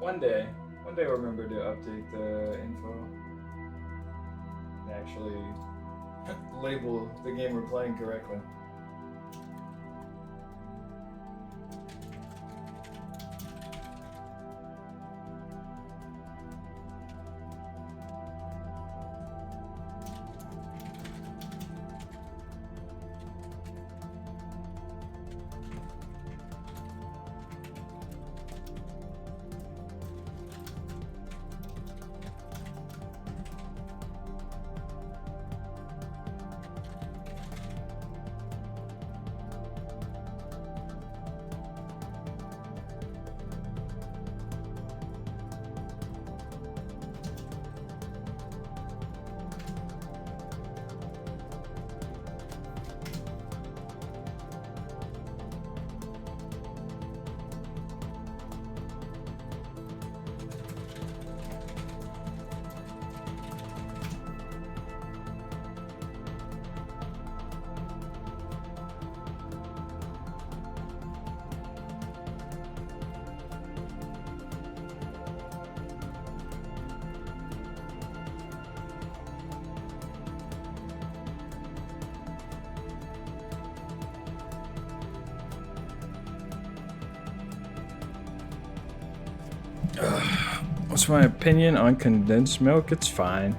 One day I'll remember to update the info and actually label the game we're playing correctly. What's my opinion on condensed milk? It's fine.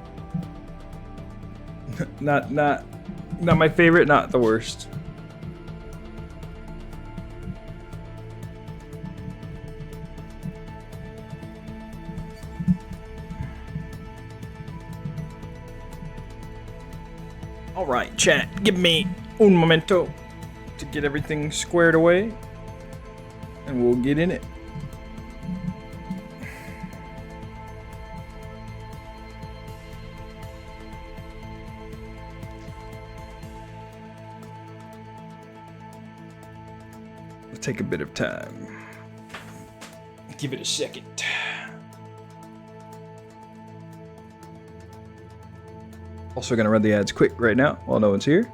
not my favorite, not the worst. All right, chat, give me un momento to get everything squared away and we'll get in it. Take a bit of time. Give it a second. Also gonna run the ads quick right now while no one's here.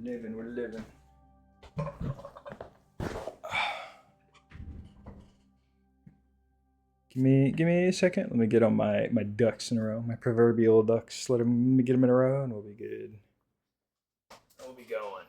We're living. Give me a second. Let me get on my ducks in a row. My proverbial ducks. Let me get them in a row, and we'll be good. We'll be going.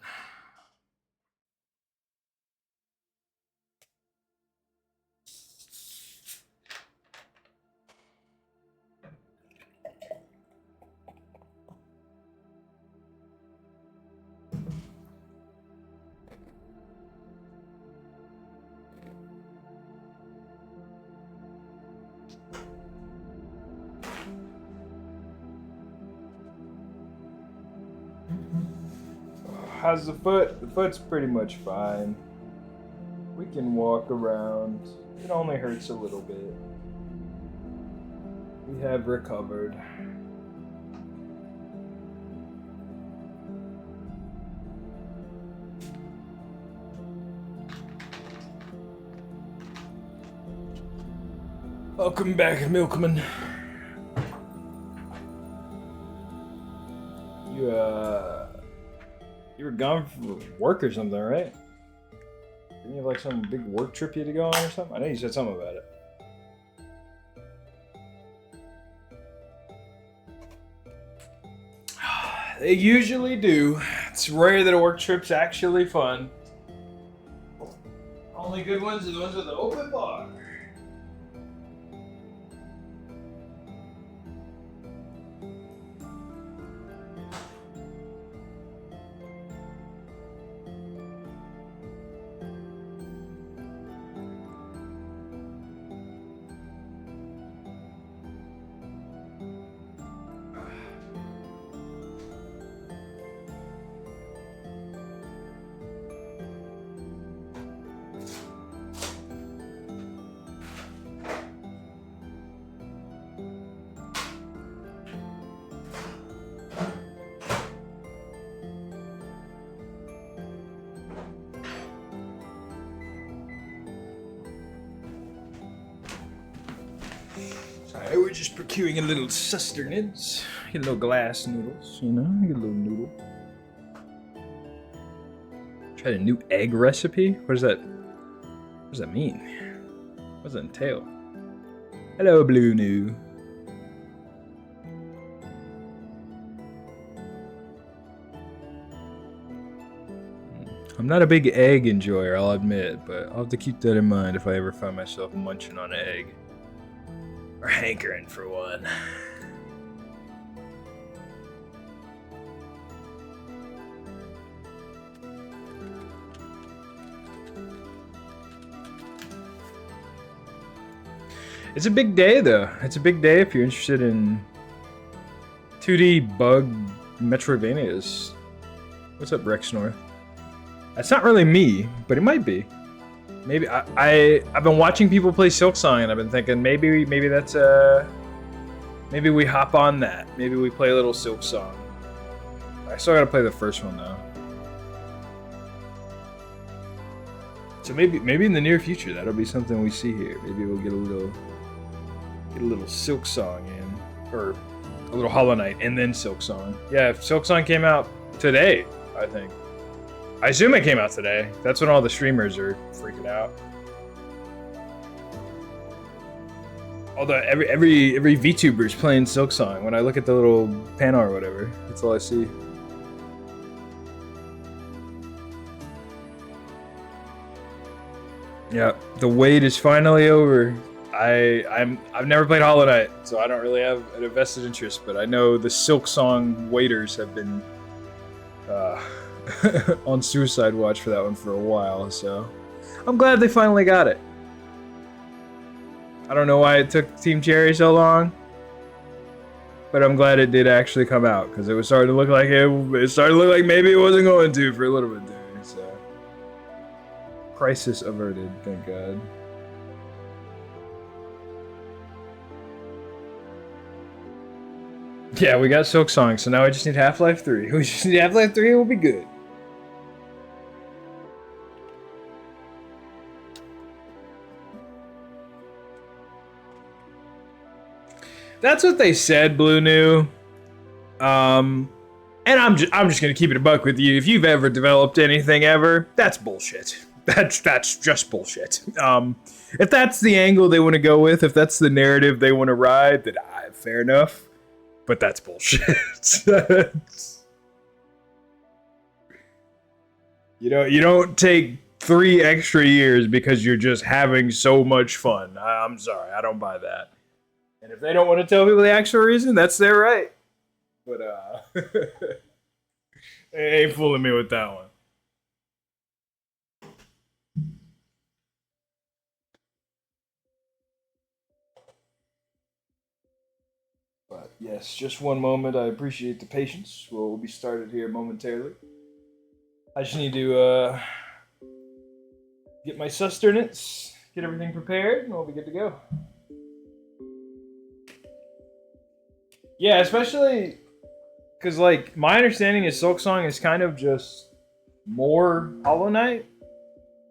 How's the foot? The foot's pretty much fine. We can walk around. It only hurts a little bit. We have recovered. Welcome back, Milkman. You were gone for work or something, right? Didn't you have like some big work trip you had to go on or something? I know you said something about it. They usually do. It's rare that a work trip's actually fun. Only good ones are the ones with the open bar. Sorry, we're just procuring a little sustenance. Get a little glass noodles, you know? Get a little noodle. Tried a new egg recipe? What does that mean? What does that entail? Hello, Blue New. I'm not a big egg enjoyer, I'll admit, but I'll have to keep that in mind if I ever find myself munching on an egg. Or hankering for one. It's a big day, though. It's a big day if you're interested in 2D bug Metroidvanias. What's up, Rex North? That's not really me, but it might be. Maybe I've been watching people play Silksong, and I've been thinking maybe that's maybe we hop on that. Maybe we play a little Silksong. I still gotta play the first one though. So maybe in the near future that'll be something we see here. Maybe we'll get a little Silksong in, or a little Hollow Knight and then Silksong. Yeah, if Silksong came out today, I think. I assume it came out today. That's when all the streamers are freaking out. Although every VTuber's playing Silksong. When I look at the little panel or whatever, that's all I see. Yeah, the wait is finally over. I've never played Hollow Knight, so I don't really have a vested interest. But I know the Silksong waiters have been on suicide watch for that one for a while, so I'm glad they finally got it. I don't know why it took Team Cherry so long, but I'm glad it did actually come out, because it was starting to look like it started to look like maybe it wasn't going to for a little bit there. So crisis averted, thank God. Yeah, we got Silksong, so now we just need Half-Life 3. We just need Half-Life 3 and we'll be good. That's what they said, Blue New. And I'm just gonna keep it a buck with you. If you've ever developed anything ever, that's bullshit. That's just bullshit. If that's the angle they want to go with, if that's the narrative they want to ride, then fair enough. But that's bullshit. You don't take 3 extra years because you're just having so much fun. I'm sorry, I don't buy that. And if they don't want to tell people the actual reason, that's their right. But they ain't fooling me with that one. But yes, just one moment. I appreciate the patience. We'll be started here momentarily. I just need to get my sustenance, get everything prepared, and we'll be good to go. Yeah, especially because, like, my understanding is Silksong is kind of just more Hollow Knight,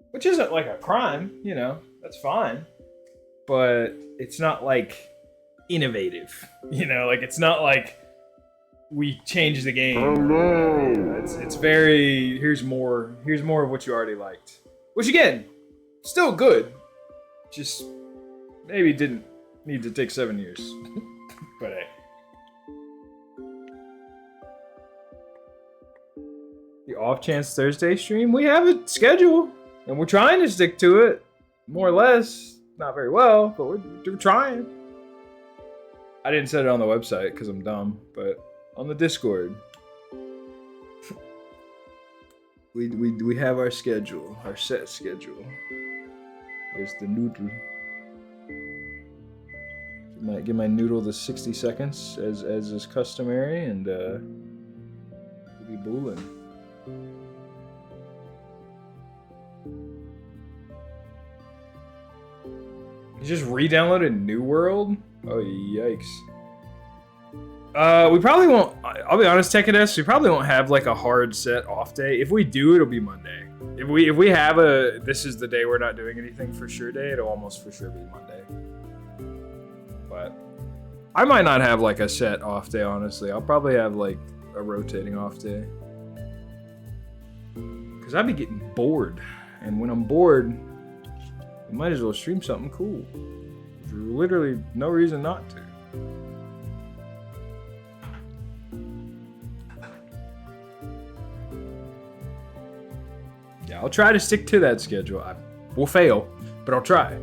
which isn't like a crime, you know, that's fine. But it's not like innovative, you know, like it's not like we changed the game. Hello. It's very here's more of what you already liked, which again, still good, just maybe didn't need to take 7 years. But hey. The off chance Thursday stream, we have a schedule and we're trying to stick to it, more or less. Not very well, but we're trying. I didn't set it on the website because I'm dumb, but on the Discord, we have our schedule, our set schedule. There's the noodle. Give my noodle the 60 seconds as is customary, and we'll be booling. You just re-downloaded New World? Oh, yikes. We probably won't, I'll be honest, TechNS, we probably won't have like a hard set off day. If we do, it'll be Monday. If we have a, this is the day we're not doing anything for sure day, it'll almost for sure be Monday. But I might not have like a set off day, honestly. I'll probably have like a rotating off day. Because I'd be getting bored. And when I'm bored, you might as well stream something cool. There's literally no reason not to. Yeah, I'll try to stick to that schedule. I will fail, but I'll try.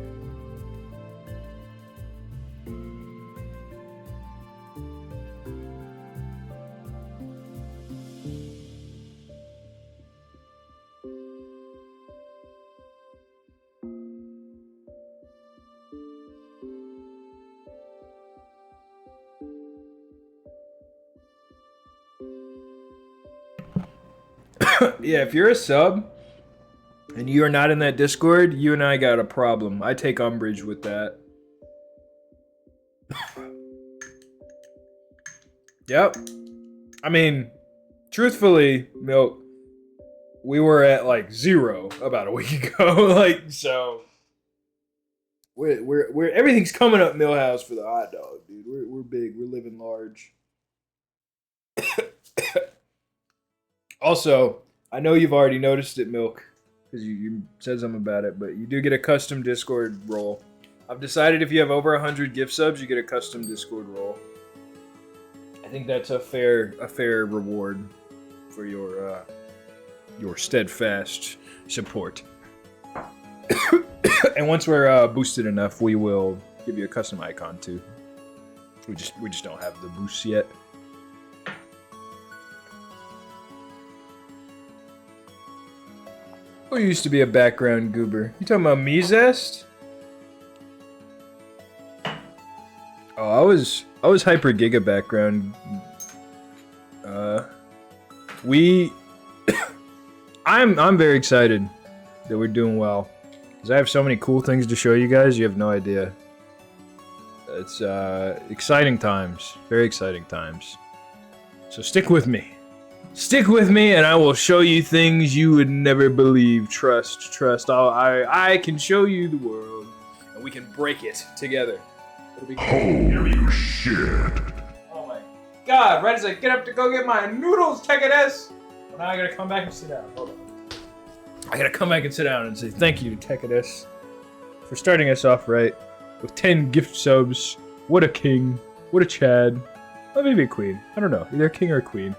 Yeah, if you're a sub and you are not in that Discord, you and I got a problem. I take umbrage with that. Yep. I mean, truthfully, Milk, we were at like 0 about a week ago. Like, so we're everything's coming up Millhouse for the hot dog, dude. We're big. We're living large. Also, I know you've already noticed it, Milk, because you said something about it, but you do get a custom Discord role. I've decided if you have over 100 gift subs, you get a custom Discord role. I think that's a fair reward for your steadfast support. And once we're boosted enough, we will give you a custom icon too. We just don't have the boost yet. Who used to be a background goober? You talking about me, Zest? Oh, I was hyper giga background. I'm very excited that we're doing well, because I have so many cool things to show you guys. You have no idea. It's exciting times, very exciting times. So stick with me. Stick with me, and I will show you things you would never believe. Trust. I can show you the world, and we can break it together. It'll be cool. Holy shit. Oh my god, right as I get up to go get my noodles, take it as. Well, now I gotta come back and sit down. Hold on. I gotta come back and sit down and say thank you to Tekadis for starting us off right with 10 gift subs. What a king. What a Chad. Or maybe a queen. I don't know. Either a king or a queen.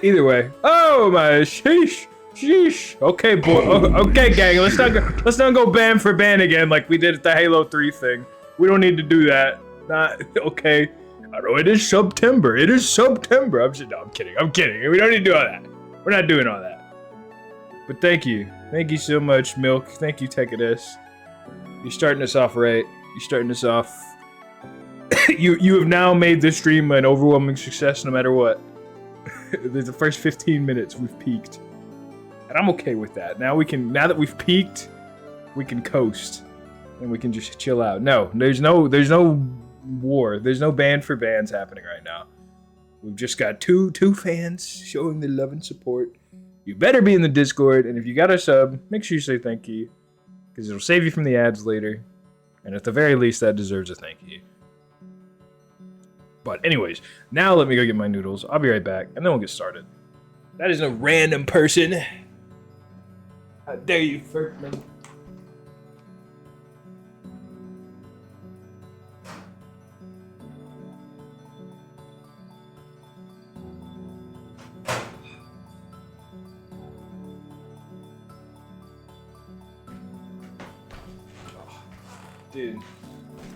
Either way. Oh my sheesh. Sheesh. Okay, boy. Okay, gang. Let's not go ban for ban again like we did at the Halo 3 thing. We don't need to do that. Not okay. I know it is September. It is September. I'm kidding. I'm kidding. We don't need to do all that. We're not doing all that. But thank you. Thank you so much, Milk. Thank you, Tekadis. You're starting us off right. You're starting us off. You have now made this stream an overwhelming success no matter what. The first 15 minutes we've peaked. And I'm okay with that. Now that we've peaked, we can coast. And we can just chill out. No, there's no war. There's no ban for bans happening right now. We've just got two fans showing their love and support. You better be in the Discord, and if you got a sub, make sure you say thank you, because it'll save you from the ads later. And at the very least, that deserves a thank you. But anyways, now let me go get my noodles. I'll be right back, and then we'll get started. That is no random person. How dare you, Fertman? Dude,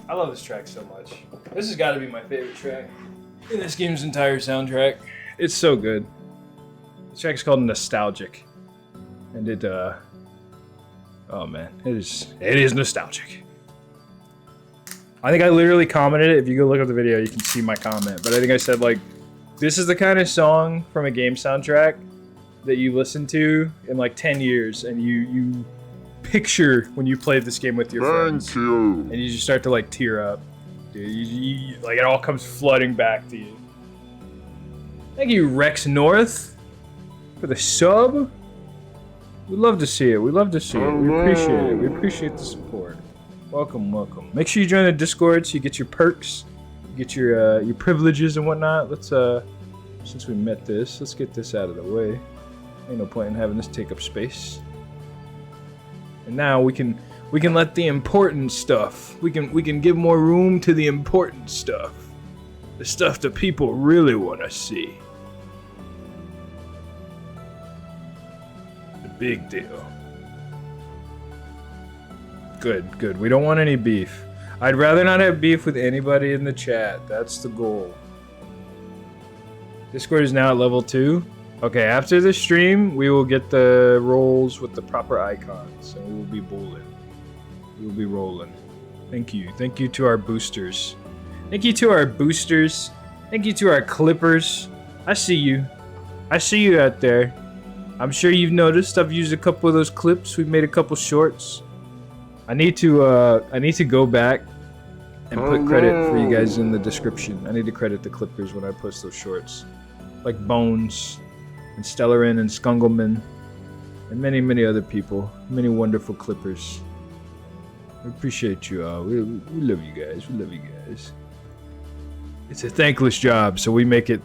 I love this track so much. This has got to be my favorite track in this game's entire soundtrack. It's so good. This track is called Nostalgic. And it, oh man, it is nostalgic. I think I literally commented it. If you go look up the video, you can see my comment. But I think I said, like, this is the kind of song from a game soundtrack that you listen to in like 10 years and you picture when you played this game with your friends. And you just start to like tear up. Dude, you, like it all comes flooding back to you. Thank you, Rex North, for the sub. We'd love to see it. We love to see it. We appreciate it. We appreciate the support. Welcome, welcome. Make sure you join the Discord so you get your perks, you get your privileges and whatnot. Let's since we met this, let's get this out of the way. Ain't no point in having this take up space. And now we can let the important stuff. We can give more room to the important stuff. The stuff that people really want to see. The big deal. Good, good. We don't want any beef. I'd rather not have beef with anybody in the chat. That's the goal. Discord is now at level 2. Okay, after the stream, we will get the roles with the proper icons, and we will be bowling. We will be rolling. Thank you. Thank you to our boosters. Thank you to our boosters. Thank you to our clippers. I see you. I see you out there. I'm sure you've noticed I've used a couple of those clips. We've made a couple shorts. I need to go back and put credit for you guys in the description. I need to credit the clippers when I post those shorts. Like Bones, and Stellarin, and Skungelman, and many, many other people. Many wonderful clippers. We appreciate you all. We love you guys. We love you guys. It's a thankless job, so we make it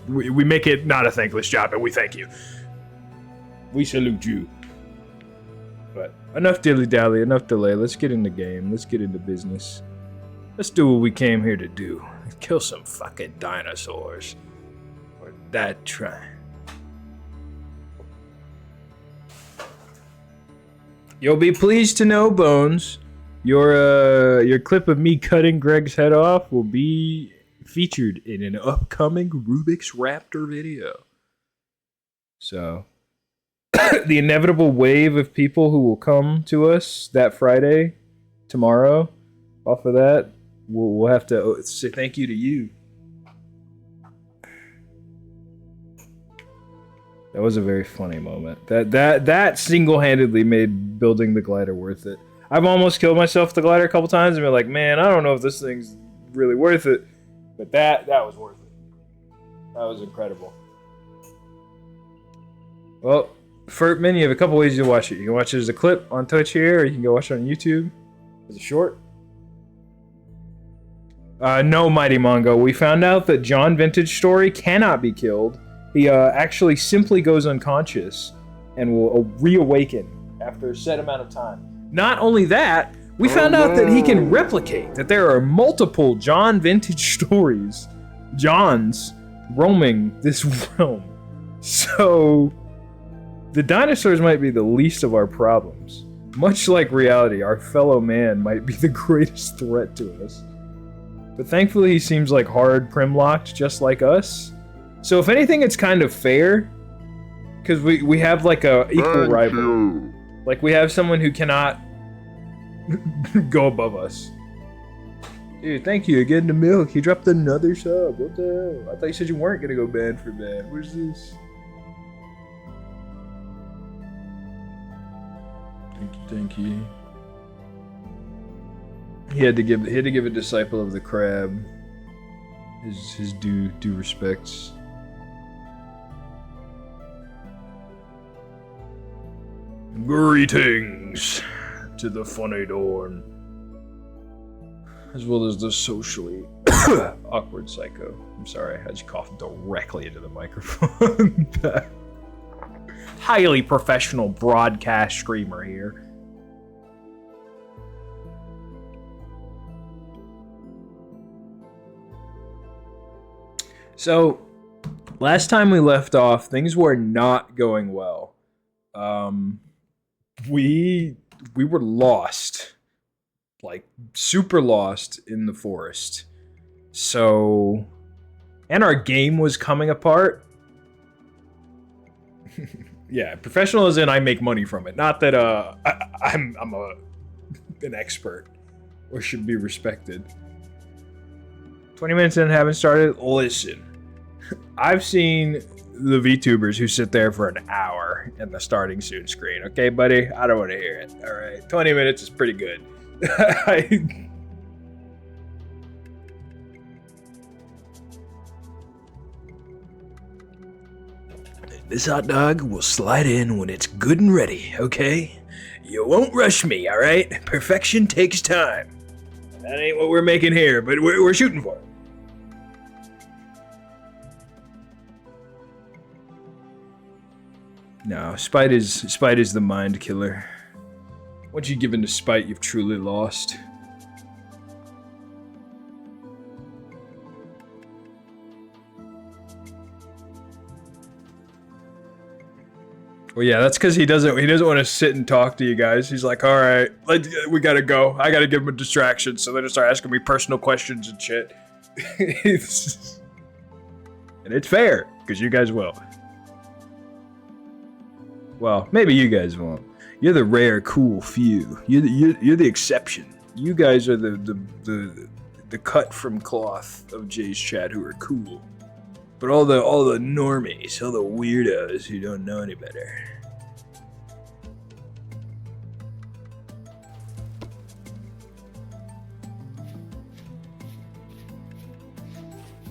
not a thankless job, and we thank you. We salute you. But enough dilly-dally, enough delay. Let's get in the game. Let's get into business. Let's do what we came here to do. Kill some fucking dinosaurs. Or that try. You'll be pleased to know, Bones, your clip of me cutting Greg's head off will be featured in an upcoming Rubik's Raptor video. So, the inevitable wave of people who will come to us that Friday, tomorrow, off of that, we'll have to say thank you to you. That was a very funny moment. That single-handedly made building the glider worth it. I've almost killed myself with the glider a couple times and been like, man, I don't know if this thing's really worth it. But that was worth it. That was incredible. Well, Fertman, you have a couple ways to watch it. You can watch it as a clip on Twitch here, or you can go watch it on YouTube as a short. No, Mighty Mongo. We found out that John Vintage Story cannot be killed. He actually simply goes unconscious and will reawaken after a set amount of time. Not only that, we found out that he can replicate, that there are multiple John Vintage Stories, Johns, roaming this realm. So, the dinosaurs might be the least of our problems. Much like reality, our fellow man might be the greatest threat to us. But thankfully he seems like hard prim-locked just like us. So if anything, it's kind of fair, because we have like a equal rival. Like we have someone who cannot go above us. Dude, thank you again to Milk. He dropped another sub. What the hell? I thought you said you weren't gonna go bad for bad. Where's this? Thank you. He had to give a disciple of the crab his due respects. Greetings to the funny dorn, as well as the socially awkward psycho. I'm sorry, I just coughed directly into the microphone. Highly professional broadcast streamer here. So, last time we left off, things were not going well. We were lost, like super lost in the forest. So, and our game was coming apart. Yeah, professional as in I make money from it. Not that I'm an expert or should be respected. 20 minutes in, haven't started. Listen, I've seen the VTubers who sit there for an hour in the starting soon screen. Okay, buddy? I don't want to hear it. All right, 20 minutes is pretty good. This hot dog will slide in when it's good and ready, okay? You won't rush me, all right? Perfection takes time. That ain't what we're making here, but we're shooting for it. No, spite is the mind killer. Once you give in to spite, you've truly lost. Well, yeah, that's because he doesn't want to sit and talk to you guys. He's like, all right, we gotta go. I gotta give him a distraction, so they just start asking me personal questions and shit. And it's fair, because you guys will. Well, maybe you guys won't. You're the rare, cool few. You're the exception. You guys are the cut from cloth of Jay's chat who are cool. But all the normies, all the weirdos who don't know any better.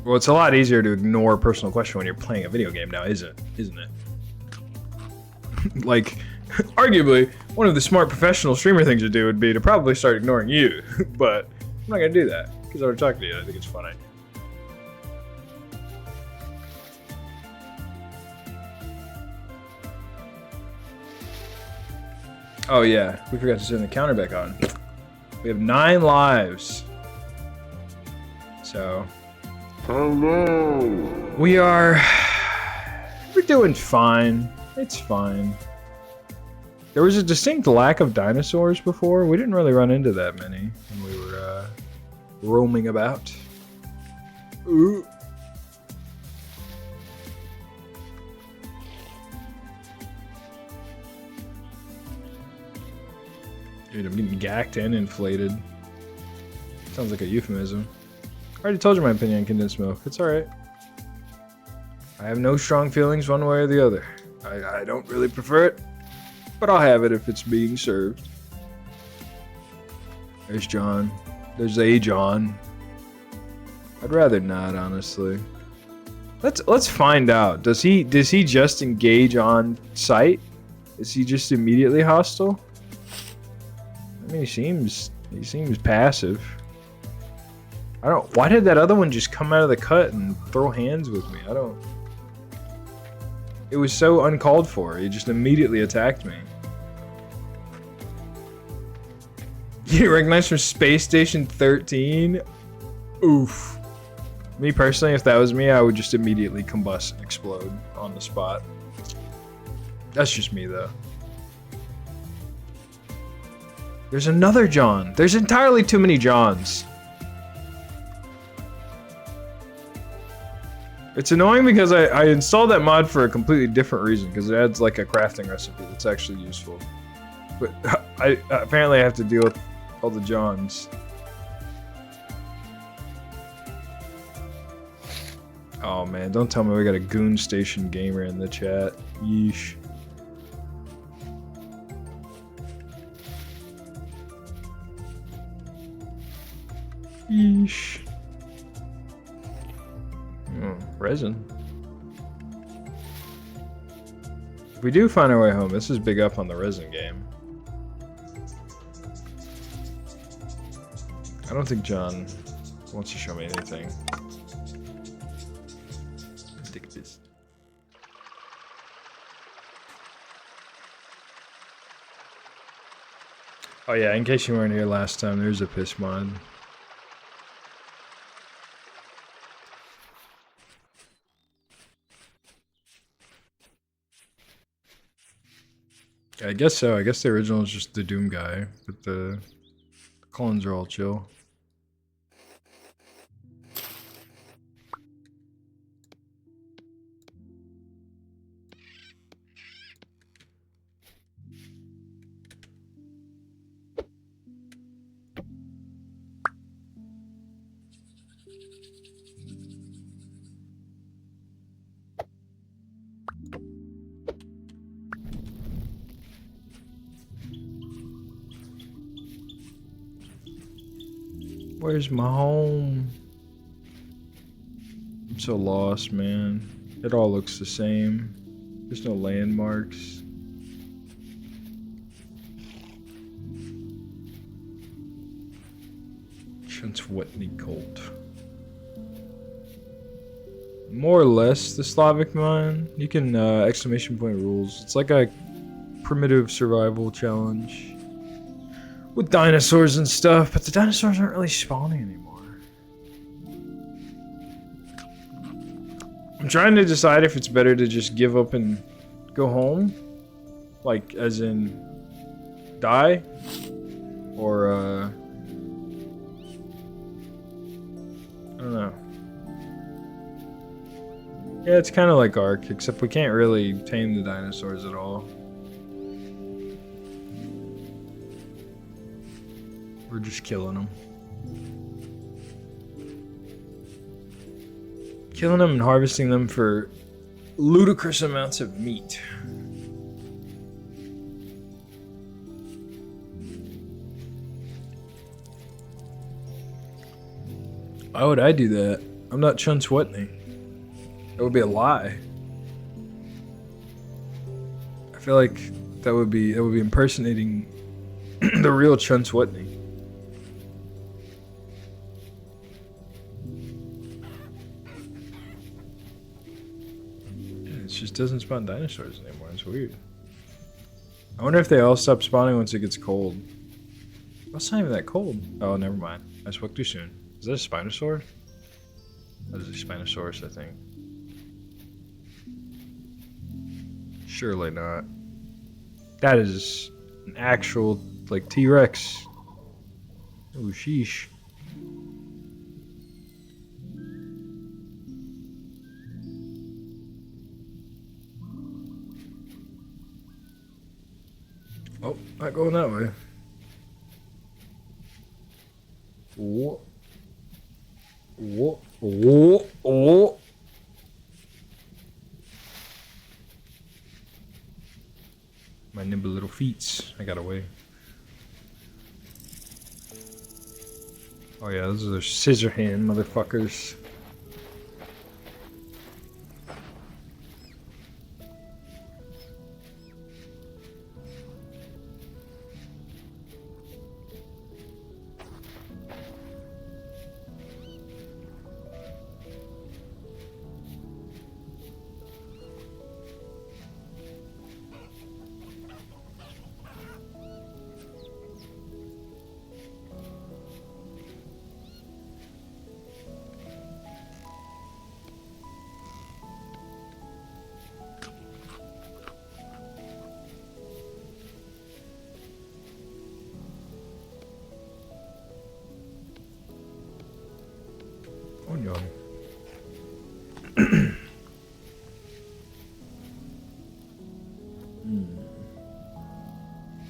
Well, it's a lot easier to ignore a personal question when you're playing a video game now, isn't it? Like, arguably, one of the smart professional streamer things to do would be to probably start ignoring you. But I'm not gonna do that because I want to talk to you. I think it's funny. Oh yeah, we forgot to send the counter back on. We have 9 lives. So Hello. we're doing fine. It's fine. There was a distinct lack of dinosaurs before. We didn't really run into that many when we were roaming about. Ooh. Dude, I'm getting gacked and inflated. Sounds like a euphemism. I already told you my opinion on condensed milk. It's alright. I have no strong feelings one way or the other. I don't really prefer it, but I'll have it if it's being served. There's John. There's a John. I'd rather not, honestly. Let's find out. Does he just engage on sight? Is he just immediately hostile? I mean, he seems passive. I don't. Why did that other one just come out of the cut and throw hands with me? I don't. It was so uncalled for. He just immediately attacked me. You recognized from Space Station 13? Oof. Me personally, if that was me, I would just immediately combust and explode on the spot. That's just me, though. There's another John. There's entirely too many Johns. It's annoying because I installed that mod for a completely different reason, because it adds like a crafting recipe that's actually useful. But I apparently have to deal with all the Johns. Oh man, don't tell me we got a Goon Station gamer in the chat. Yeesh. Yeesh. Oh, resin. If we do find our way home, this is big up on the resin game. I don't think John wants to show me anything. Take this. Oh yeah, in case you weren't here last time, there's a piss mod. I guess so. I guess the original is just the Doom guy, but the clones are all chill. Where's my home? I'm so lost, man. It all looks the same. There's no landmarks. Chanswetny cult. More or less the Slavic mine. You can exclamation point rules. It's like a primitive survival challenge. With dinosaurs and stuff, but the dinosaurs aren't really spawning anymore. I'm trying to decide if it's better to just give up and go home. Like, as in, die? Or, I don't know. Yeah, it's kind of like Ark, except we can't really tame the dinosaurs at all. We're just killing them. Killing them and harvesting them for ludicrous amounts of meat. Why would I do that? I'm not Chanswetny. That would be a lie. I feel like that would be impersonating the real Chanswetny. Just doesn't spawn dinosaurs anymore. It's weird. I wonder if they all stop spawning once it gets cold. Well, it's not even that cold. Oh, never mind. I spoke too soon. Is that a Spinosaur? That is a Spinosaurus, I think. Surely not. That is an actual, like, T-Rex. Oh, sheesh. Oh, not going that way. Oh. Oh. Oh. Oh. My nimble little feet. I got away. Oh yeah, those are scissor hand motherfuckers.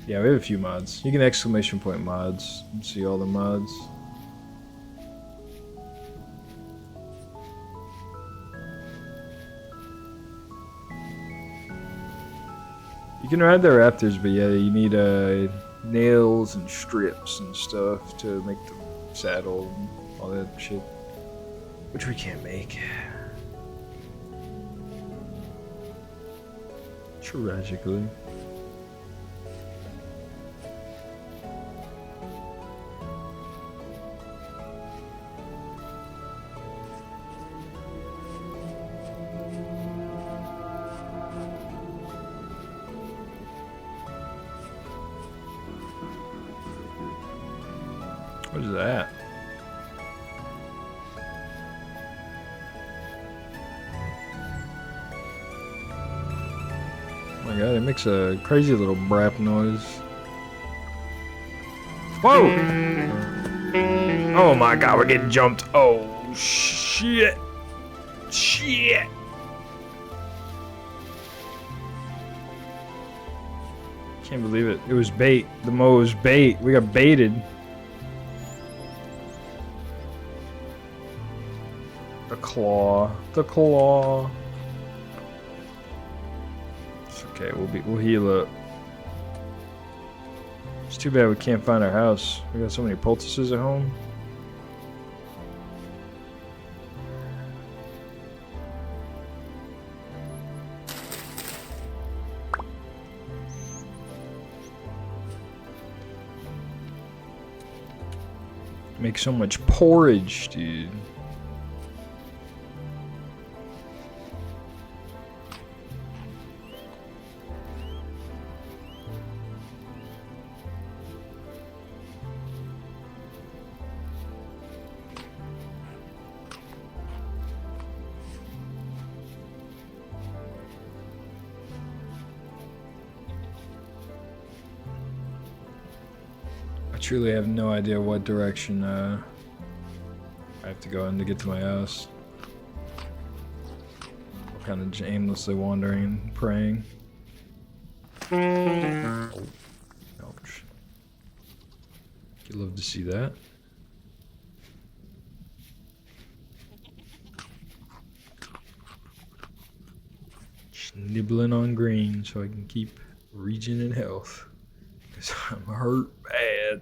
Yeah, we have a few mods. You can exclamation point mods and see all the mods. You can ride the raptors, but yeah, you need nails and strips and stuff to make the saddle and all that shit. Which we can't make. Tragically. What is that? Oh my god, it makes a crazy little brap noise. Whoa! Oh my god, we're getting jumped. Oh shit! Shit! Can't believe it. It was bait. The Mo was bait. We got baited. The claw. The claw. It's okay. We'll heal up. It's too bad we can't find our house. We got so many poultices at home. Make so much porridge, dude. I truly have no idea what direction I have to go in to get to my house. I'm kind of aimlessly wandering and praying. Ouch. You'd love to see that. Just nibbling on green so I can keep regen in health. Because I'm hurt bad.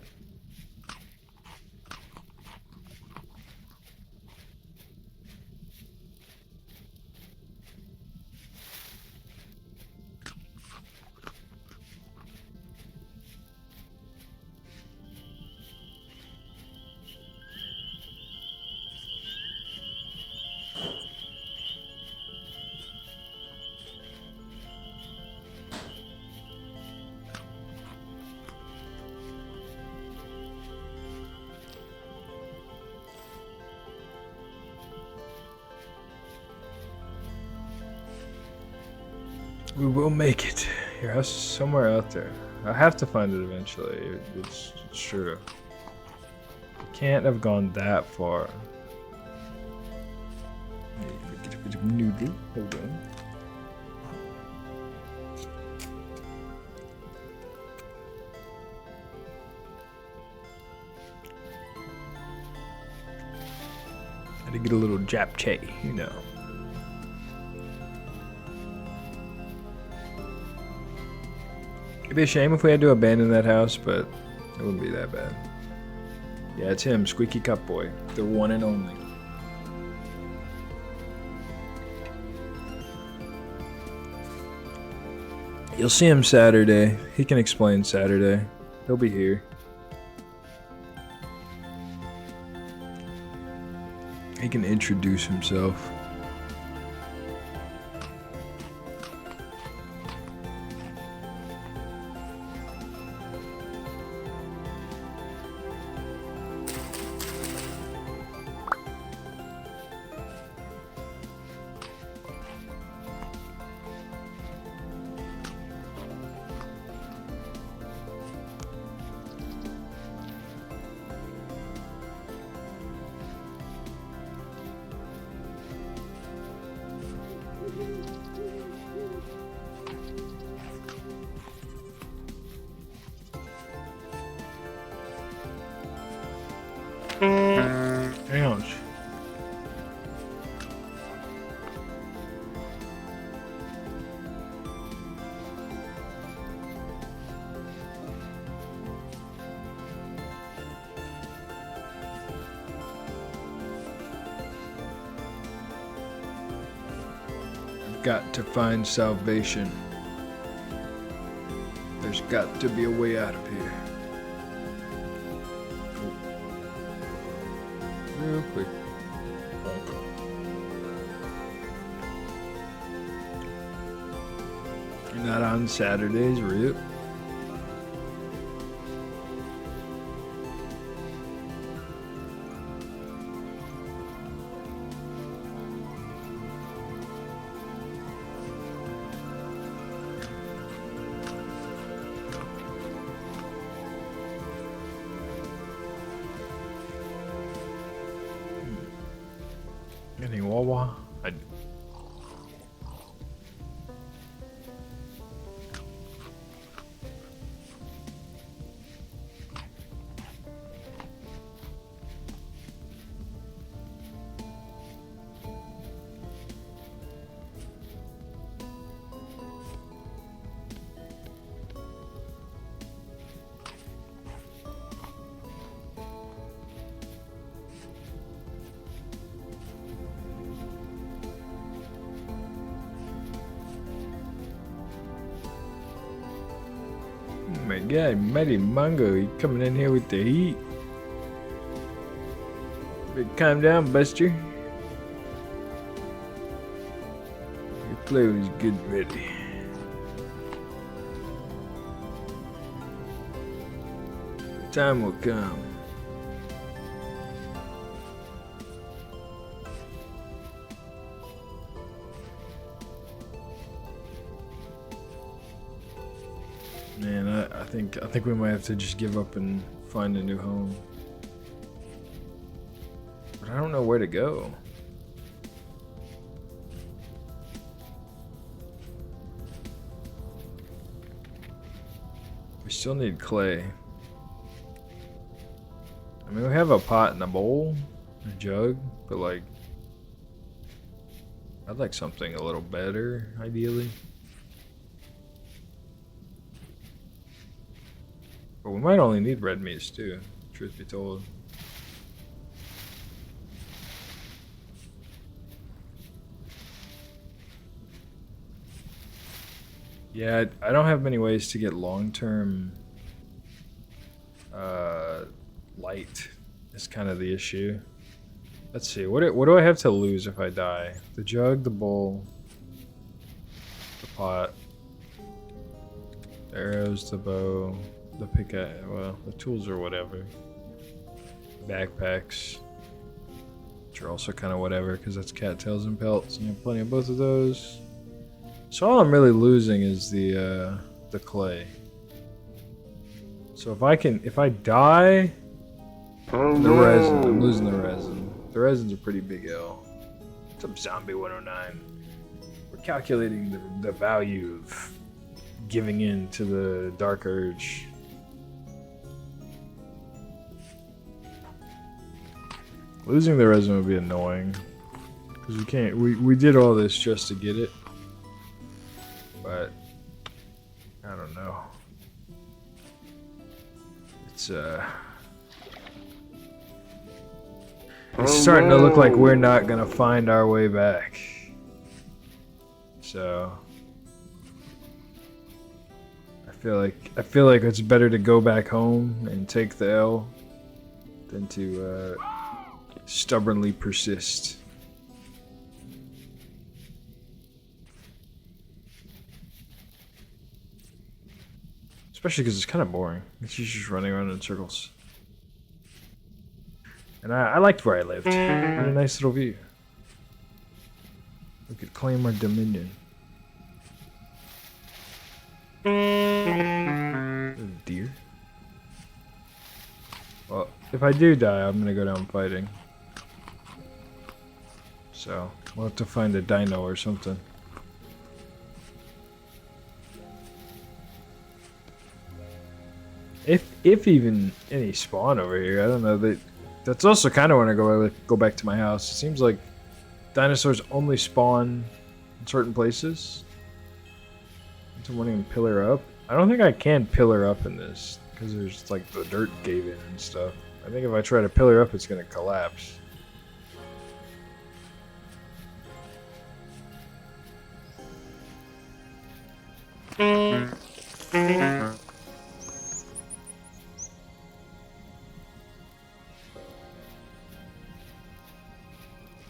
We will make it. Your house is somewhere out there. I have to find it eventually. It's true. You can't have gone that far. Get a bit of noodle. Hold on. Had to get a little japchae, you know. It'd be a shame if we had to abandon that house, but it wouldn't be that bad. Yeah, it's him, Squeaky Cup Boy, the one and only. You'll see him Saturday. He can explain Saturday. He'll be here. He can introduce himself. Ouch. I've got to find salvation. got to be a way out of here. Real quick. You're not on Saturdays, Rip. Any Wawa? Oh my god, Mighty Mango, you coming in here with the heat. But calm down, Buster. Your clothes good and ready. The time will come. Man, I think we might have to just give up and find a new home. But I don't know where to go. We still need clay. I mean, we have a pot and a bowl, a jug, but like, I'd like something a little better, ideally. But we might only need red meats too, truth be told. Yeah, I don't have many ways to get long-term light. Is kind of the issue. Let's see, what do I have to lose if I die? The jug, the bowl, the pot, the arrows, the bow, the pickaxe, well, the tools or whatever. Backpacks, which are also kind of whatever because that's cattails and pelts, and you have plenty of both of those. So all I'm really losing is the clay. So if I die, the resin, I'm losing the resin. The resin's a pretty big L. What's up, Zombie 109? We're calculating the value of giving in to the dark urge. Losing the resin would be annoying because we can't. We did all this just to get it, but I don't know. It's starting to look like we're not gonna find our way back. So I feel like it's better to go back home and take the L than to stubbornly persist. Especially because it's kind of boring. It's just running around in circles. And I liked where I lived. Had a nice little view. We could claim our dominion. Deer. Well, if I do die, I'm gonna go down fighting. So we'll have to find a dino or something. If even any spawn over here, I don't know. That's also kind of when I go back to my house. It seems like dinosaurs only spawn in certain places. Someone can pillar up. I don't think I can pillar up in this because there's like the dirt cave in and stuff. I think if I try to pillar up, it's gonna collapse.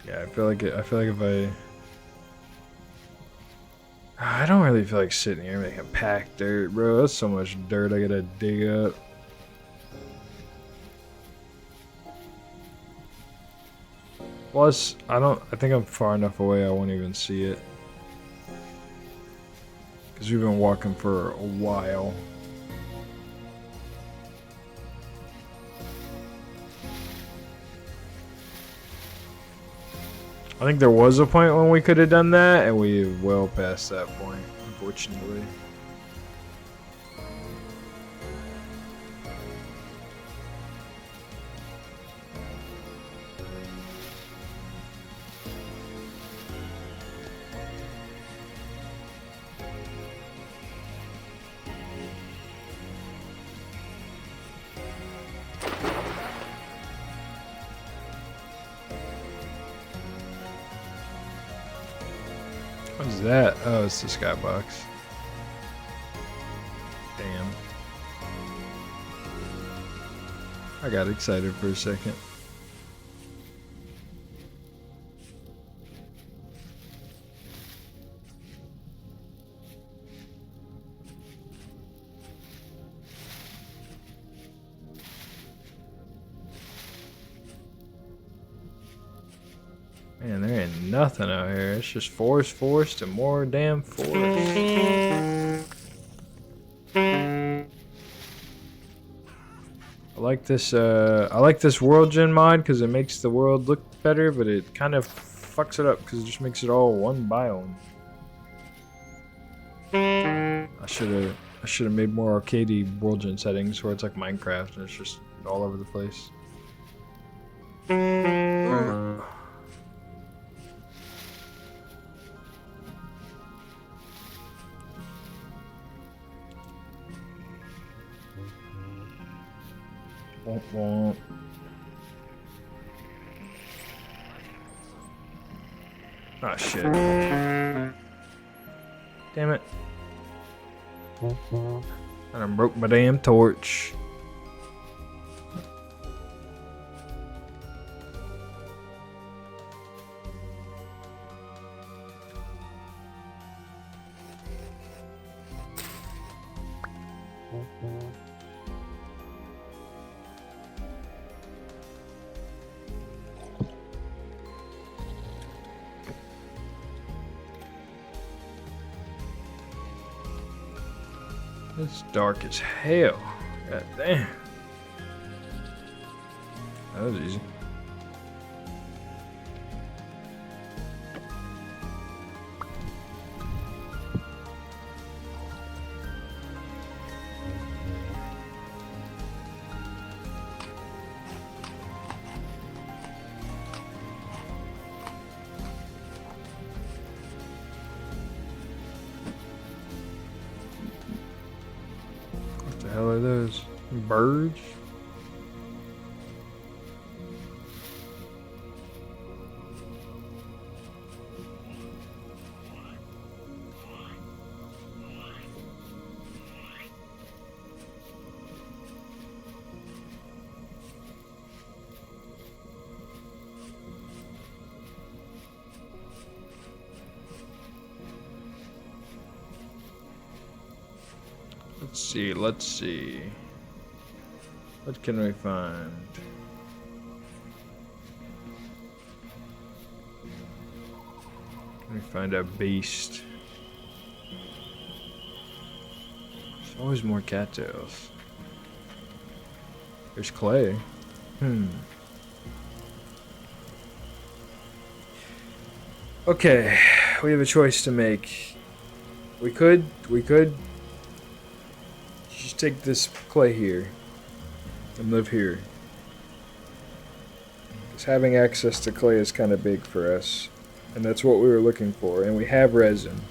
Yeah, I feel like if I don't really feel like sitting here making packed dirt, bro. That's so much dirt I gotta dig up. Plus, I think I'm far enough away I won't even see it. Because we've been walking for a while. I think there was a point when we could have done that, and we're well past that point, unfortunately. What's that? Oh, it's the skybox. Damn. I got excited for a second. Man, there ain't nothing out here. It's just forest, and more damn forest. I like this world gen mod because it makes the world look better, but it kind of fucks it up because it just makes it all one biome. I should have made more arcadey world gen settings where it's like Minecraft and it's just all over the place. Womp womp. Ah, shit. Damn it. I done broke my damn torch. It's dark as hell. God damn. That was easy. What the hell are those? Birds? Let's see. What can we find? Can we find a beast? There's always more cattails. There's clay. Okay, we have a choice to make. We could just take this clay here and live here. Because having access to clay is kind of big for us. And that's what we were looking for. And we have resin.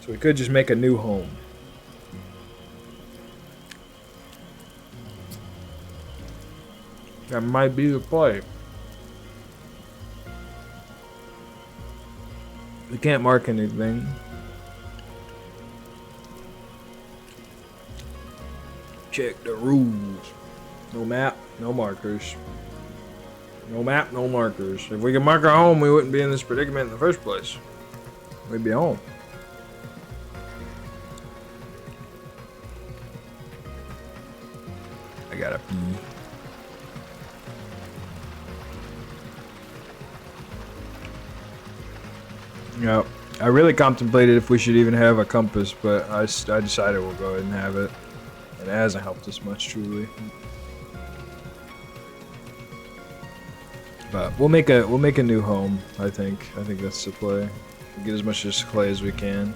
So we could just make a new home. That might be the play. We can't mark anything. Check the rules. No map, no markers. No map, no markers. If we could mark our home, we wouldn't be in this predicament in the first place. We'd be home. I gotta pee. Yep. I really contemplated if we should even have a compass, but I decided we'll go ahead and have it. And it hasn't helped us much, truly. But we'll make a new home, I think. I think that's the play. We'll get as much of this clay as we can.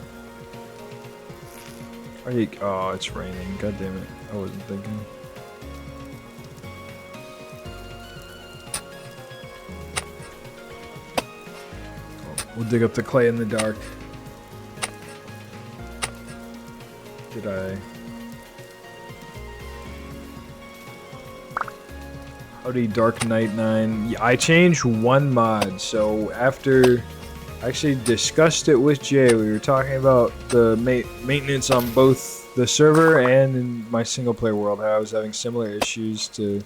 Oh, it's raining. God damn it. I wasn't thinking. We'll dig up the clay in the dark. Did I? Howdy, Dark Knight 9. Yeah, I changed one mod, so after I actually discussed it with Jay, we were talking about the maintenance on both the server and in my single player world, how I was having similar issues to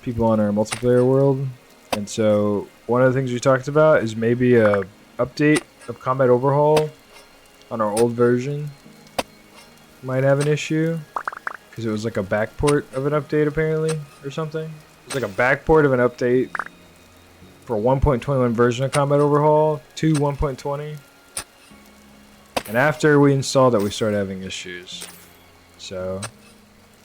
people on our multiplayer world. And so one of the things we talked about is maybe a update of Combat Overhaul on our old version might have an issue because it was like a backport of an update apparently or something. It's like a backport of an update for 1.21 version of Combat Overhaul to 1.20. And after we installed it, we started having issues. So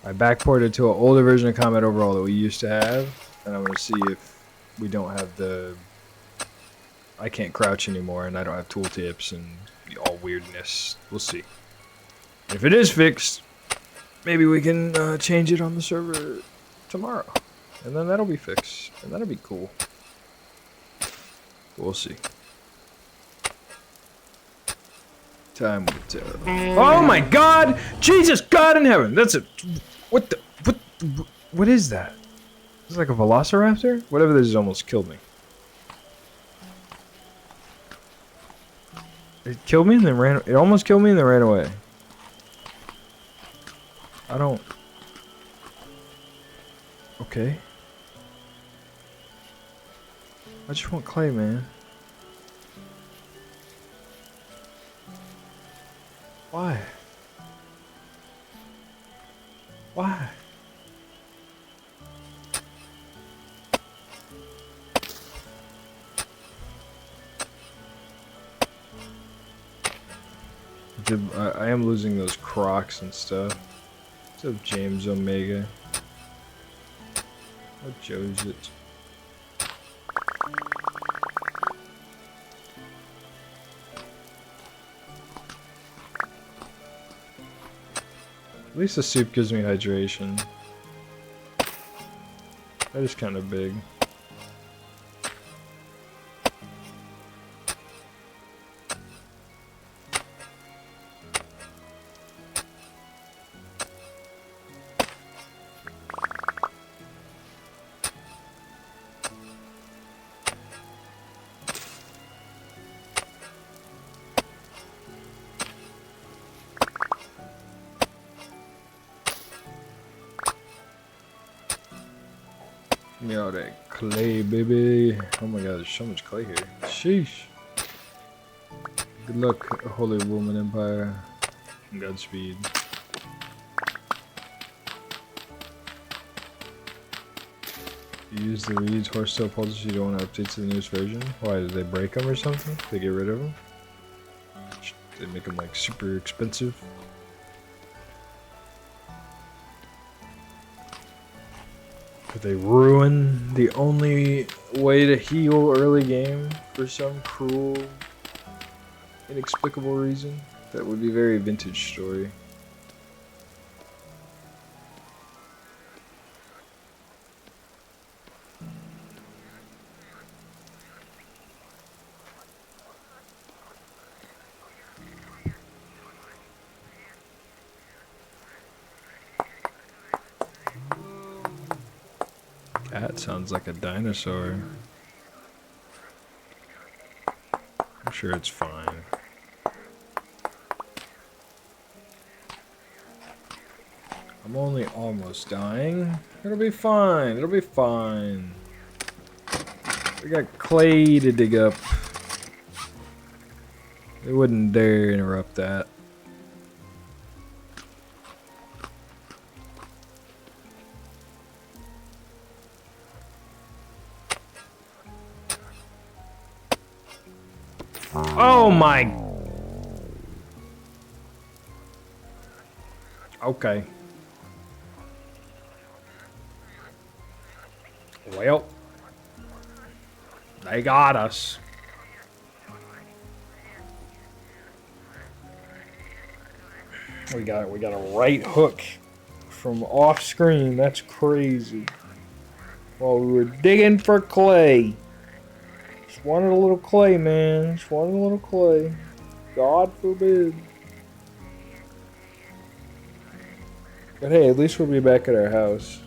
I backported to an older version of Combat Overhaul that we used to have, and I'm going to see if we don't have the... I can't crouch anymore, and I don't have tooltips and all weirdness. We'll see. If it is fixed, maybe we can change it on the server tomorrow. And then that'll be fixed. And that'll be cool. We'll see. Time will tell. Oh my god! Jesus God in heaven! That's a... What is that? Is it like a velociraptor? Whatever this is almost killed me. It killed me and then ran... It almost killed me and then ran away. I don't... Okay. I just want clay, man. Why? Why? I am losing those Crocs and stuff. What's up, James Omega? What Joe's it? At least the soup gives me hydration. That is kind of big. Give me all that clay, baby. Oh my god, there's so much clay here. Sheesh. Good luck, Holy Roman Empire. Godspeed. You use the reeds, horsetail poultice, you don't want to update to the newest version? Why, did they break them or something? They get rid of them? They make them like super expensive? Could they ruin the only way to heal early game for some cruel, inexplicable reason? That would be a very vintage story. That sounds like a dinosaur. I'm sure it's fine. I'm only almost dying. It'll be fine. It'll be fine. We got clay to dig up. They wouldn't dare interrupt that. Oh my. Okay. Well, they got us. We got a right hook from off screen. That's crazy. While we were digging for clay. Just wanted a little clay, man. Just wanted a little clay. God forbid. But hey, at least we'll be back at our house.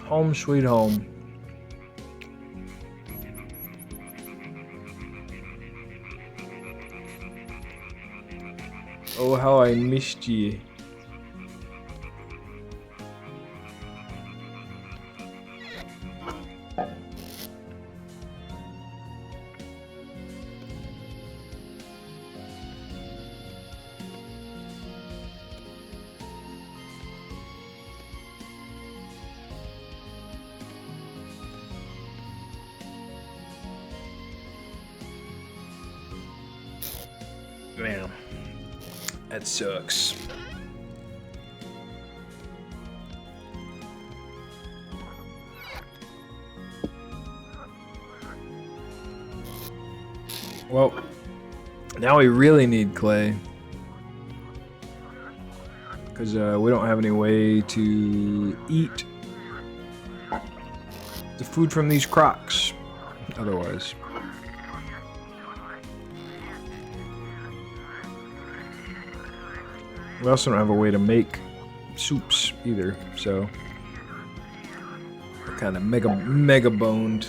Home sweet home. Oh, how I missed you. Man, that sucks. Well, now we really need clay. Because we don't have any way to eat the food from these crocs otherwise. We also don't have a way to make soups either, so we're kind of mega boned.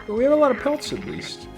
But we have a lot of pelts at least.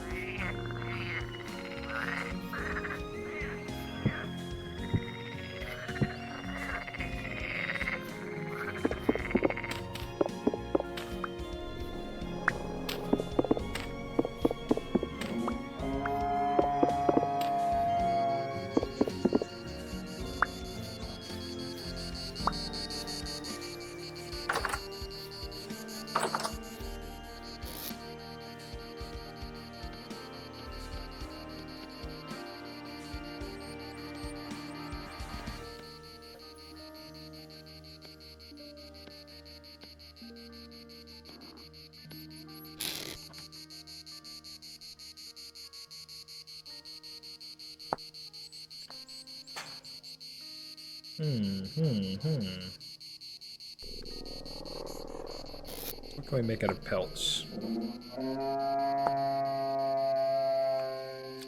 What can we make out of pelts?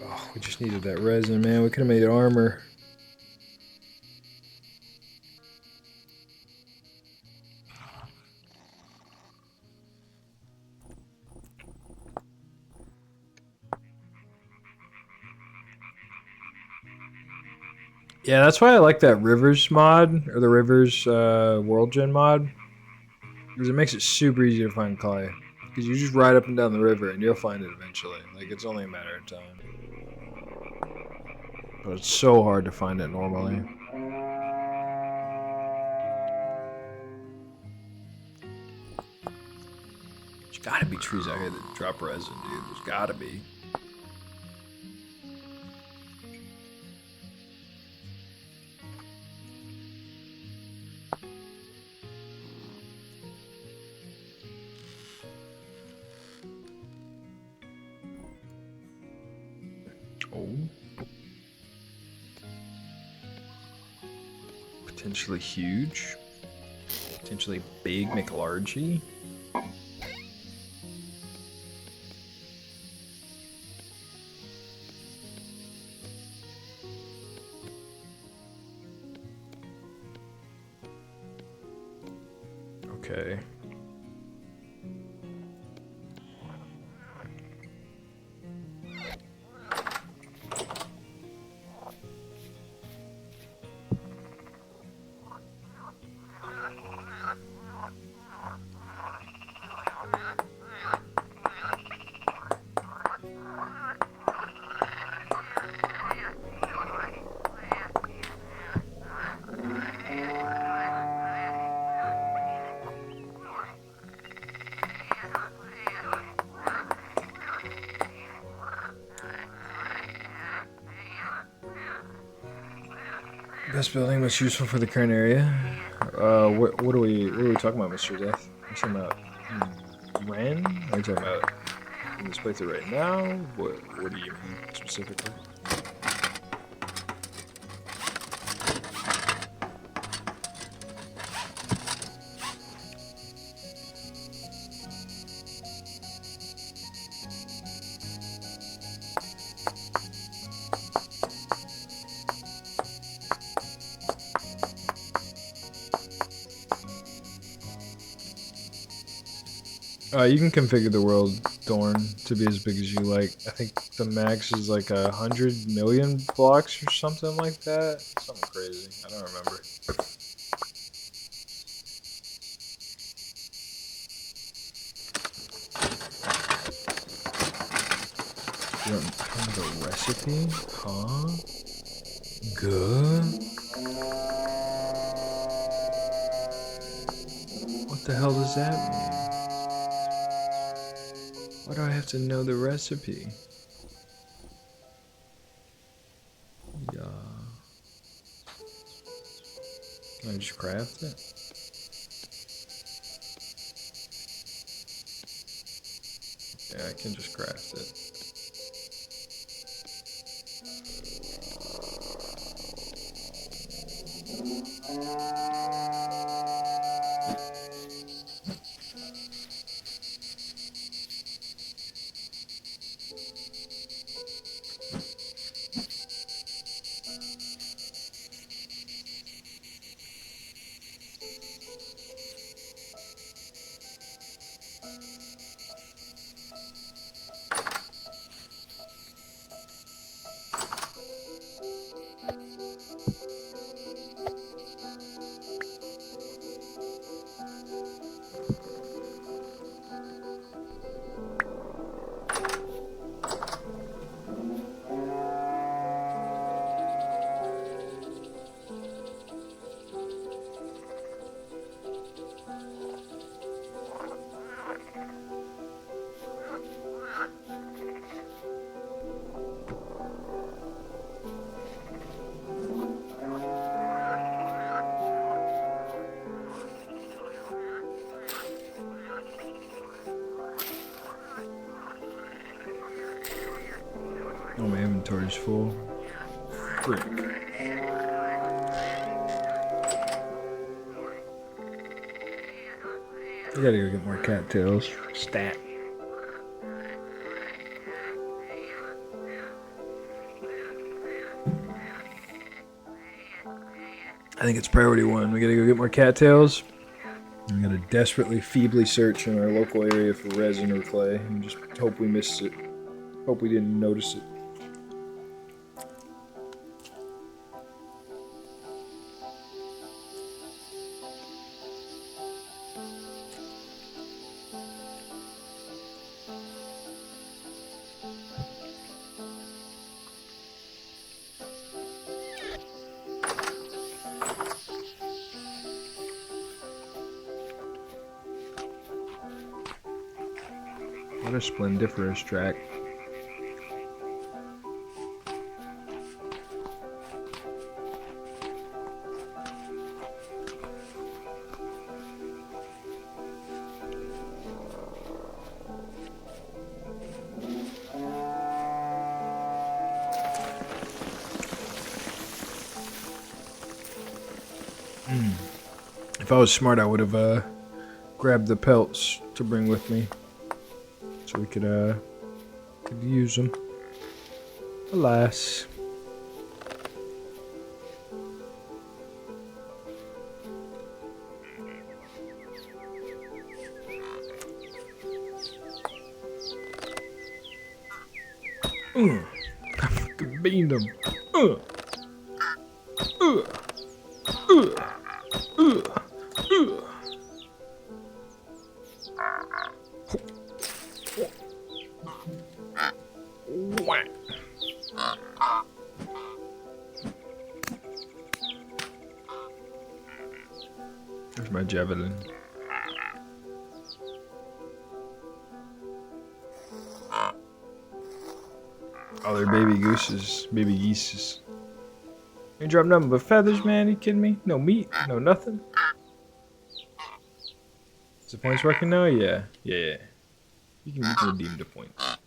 Oh, we just needed that resin, man. We could have made armor. Yeah, that's why I like that Rivers mod, or the Rivers World Gen mod. Because it makes it super easy to find clay. Because you just ride up and down the river and you'll find it eventually. Like, it's only a matter of time. But it's so hard to find it normally. There's gotta be trees out here that drop resin, dude. There's gotta be. Oh. Potentially huge. Potentially big McLargy. Okay. Best building, most useful for the current area. What are we talking about, Mr. Death? We're talking about when? Are you talking about in this playthrough right now? What do you mean specifically? You can configure the world, Thorn, to be as big as you like. I think the max is like 100 million blocks or something like that. Something crazy. I don't remember. You don't have a recipe? Huh? Good. What the hell does that mean? Why do I have to know the recipe? Yeah. Can I just craft it? Yeah, I can just craft it. Oh, my inventory's full. Frick. I gotta go get more cattails. Stat. I think it's priority one. We gotta go get more cattails. I'm gonna desperately, feebly search in our local area for resin or clay and just hope we missed it. Hope we didn't notice it. What a splendiferous track. If I was smart, I would have grabbed the pelts to bring with me, so we could use them. Alas. I fucking beamed him. Whack. There's my javelin. Oh, they're baby gooses, baby geeses. You drop nothing but feathers, man. You kidding me? No meat, no nothing. Is the points working now? Yeah. You can redeem the points.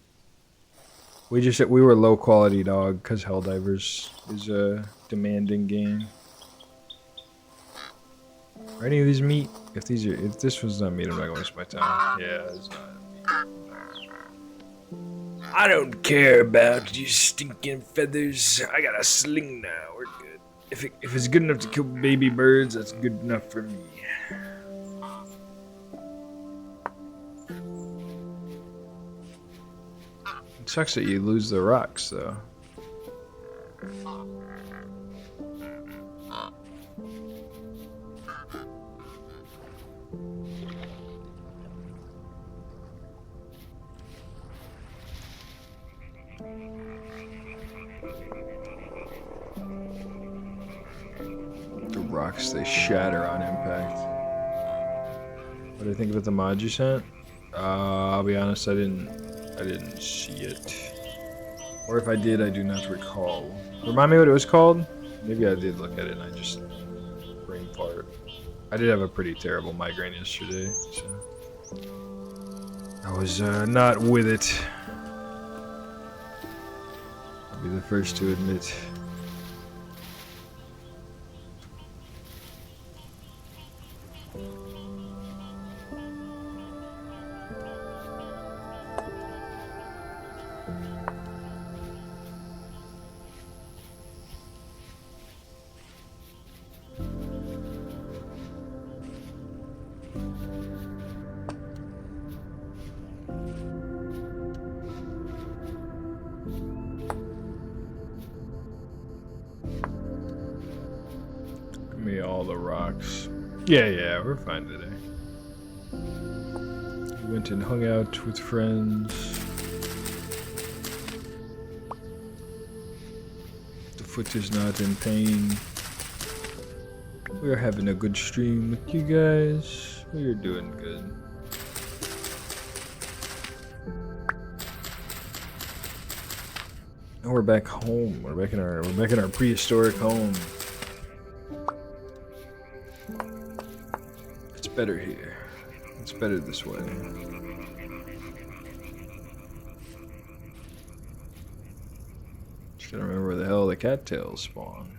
We were low quality, dog, because Helldivers is a demanding game. Are any of these meat? If this was not meat, I'm not gonna waste my time. Yeah, it's not. I don't care about you stinking feathers. I got a sling now. We're good. If it's good enough to kill baby birds, that's good enough for me. It sucks that you lose the rocks, though. The rocks, they shatter on impact. What do you think about the mod you sent? I'll be honest, I didn't see it. Or if I did, I do not recall. Remind me what it was called? Maybe I did look at it and I just brain fart. I did have a pretty terrible migraine yesterday, so I was not with it. I'll be the first to admit. Give me all the rocks. Yeah, we're fine today. We went and hung out with friends. The foot is not in pain. We are having a good stream with you guys. We are doing good. And we're back home. We're back in our prehistoric home. It's better here. It's better this way. Just gotta remember where the hell the cattails spawn.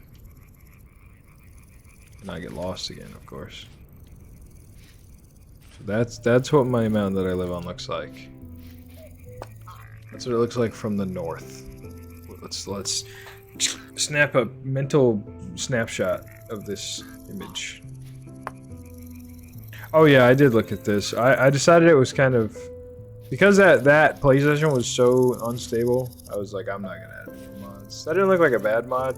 And I get lost again, of course. So that's what my mountain that I live on looks like. That's what it looks like from the north. Let's snap a mental snapshot of this image. Oh yeah, I did look at this. I decided it was kind of because that PlayStation was so unstable. I was like, I'm not gonna add any mods. That didn't look like a bad mod,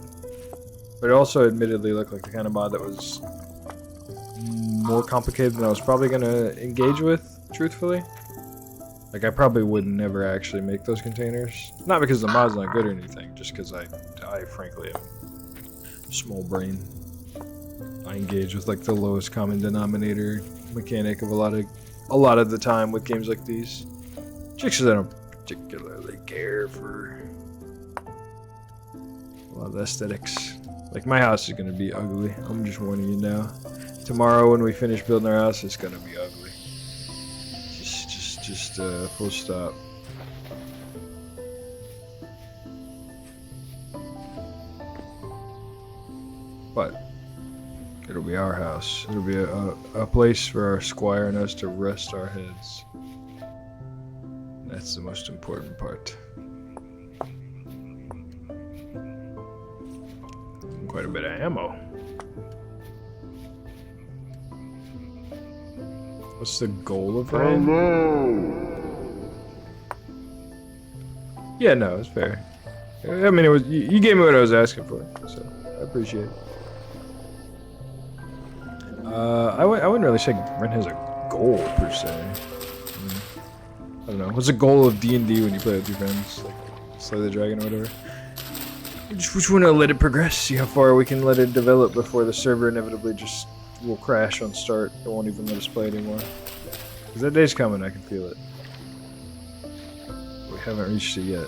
but it also admittedly looked like the kind of mod that was more complicated than I was probably gonna engage with, truthfully. Like I probably would never actually make those containers. Not because the mod's not good or anything, just because I frankly am small brain. I engage with like the lowest common denominator mechanic of a lot of the time with games like these. Just because I don't particularly care for a lot of the aesthetics. Like my house is gonna be ugly. I'm just warning you now. Tomorrow when we finish building our house, it's gonna be ugly. Just full stop. But it'll be our house. It'll be a place for our squire and us to rest our heads. That's the most important part. Quite a bit of ammo. What's the goal of raid? Hello. Yeah, no, it's fair. I mean, it was you gave me what I was asking for, so I appreciate it. I wouldn't really say Ren has a goal per se. I don't know. What's the goal of D&D when you play with your friends? Like slay the dragon or whatever. We just want to let it progress, see how far we can let it develop before the server inevitably just will crash on start. It won't even let us play anymore. Because that day's coming, I can feel it. We haven't reached it yet.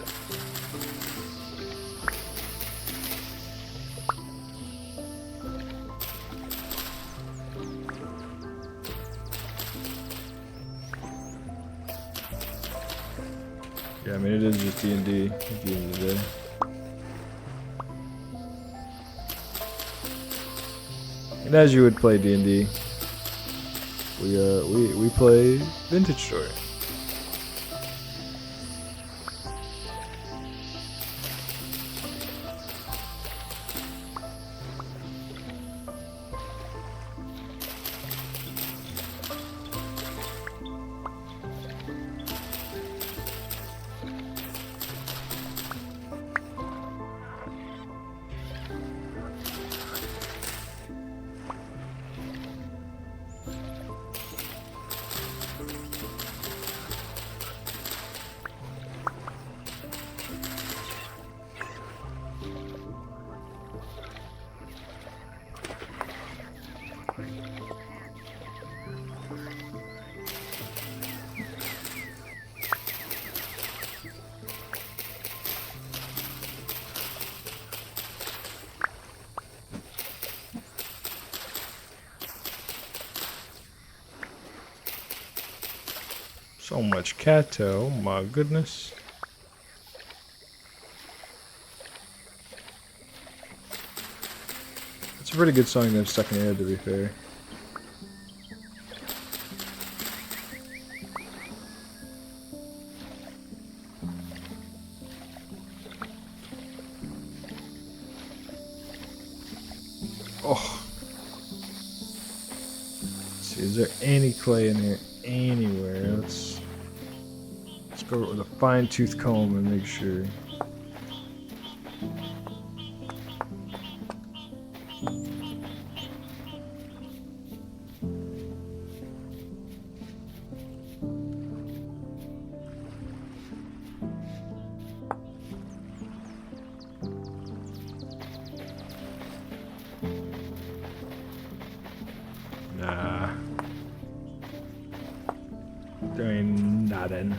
Yeah, I mean, it is just D&D at the end of the day. And as you would play D&D, we play Vintage Story. So much cattail, my goodness. It's a pretty good song to have stuck in your head, to be fair. Oh. Let's see, is there any clay in here anywhere? Let's go with a fine-tooth comb and make sure. Nah. There ain't nothing.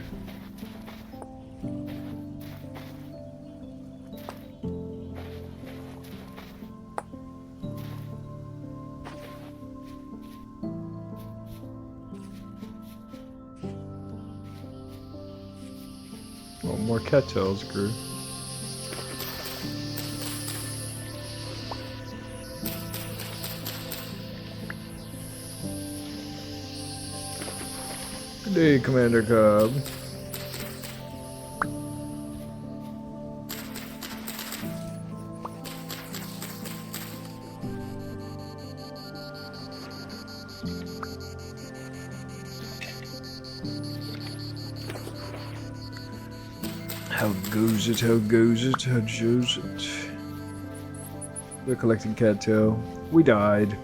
Oh, more cattails grew. Good day, Commander Cobb. How goes it? How goes it? How goes it? We're collecting cattail. We died.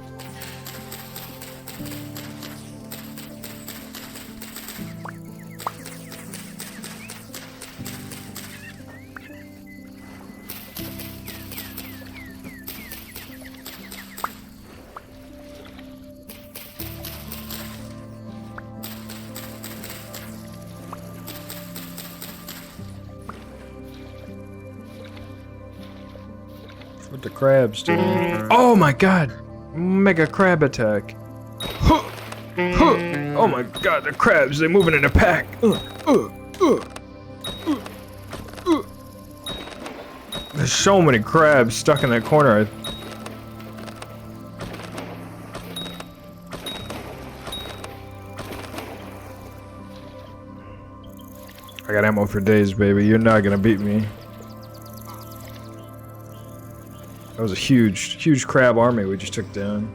What the crabs do? Oh my god! Mega crab attack! Huh! Huh! Oh my god, the crabs, they're moving in a pack! There's so many crabs stuck in that corner. I got ammo for days, baby. You're not gonna beat me. That was a huge crab army we just took down.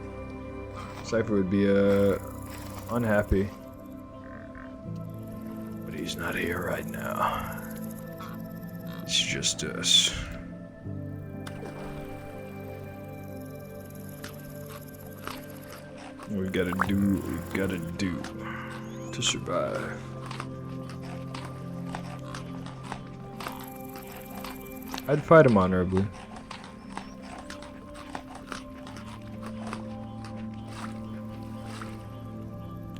Cypher would be, unhappy. But he's not here right now. It's just us. We gotta do what we gotta do to survive. I'd fight him honorably.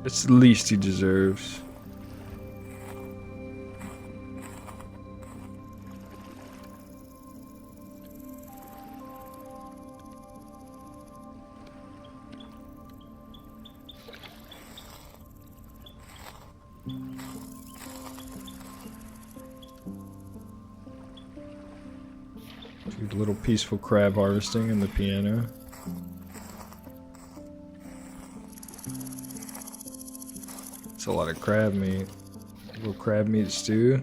It's the least he deserves. Dude, little peaceful crab harvesting in the piano. It's a lot of crab meat. A little crab meat stew.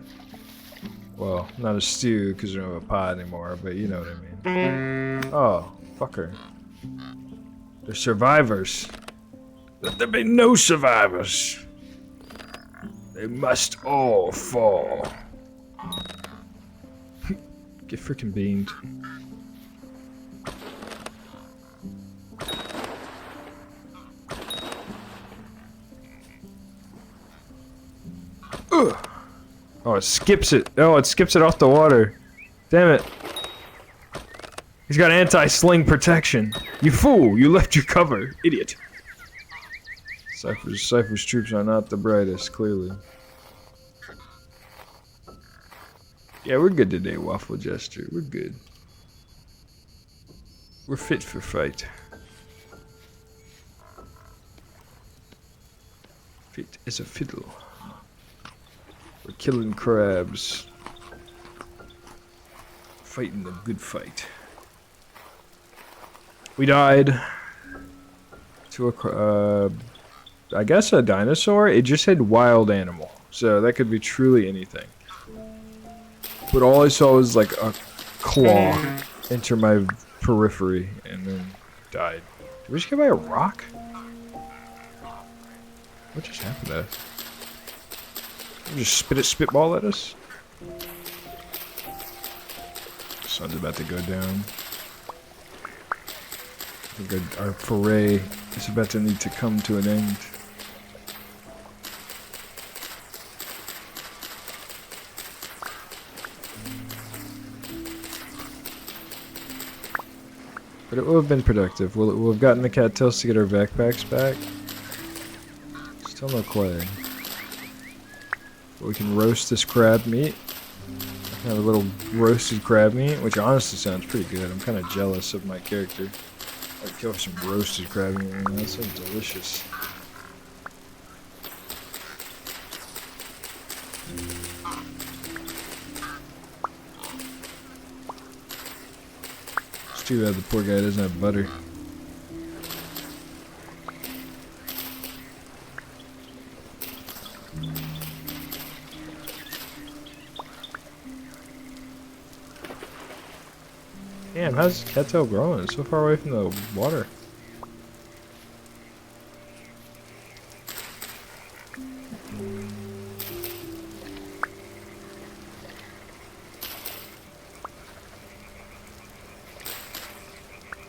Well, not a stew because we don't have a pot anymore, but you know what I mean. Oh, fucker. They're survivors. Let there be no survivors. They must all fall. Get freaking beamed. Ugh. Oh, it skips it. Oh, it skips it off the water. Damn it. He's got anti-sling protection. You fool! You left your cover. Idiot. Cypher's troops are not the brightest, clearly. Yeah, we're good today, Waffle Jester. We're good. We're fit for fight. Fit as a fiddle. We're killing crabs. Fighting the good fight. We died to a, I guess a dinosaur? It just said wild animal. So that could be truly anything. But all I saw was like a claw enter my periphery and then died. Did we just get by a rock? What just happened to us? Just spitball at us? Sun's about to go down. I think our foray is about to need to come to an end. But it will have been productive. We'll have gotten the cattails to get our backpacks back. Still no clay. But we can roast this crab meat. Have a little roasted crab meat, which honestly sounds pretty good. I'm kind of jealous of my character. I'd kill for some roasted crab meat. Man, that sounds delicious. It's too bad the poor guy doesn't have butter. Damn, how's cattail growing? It's so far away from the water.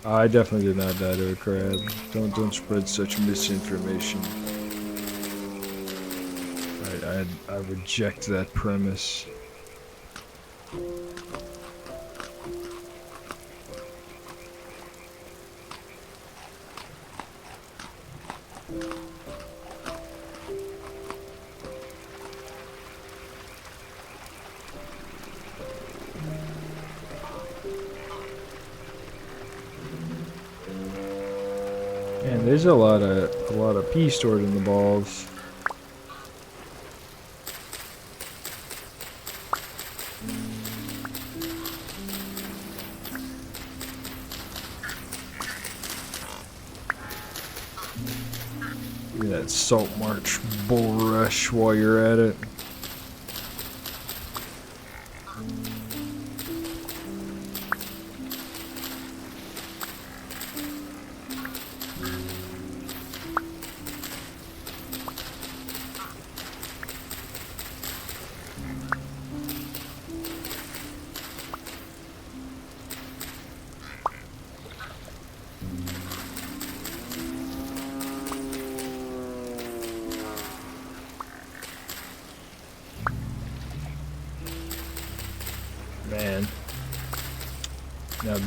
I definitely did not die to a crab. Don't spread such misinformation. I reject that premise. Man, there's a lot of pee stored in the balls. Give me that Salt March bull rush while you're at it.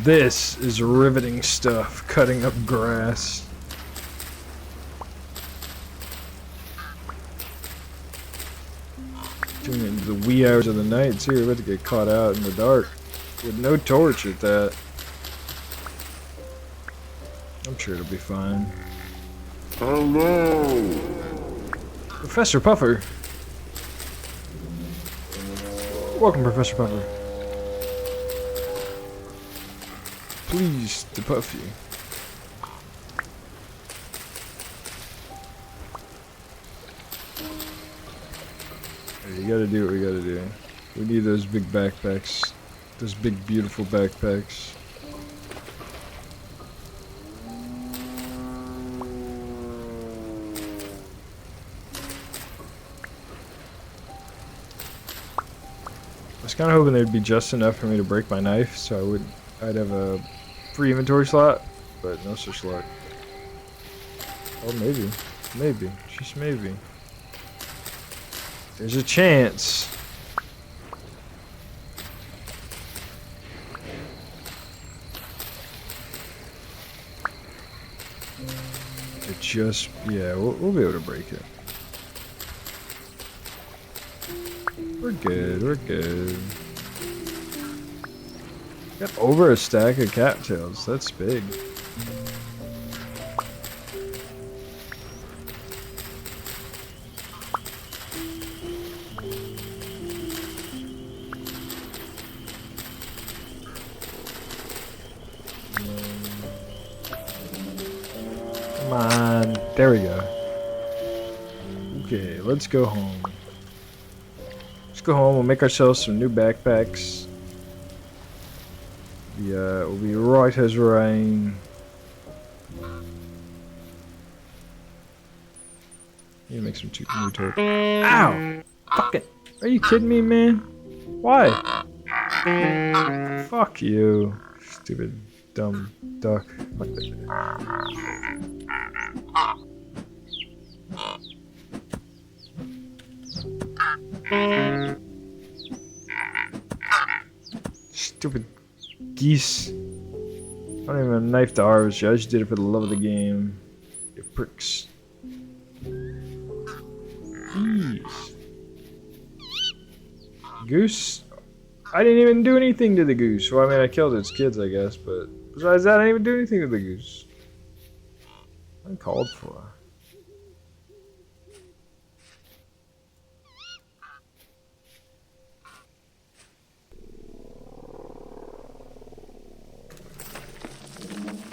This is riveting stuff, cutting up grass. Doing it into the wee hours of the night too, we're about to get caught out in the dark. With no torch at that. I'm sure it'll be fine. Hello. Professor Puffer. Welcome, Professor Puffer. Pleased to puff you. Hey, you gotta do what we gotta do. We need those big backpacks. Those big, beautiful backpacks. I was kind of hoping there'd be just enough for me to break my knife, so I'd have a free inventory slot, but no such luck. Oh, maybe, just maybe. There's a chance. It just, yeah, we'll be able to break it. We're good, we're good. Got over a stack of cattails, that's big. Come on, there we go. Okay, let's go home. Let's go home, we'll make ourselves some new backpacks. We'll be right as rain. Need to make some new torch. Ow! Fuck it! Are you kidding me, man? Why? Fuck you. Stupid, dumb duck. Fuck that. Stupid geese. I don't even have a knife to harvest you. I just did it for the love of the game. You pricks. Jeez. Goose? I didn't even do anything to the goose. Well, I mean, I killed its kids, I guess, but besides that, I didn't even do anything to the goose. Uncalled for.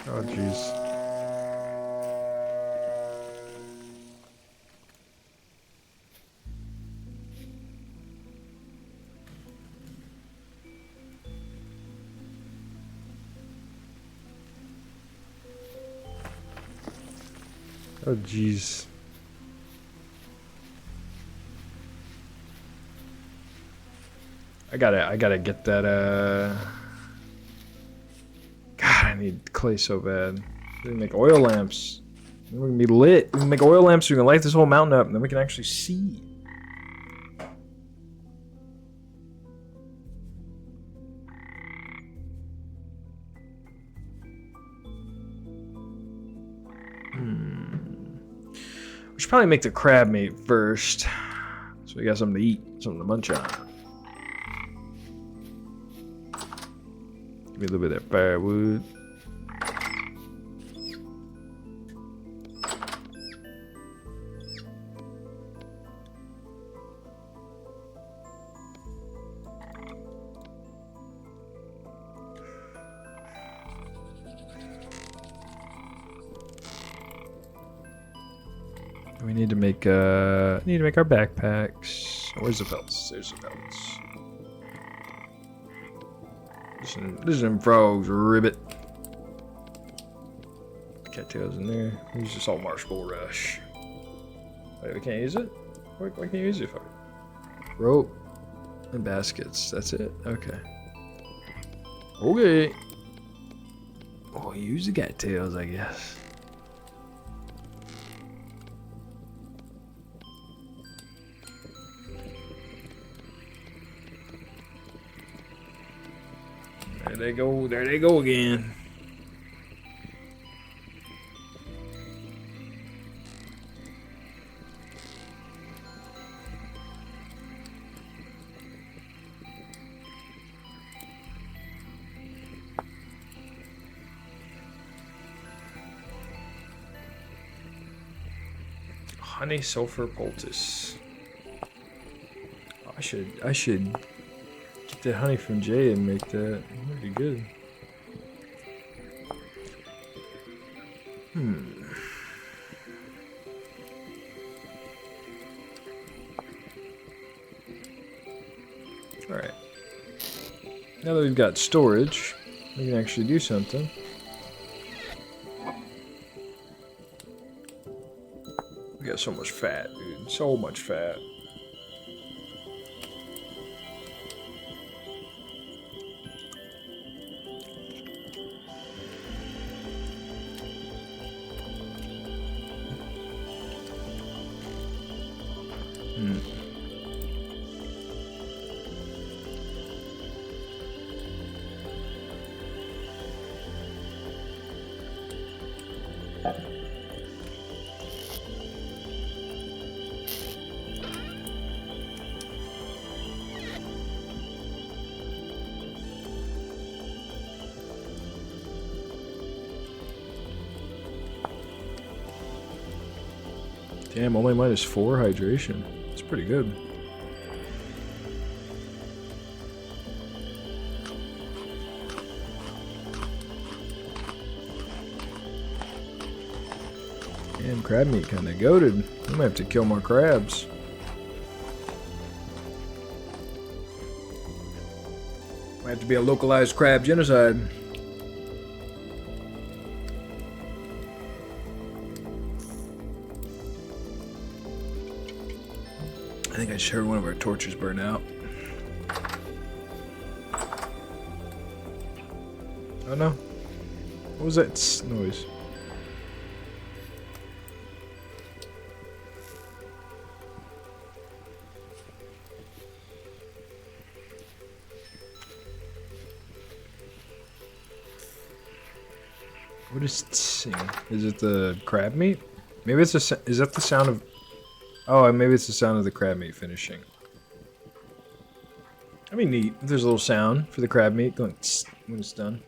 Oh, jeez. Oh, jeez. I gotta get that, God, I need clay so bad. We can make oil lamps. Then we can be lit. We can make oil lamps so we can light this whole mountain up, and then we can actually see. We should probably make the crab meat first. So we got something to eat, something to munch on. Give me a little bit of that firewood. We need to make our backpacks. Where's the belts? There's the belts. Listen, frogs, ribbit. Cattails in there. Use the salt marsh bulrush. Wait, we can't use it? Why can't you use it for? Rope and baskets. That's it. Okay. Okay. Oh, use the cattails, I guess. There they go. There they go again. Honey sulfur poultice. I should get the honey from Jay and make that. That'd be good. Alright. Now that we've got storage, we can actually do something. We got so much fat, dude. So much fat. Damn, only -4 hydration. It's pretty good. Damn, crab meat kinda goated. I might have to kill more crabs. Might have to be a localized crab genocide. I think I just heard one of our torches burn out. Oh no. What was that noise? What is tssing? Is it the crab meat? Maybe it's is that the sound of... Oh, maybe it's the sound of the crab meat finishing. That'd be neat if there's a little sound for the crab meat going tss when it's done.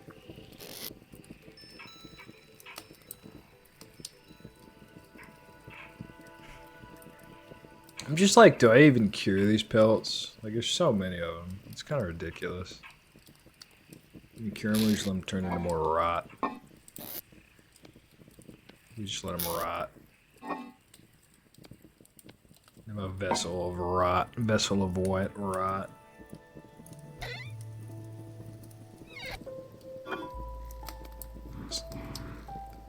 I'm just like, do I even cure these pelts? Like, there's so many of them. It's kind of ridiculous. You cure them, we just let them turn into more rot. We just let them rot. I'm a vessel of rot. Vessel of wet rot.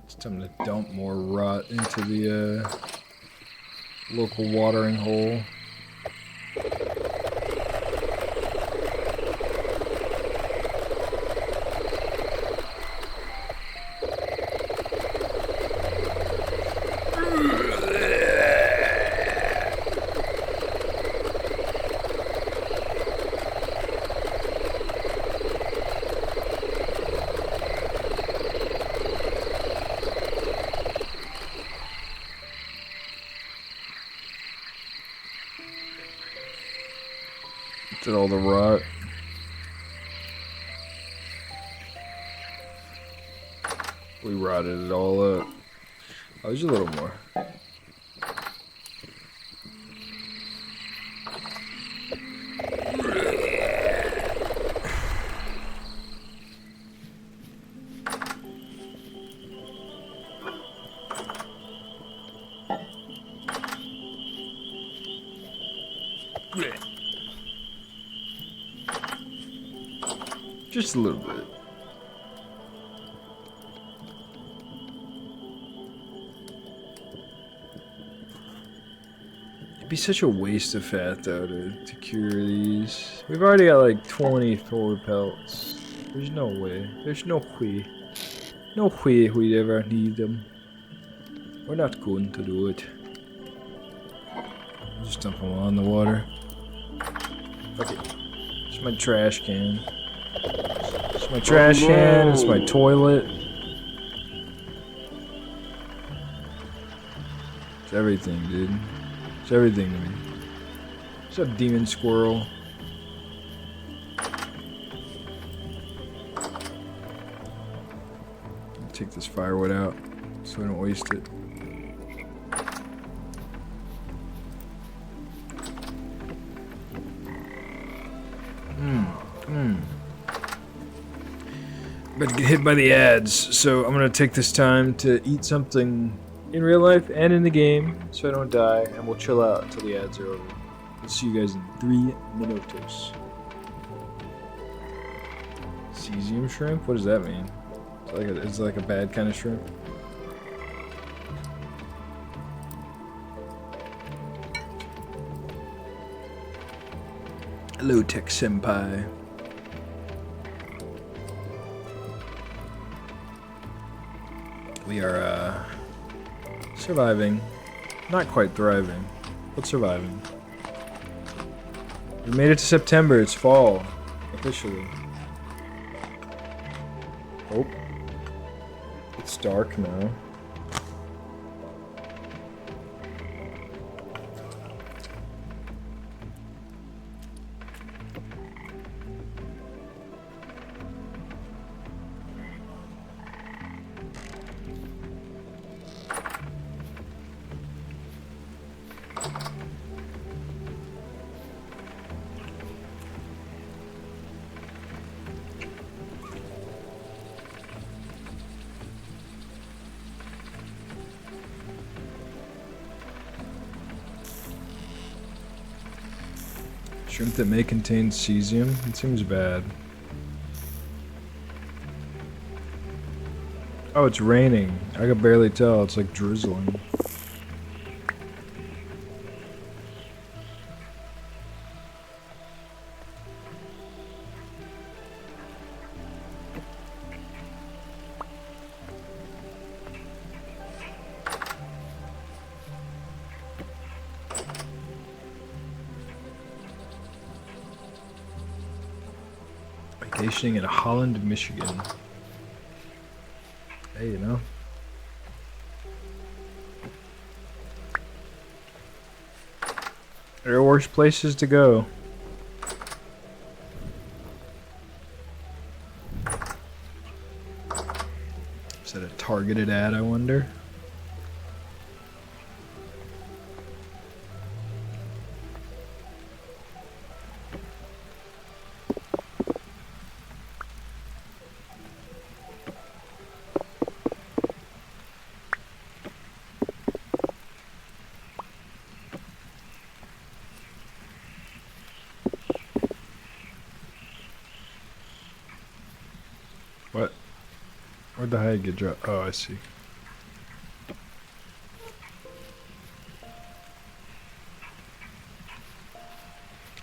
It's time to dump more rot into the local watering hole. Did all the rot. We rotted it all up. Oh, there's a little more. Just a little bit. It'd be such a waste of fat though to cure these. We've already got like 24 pelts. There's no way. There's no way. No way we'd ever need them. We're not going to do it. Just dump them all in the water. Okay. It's my trash can. It's my trash can, it's my toilet. It's everything, dude. It's everything to me. What's up, demon squirrel? Take this firewood out so I don't waste it. About to get hit by the ads, so I'm gonna take this time to eat something in real life and in the game so I don't die, and we'll chill out until the ads are over. We'll see you guys in 3 minutos. Cesium shrimp? What does that mean? It's like a bad kind of shrimp. Hello, Tech Senpai. We are surviving. Not quite thriving, but surviving. We made it to September. It's fall, officially. Oh. It's dark now. Shrimp that may contain cesium? It seems bad. Oh, it's raining. I can barely tell. It's like drizzling. Vacationing in Holland, Michigan. Hey, you know. There are worse places to go. Is that a targeted ad, I wonder? What? Where'd the hide get dropped? Oh, I see.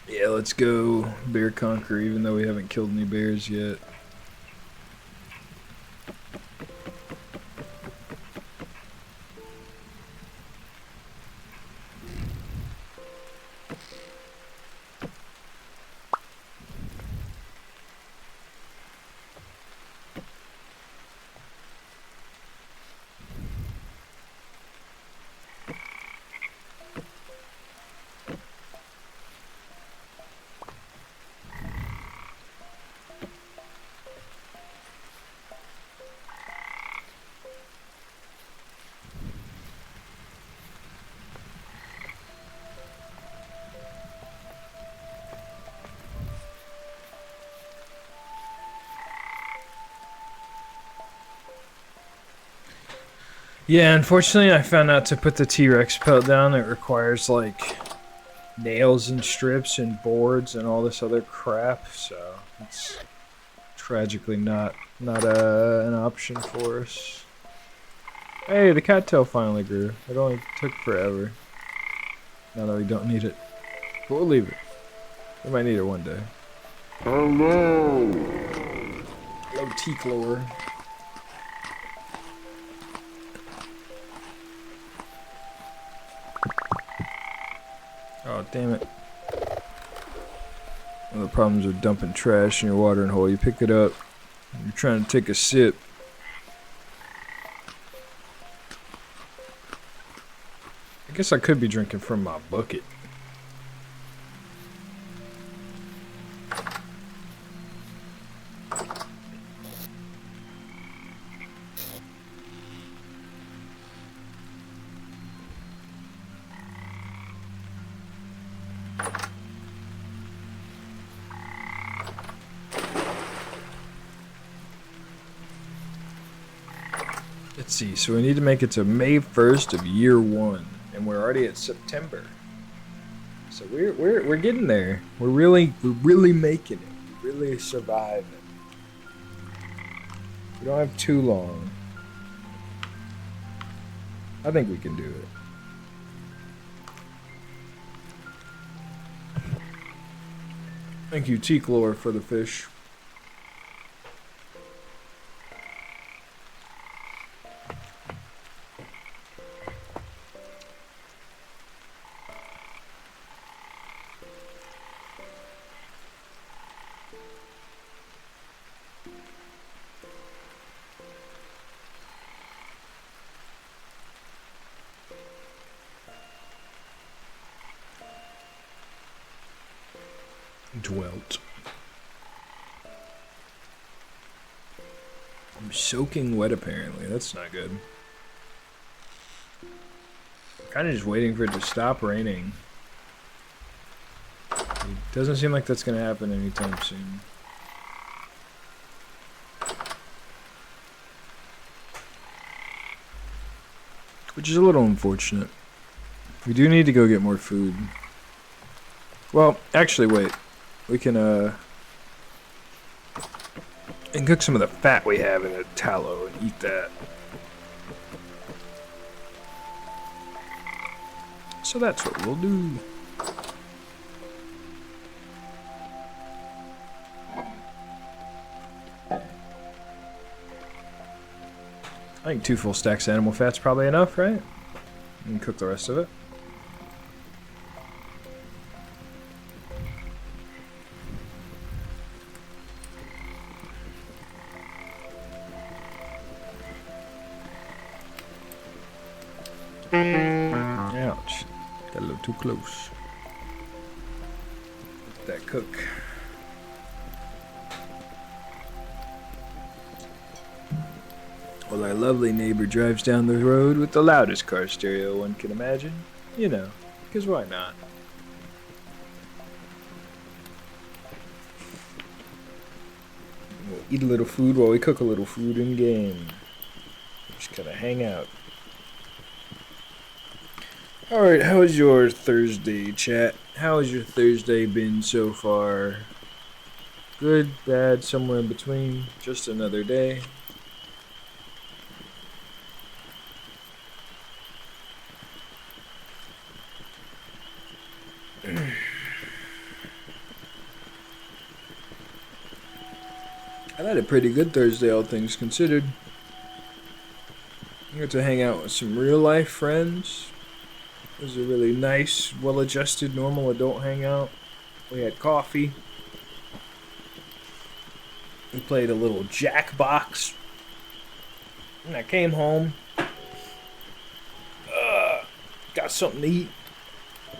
Yeah, let's go bear conquer, even though we haven't killed any bears yet. Yeah, unfortunately I found out to put the T-Rex pelt down it requires like nails and strips and boards and all this other crap, so it's tragically not an option for us. Hey, the cattail finally grew. It only took forever. Now that we don't need it. But we'll leave it. We might need it one day. Hello. Hello, T-Clore. Oh, damn it. One of the problems with dumping trash in your watering hole. You pick it up, you're trying to take a sip. I guess I could be drinking from my bucket. Let's see, so we need to make it to May 1st of year 1, and we're already at September. So we're getting there. We're really making it. We're really surviving. We don't have too long. I think we can do it. Thank you, T-Chlor, for the fish. Dwelt. I'm soaking wet apparently. That's not good. Kind of just waiting for it to stop raining. It doesn't seem like that's gonna happen anytime soon. Which is a little unfortunate. We do need to go get more food. Well, actually, wait. We can, and cook some of the fat we have in a tallow and eat that. So that's what we'll do. I think 2 full stacks of animal fat's probably enough, right? And cook the rest of it. Ouch. Got a little too close. Let that cook. While our lovely neighbor drives down the road with the loudest car stereo one can imagine. You know, because why not? We'll eat a little food while we cook a little food in game. Just kind of hang out. Alright, how was your Thursday, chat? How has your Thursday been so far? Good, bad, somewhere in between? Just another day? I had a pretty good Thursday, all things considered. I got to hang out with some real life friends. It was a really nice, well-adjusted, normal adult hangout. We had coffee. We played a little Jackbox. And I came home. Got something to eat.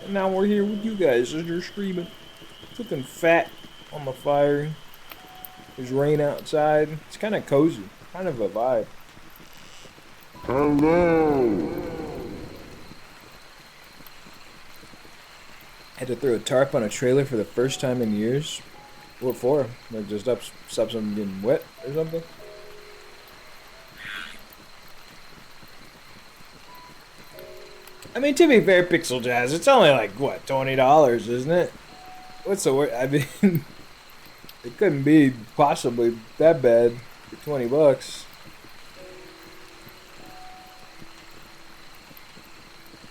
And now we're here with you guys as you're streaming. Cooking fat on the fire. There's rain outside. It's kind of cozy. Kind of a vibe. Hello. Had to throw a tarp on a trailer for the first time in years. What for? Like just stop something getting wet or something? I mean, to be fair, Pixel Jazz, it's only like, what, $20, isn't it? What's the word? I mean, it couldn't be possibly that bad for $20.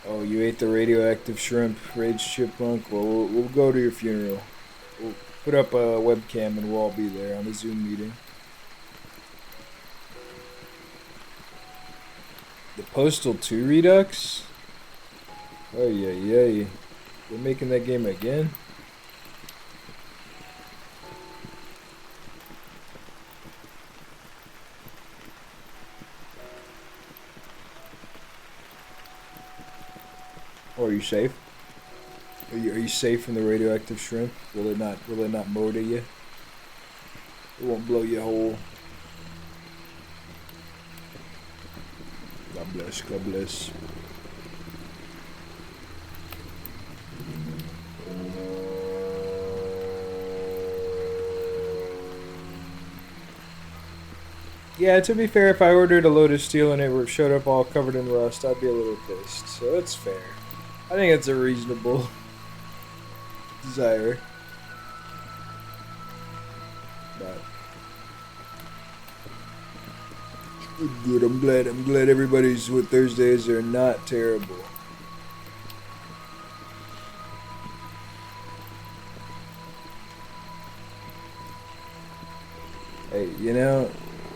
Oh, you ate the radioactive shrimp, Rage Chipmunk? Well, we'll go to your funeral. We'll put up a webcam and we'll all be there on the Zoom meeting. The Postal 2 Redux? Oh, yeah. They're making that game again? you safe? Are you safe from the radioactive shrimp? Will it not murder you? It won't blow your hole. God bless, God bless. Yeah, to be fair, if I ordered a load of steel and it showed up all covered in rust, I'd be a little pissed. So that's fair. I think it's a reasonable desire. But good. I'm glad everybody's with Thursdays are not terrible. Hey, you know,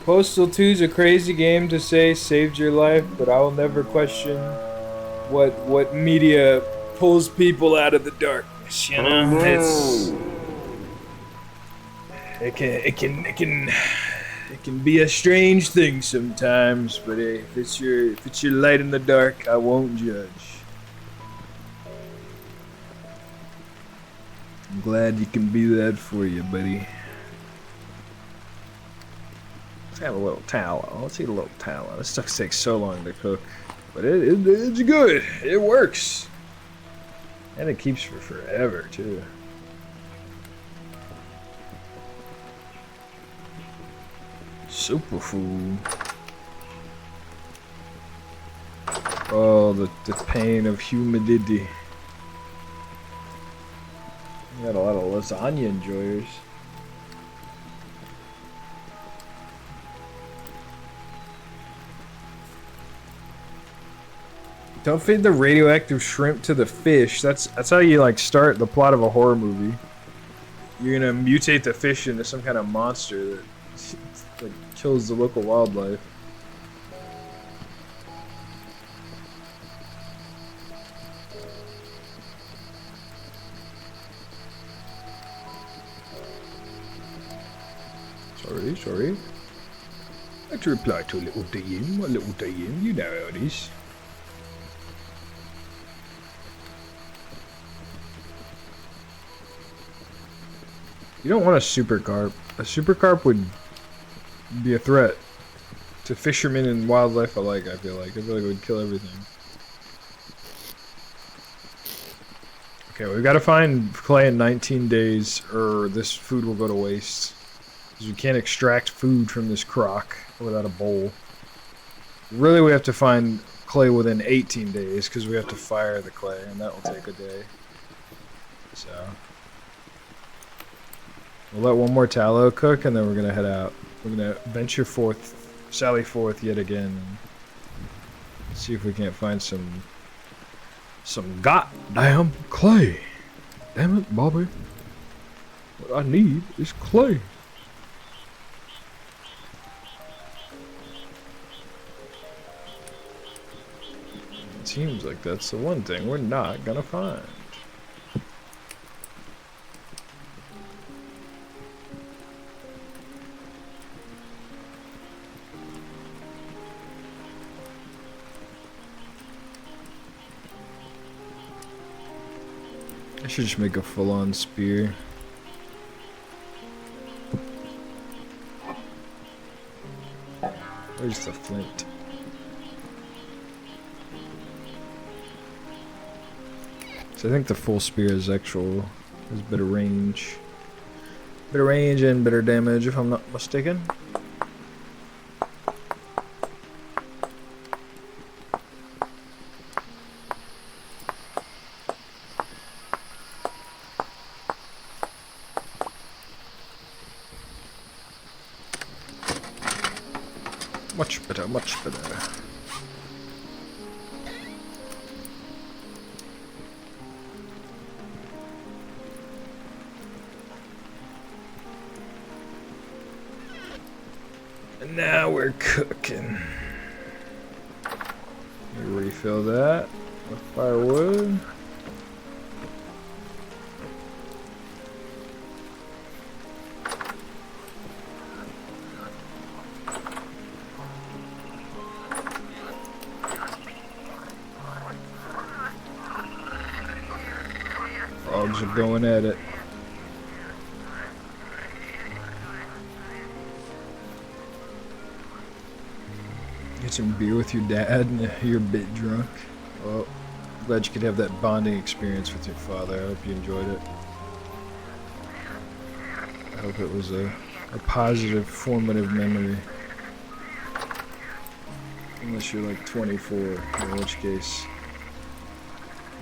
Postal 2's a crazy game to say saved your life, but I will never question what media pulls people out of the darkness. You know, it can be a strange thing sometimes, but hey, if it's your light in the dark, I won't judge. I'm glad you can be that for you, buddy. Let's have a little tallow. Let's eat a little tallow. This stuff takes so long to cook, but it's good. It works, and it keeps for forever too. Superfood. Oh, the pain of humidity. You got a lot of lasagna enjoyers. Don't feed the radioactive shrimp to the fish. That's how you like start the plot of a horror movie. You're gonna mutate the fish into some kind of monster that like kills the local wildlife. Sorry. I had to reply to a little DM, you know how it is. You don't want a super carp. A super carp would be a threat to fishermen and wildlife alike, I feel like. I feel like it would kill everything. Okay, we've got to find clay in 19 days or this food will go to waste. Because we can't extract food from this crock without a bowl. Really, we have to find clay within 18 days because we have to fire the clay, and that will take a day. So we'll let one more tallow cook, and then we're gonna head out. We're gonna sally forth yet again, and see if we can't find some goddamn clay. Damn it, Bobby! What I need is clay. It seems like that's the one thing we're not gonna find. I should just make a full-on spear. Where's the flint? So I think the full spear is has better range. Better range and better damage if I'm not mistaken. Much better, much better. And now we're cooking. Let me refill that with firewood. Dogs are going at it. Get some beer with your dad and you're a bit drunk. Well, glad you could have that bonding experience with your father. I hope you enjoyed it. I hope it was a positive, formative memory. Unless you're like 24, in which case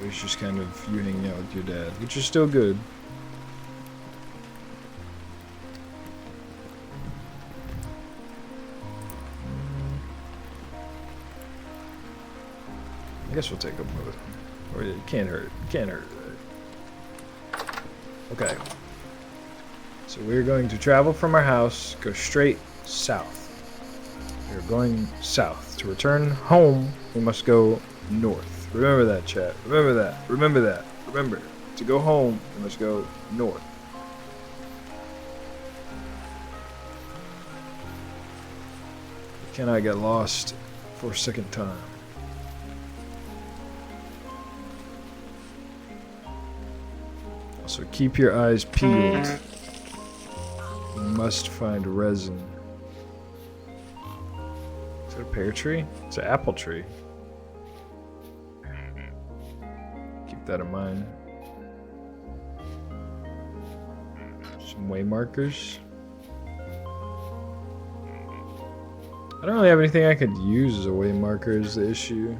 it was just kind of you hanging out with your dad, which is still good. I guess we'll take a both. Or it can't hurt. Can't hurt. Okay. So we're going to travel from our house, go straight south. We're going south. To return home, we must go north. Remember that, chat. Remember that. Remember that. Remember. To go home, we must go north. We cannot get lost for a second time. So keep your eyes peeled. You must find resin. Is it a pear tree? It's an apple tree. Keep that in mind. Some way markers. I don't really have anything I could use as a way marker is the issue.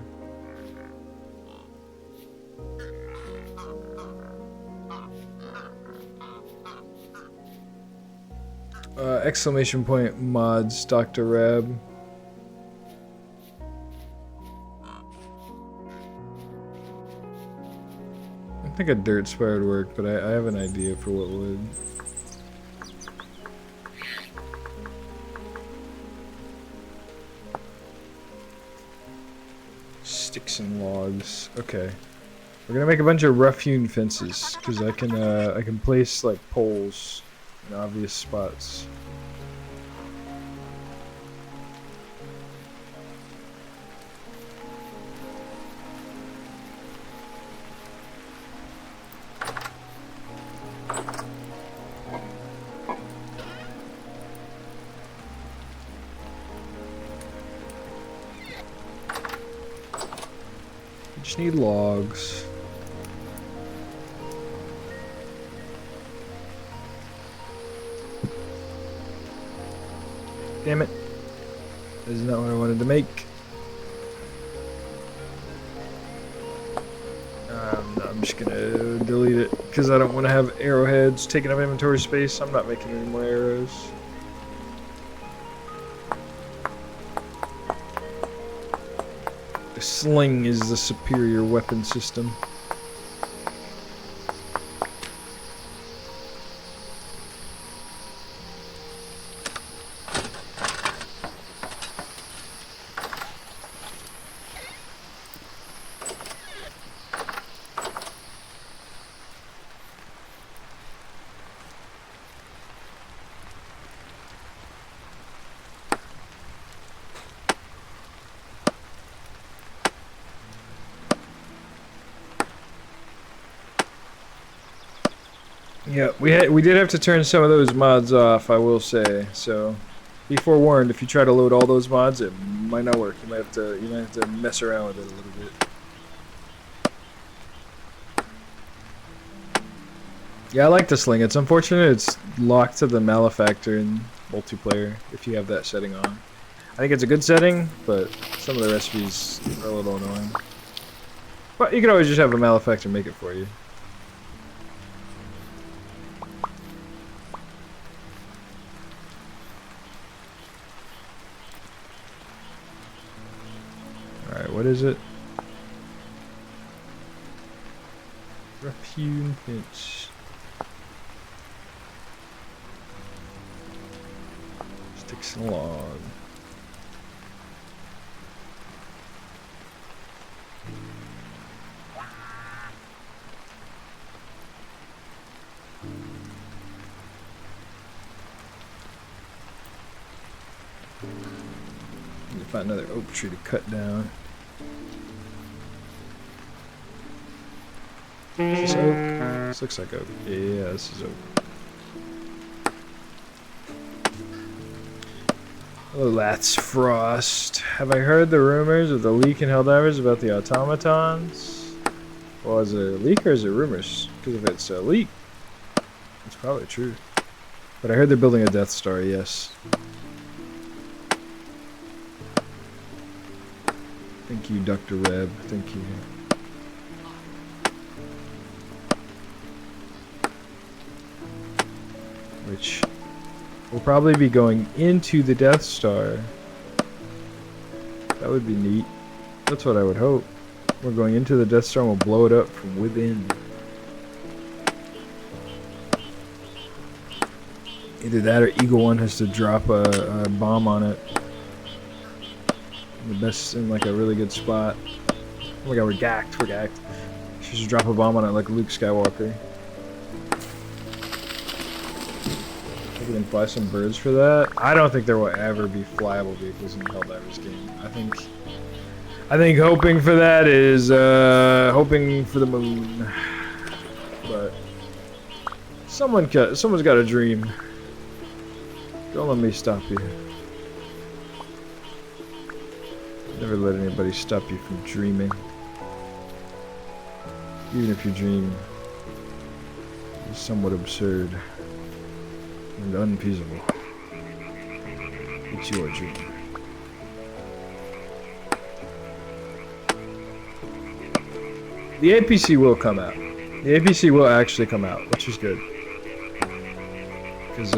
Exclamation point mods, Dr. Rab. I think a dirt spire would work, but I have an idea for what would. Sticks and logs. Okay. We're gonna make a bunch of rough-hewn fences, because I can place like poles in obvious spots. Just need logs. Damn it. That is not what I wanted to make. I'm just gonna delete it because I don't want to have arrowheads taking up inventory space. I'm not making any more arrows. The sling is the superior weapon system. Yeah, we did have to turn some of those mods off, I will say. So, be forewarned, if you try to load all those mods, it might not work. You might have to mess around with it a little bit. Yeah, I like the sling. It's unfortunate it's locked to the malefactor in multiplayer if you have that setting on. I think it's a good setting, but some of the recipes are a little annoying. But you can always just have a malefactor make it for you. Alright, what is it? Rough-hewn fence. Sticks and log. Need to find another oak tree to cut down. Is this oak? This looks like oak. Yeah, this is oak. Hello, Lath's Frost. Have I heard the rumors of the leak in Helldivers about the automatons? Well, is it a leak or is it rumors? Because if it's a leak, it's probably true. But I heard they're building a Death Star, yes. Thank you, Dr. Reb. Thank you. Which will probably be going into the Death Star. That would be neat. That's what I would hope. We're going into the Death Star and we'll blow it up from within. Either that or Eagle One has to drop a bomb on it. The best in like a really good spot. Oh my god, we're gacked. We're gacked. She should drop a bomb on it like Luke Skywalker. We can fly some birds for that. I don't think there will ever be flyable vehicles in the Helldivers game. I think hoping for that is hoping for the moon. But someone's got a dream. Don't let me stop you. Never let anybody stop you from dreaming. Even if your dream is somewhat absurd and unfeasible. It's your dream. The APC will come out. The APC will actually come out, which is good. Because,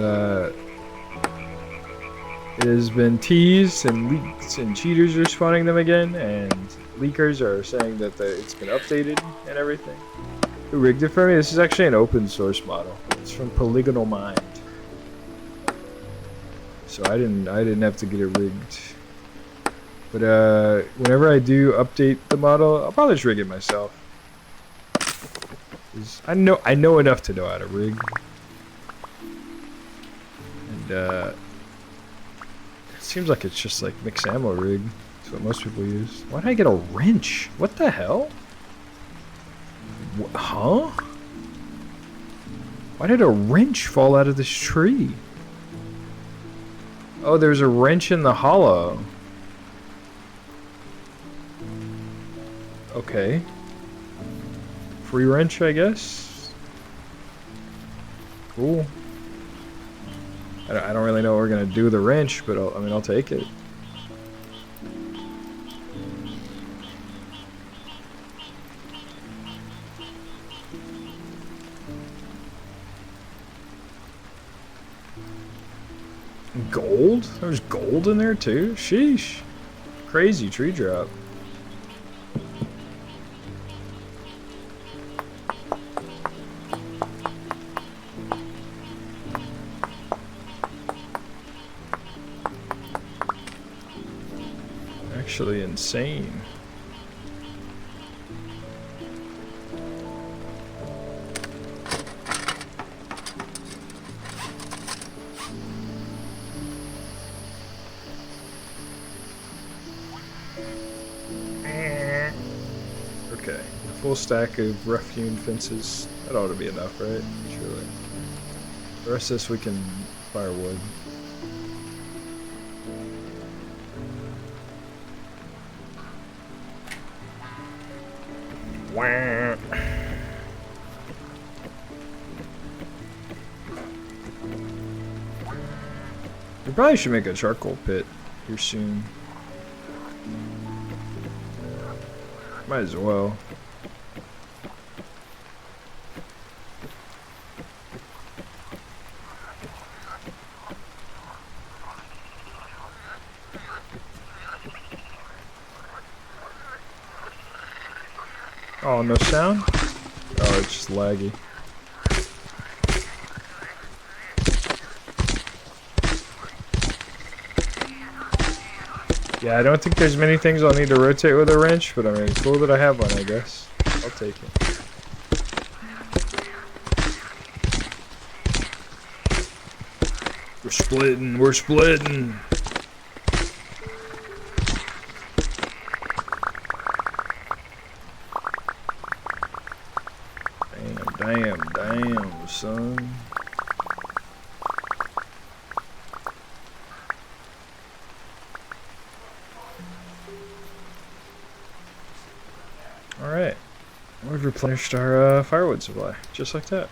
it has been teased and leaks and cheaters are spawning them again and leakers are saying that it's been updated and everything. Who rigged it for me? This is actually an open source model. It's from Polygonal Mind. So I didn't have to get it rigged. But whenever I do update the model, I'll probably just rig it myself. I know enough to know how to rig. And it seems like it's just like mix ammo rig. That's what most people use. Why did I get a wrench? What the hell? Huh? Why did a wrench fall out of this tree? Oh, there's a wrench in the hollow. Okay. Free wrench, I guess. Cool. I don't really know what we're gonna do with the wrench, but I'll take it. Gold? There's gold in there too? Sheesh. Crazy tree drop. Actually insane. Okay, a full stack of rough-hewn fences. That ought to be enough, right? Surely. The rest of this we can firewood. Wah. We probably should make a charcoal pit here soon. Might as well. Oh, no sound? Oh, it's just laggy. Yeah, I don't think there's many things I'll need to rotate with a wrench, but I mean, it's cool that I have one, I guess. I'll take it. We're splitting, we're splitting! Damn, Damn, son. Alright. We've replenished our firewood supply, just like that.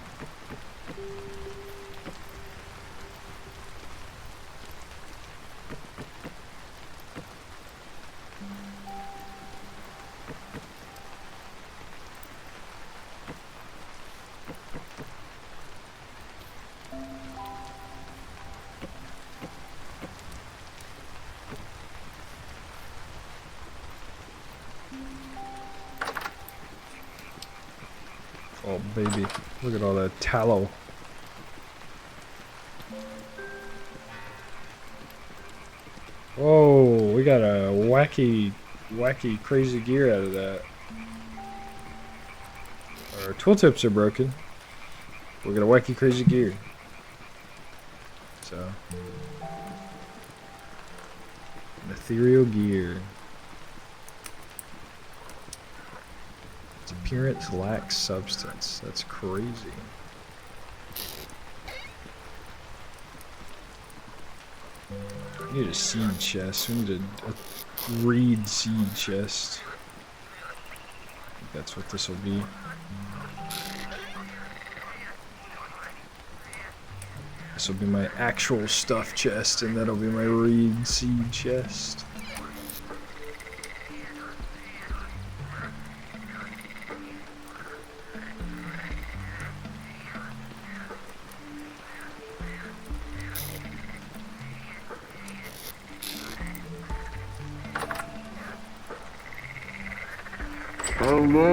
Oh baby, look at all that tallow. Whoa, we got a wacky, crazy gear out of that. Our tooltips are broken. We got a wacky, crazy gear. So, an ethereal gear. Its appearance lacks substance. That's crazy. We need a seed chest. We need a reed seed chest. I think that's what this will be. This will be my actual stuff chest, and that'll be my reed seed chest. Hello.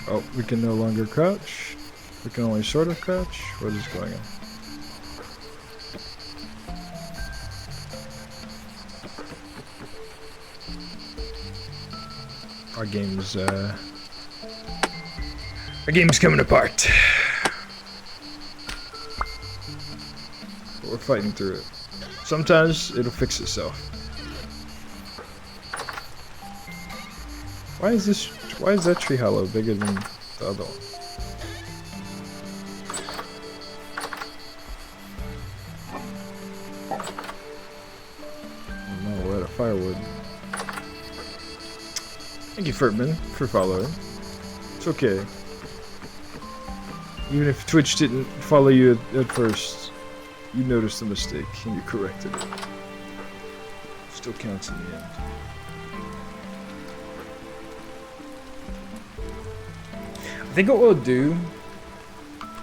Oh, we can no longer crouch. We can only sort of crouch. What is going on? Our game's coming apart. But we're fighting through it. Sometimes it'll fix itself. Why is that tree hollow bigger than the other one? Oh no, we're out of firewood. Thank you, Furtman, for following. It's okay. Even if Twitch didn't follow you at first, you noticed the mistake and you corrected it. Still counts in the end. I think what we'll do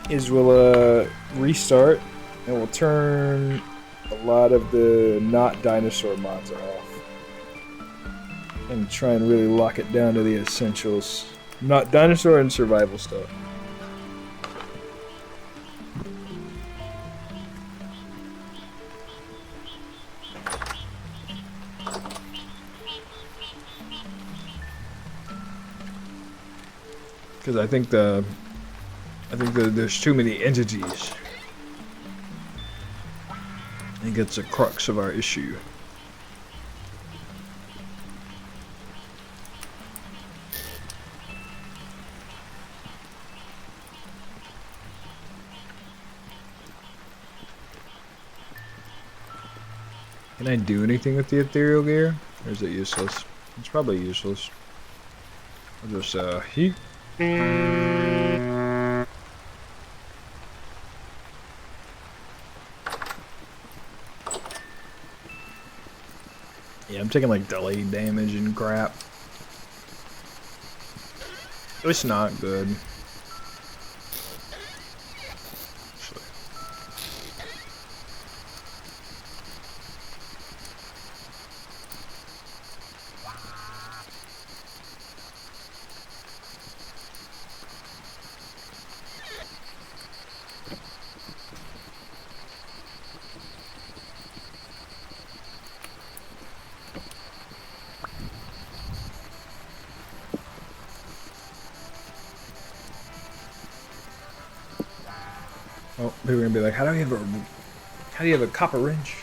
is we'll restart and we'll turn a lot of the not dinosaur mods off and try and really lock it down to the essentials. Not dinosaur and survival stuff. Because I think there's too many entities. I think it's the crux of our issue. Can I do anything with the ethereal gear? Or is it useless? It's probably useless. I'll just heat. Yeah, I'm taking like delayed damage and crap. It's not good. Oh, people are gonna be like, how do we have a How do you have a copper wrench?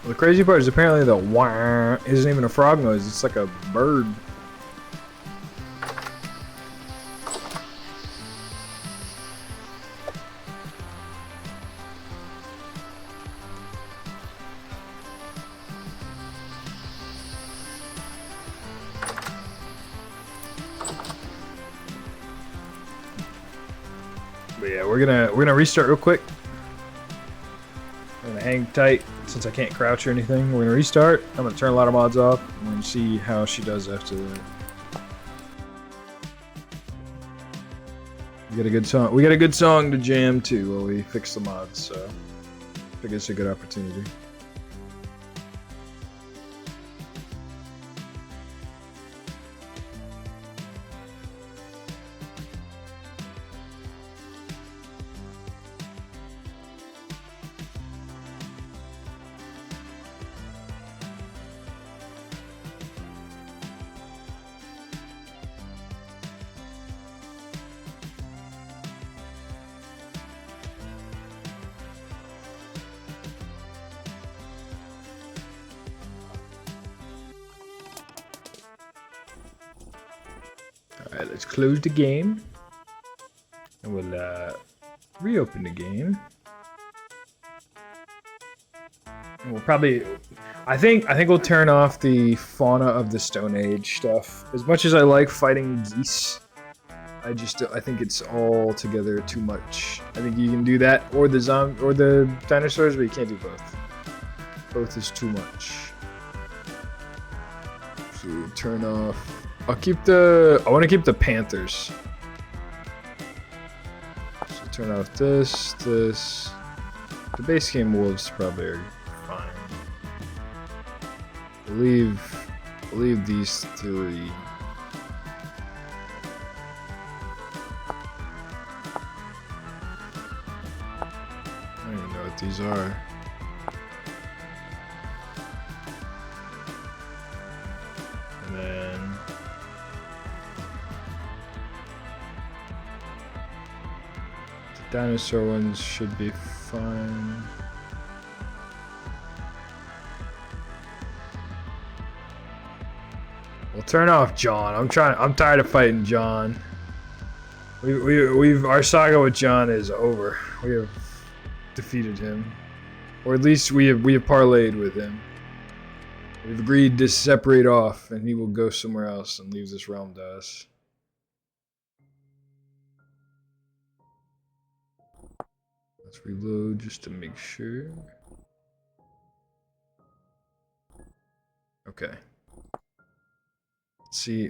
Well, the crazy part is apparently the wah isn't even a frog noise, it's like a bird. But yeah, we're gonna restart real quick. I'm gonna hang tight since I can't crouch or anything. We're gonna restart. I'm gonna turn a lot of mods off. I'm gonna see how she does after that. We got a good song. We got a good song to jam to while we fix the mods. So I think it's a good opportunity. Alright, let's close the game. And we'll reopen the game. And we'll probably I think we'll turn off the fauna of the Stone Age stuff. As much as I like fighting geese, I think it's all together too much. I think you can do that or the dinosaurs, but you can't do both. Both is too much. So turn off. I want to keep the Panthers. So turn off this. The base game wolves probably are fine. We'll leave these three. I don't even know what these are. And then the dinosaur ones should be fine. We'll turn off John. I'm tired of fighting John. Our saga with John is over. We have defeated him, or at least we have parlayed with him. We've agreed to separate off, and he will go somewhere else and leave this realm to us. Let's reload just to make sure. Okay.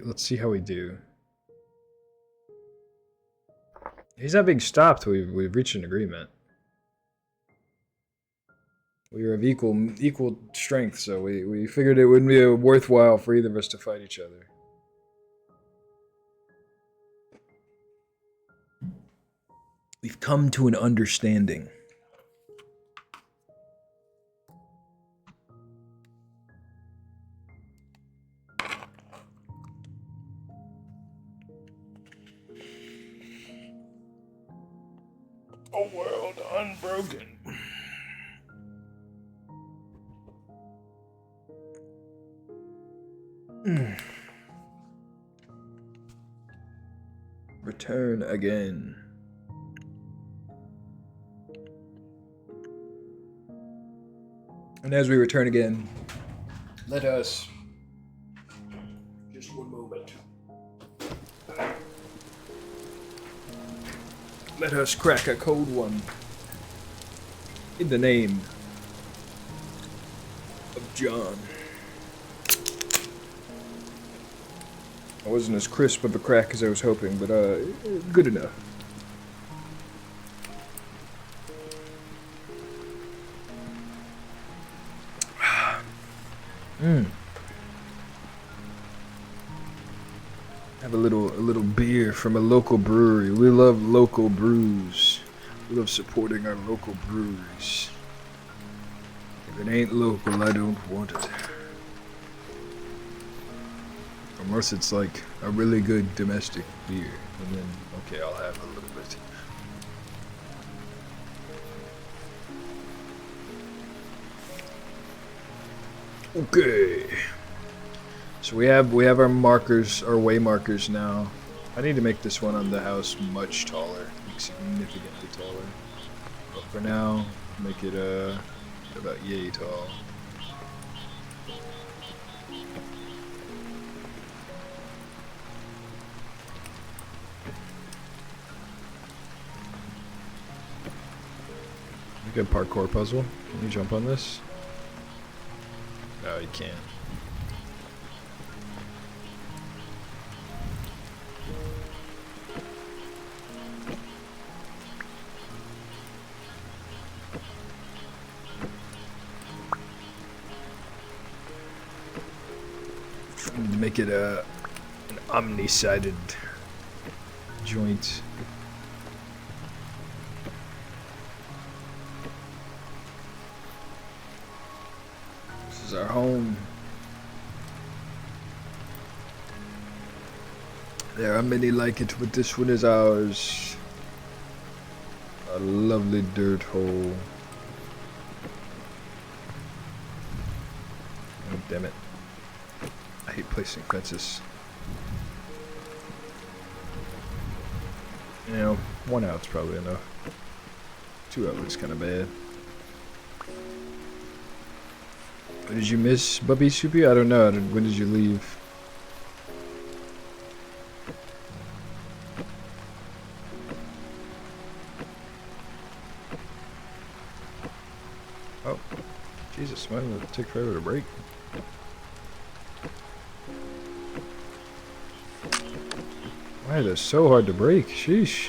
Let's see how we do. He's not being stopped. We've reached an agreement. We are of equal strength, so we figured it wouldn't be worthwhile for either of us to fight each other. We've come to an understanding. A world unbroken. Return again. And as we return again, let us... Just one moment. Let us crack a cold one. In the name of John. I wasn't as crisp of a crack as I was hoping, but good enough. Have a little beer from a local brewery. We love local brews. We love supporting our local breweries. If it ain't local, I don't want it. Unless it's like a really good domestic beer, and then okay, I'll have a little bit. Okay. So we have our markers, our way markers now. I need to make this one on the house much taller, like significantly taller. But for now, make it about yay tall. Good parkour puzzle. Can you jump on this? No, you can't. Make it an omni-sided joint. This is our home. There are many like it, but this one is ours. A lovely dirt hole. Oh, damn it. I hate placing fences. You know, 1 out's probably enough. 2 out looks kind of bad. Did you miss Bubby Soupy? I don't know. When did you leave? Oh, Jesus! Why did it take forever to break? Why are they so hard to break? Sheesh.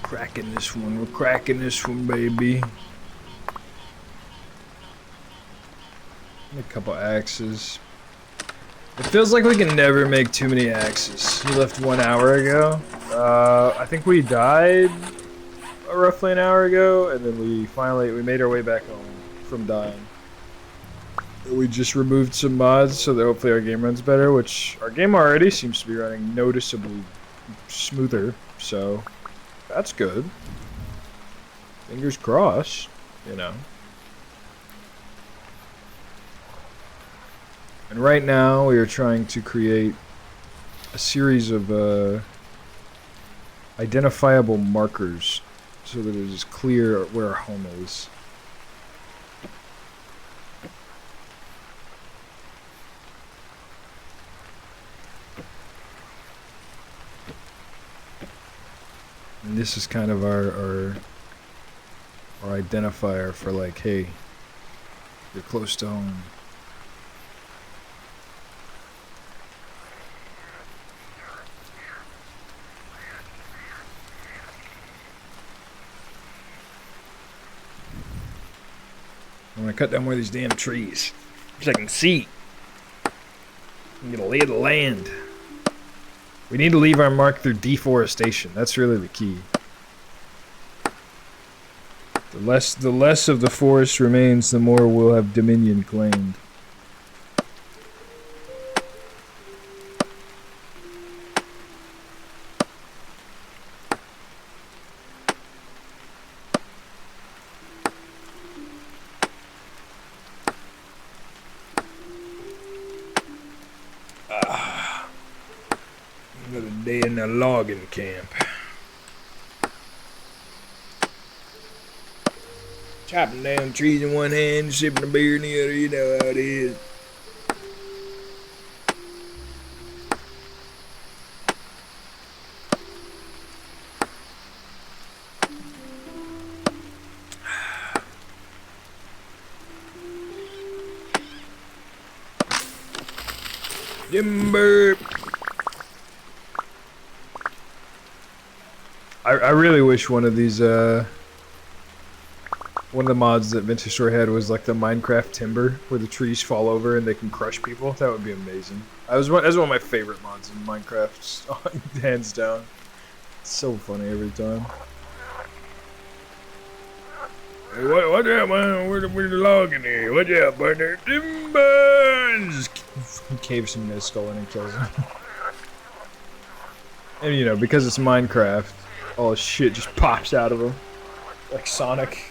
Cracking this one. We're cracking this one, baby. A couple axes. It feels like we can never make too many axes. We left 1 hour ago. I think we died roughly an hour ago, and then we made our way back home from dying. We just removed some mods so that hopefully our game runs better, which our game already seems to be running noticeably smoother, so that's good. Fingers crossed, you know. And right now we are trying to create a series of identifiable markers so that it is clear where our home is. And this is kind of our identifier for like, hey, you're close to home. I'm gonna cut down one of these damn trees so I can see. I'm gonna lay the land. We need to leave our mark through deforestation. That's really the key. The less of the forest remains, the more we'll have dominion claimed. Another day in the logging camp. Chopping down trees in one hand, sipping a beer in the other, you know how it is. Timber. I really wish one of these one of the mods that Vintage Store had was like the Minecraft timber, where the trees fall over and they can crush people. That would be amazing. That's one of my favorite mods in Minecraft, hands down. It's so funny every time. Hey, what up, man? Where's the log in here? What's up, partner? Timbers! Caves him in his skull and he kills him. And you know, because it's Minecraft, all this shit just pops out of him. Like Sonic.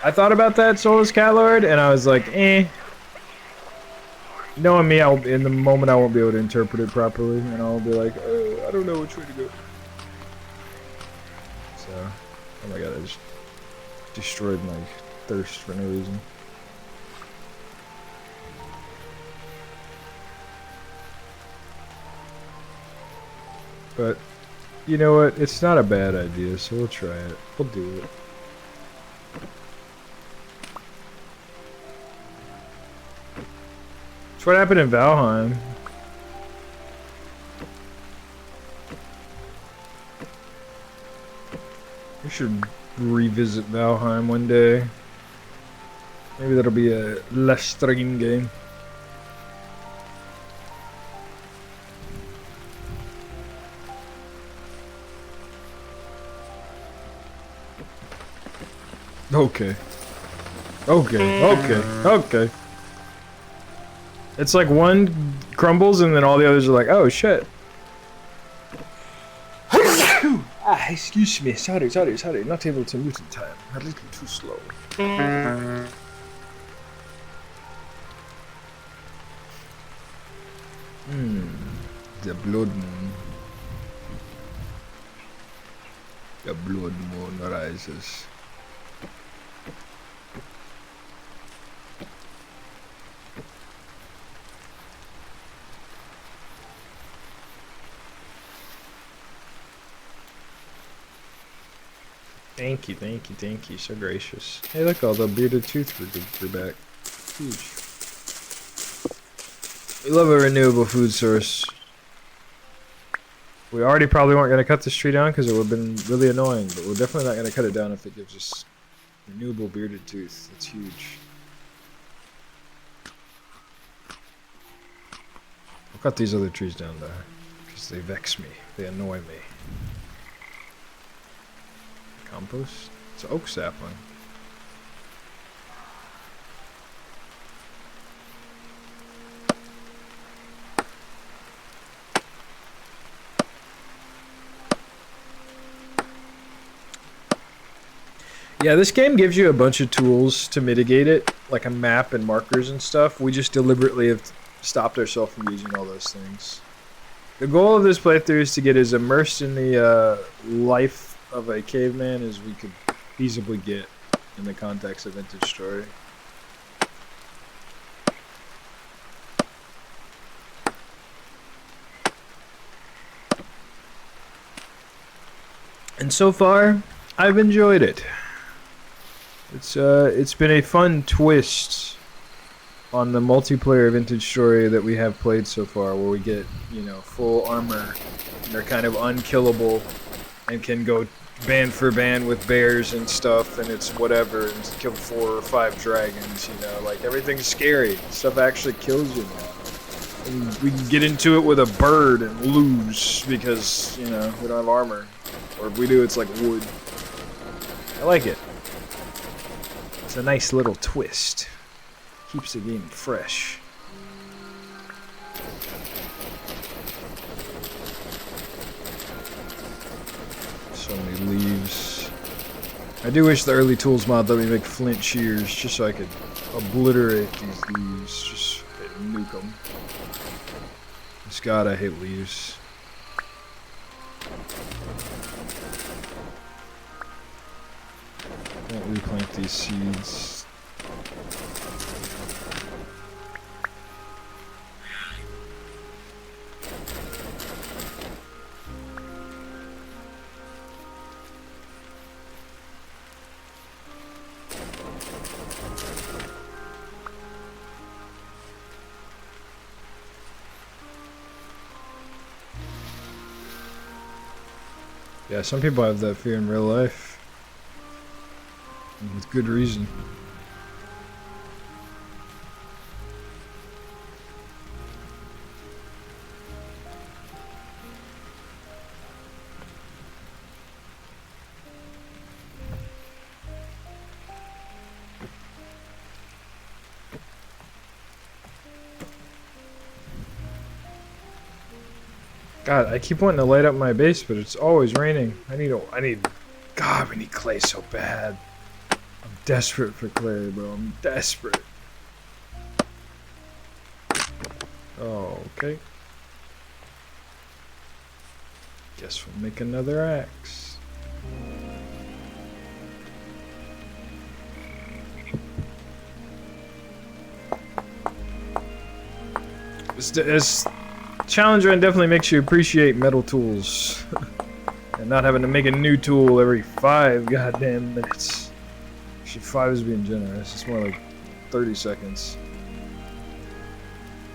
I thought about that, Soulless Catlord, and I was like, eh. Knowing me, in the moment I won't be able to interpret it properly, and I'll be like, I don't know which way to go. So, oh my god, I just destroyed my thirst for no reason. But, you know what, it's not a bad idea, so we'll try it. We'll do it. That's what happened in Valheim. We should revisit Valheim one day. Maybe that'll be a less stream game. Okay. Okay. It's like one crumbles and then all the others are like, oh shit. Excuse me. Sorry. Not able to mute in time. A little too slow. The blood moon. The blood moon rises. Thank you, so gracious. Hey look, all the bearded tooth are back. Huge. We love a renewable food source. We already probably weren't going to cut this tree down because it would have been really annoying, but we're definitely not going to cut it down if it gives us renewable bearded tooth. That's huge. We'll cut these other trees down though, because they vex me. They annoy me. Compost? It's an oak sapling. Yeah, this game gives you a bunch of tools to mitigate it, like a map and markers and stuff. We just deliberately have stopped ourselves from using all those things. The goal of this playthrough is to get as immersed in the life of a caveman as we could feasibly get in the context of Vintage Story. And so far, I've enjoyed it. It's been a fun twist on the multiplayer Vintage Story that we have played so far, where we get, you know, full armor and they're kind of unkillable and can go band for band with bears and stuff, and it's whatever, and kill 4 or 5 dragons, you know, like everything's scary. Stuff actually kills you now. And we can get into it with a bird and lose because, you know, we don't have armor. Or if we do, it's like wood. I like it. It's a nice little twist. Keeps the game fresh. So many leaves. I do wish the early tools mod let me make flint shears just so I could obliterate these leaves. Just nuke them. God, I hate leaves. Don't replant these seeds. Yeah, some people have that fear in real life. And with good reason. God, I keep wanting to light up my base, but it's always raining. God, we need clay so bad. I'm desperate for clay, bro. I'm desperate. Oh, okay. Guess we'll make another axe. This Challenger definitely makes you appreciate metal tools. And not having to make a new tool every 5 goddamn minutes. Actually, 5 is being generous. It's more like 30 seconds.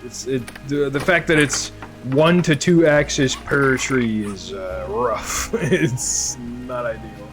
The fact that it's 1 to 2 axes per tree is rough. It's not ideal.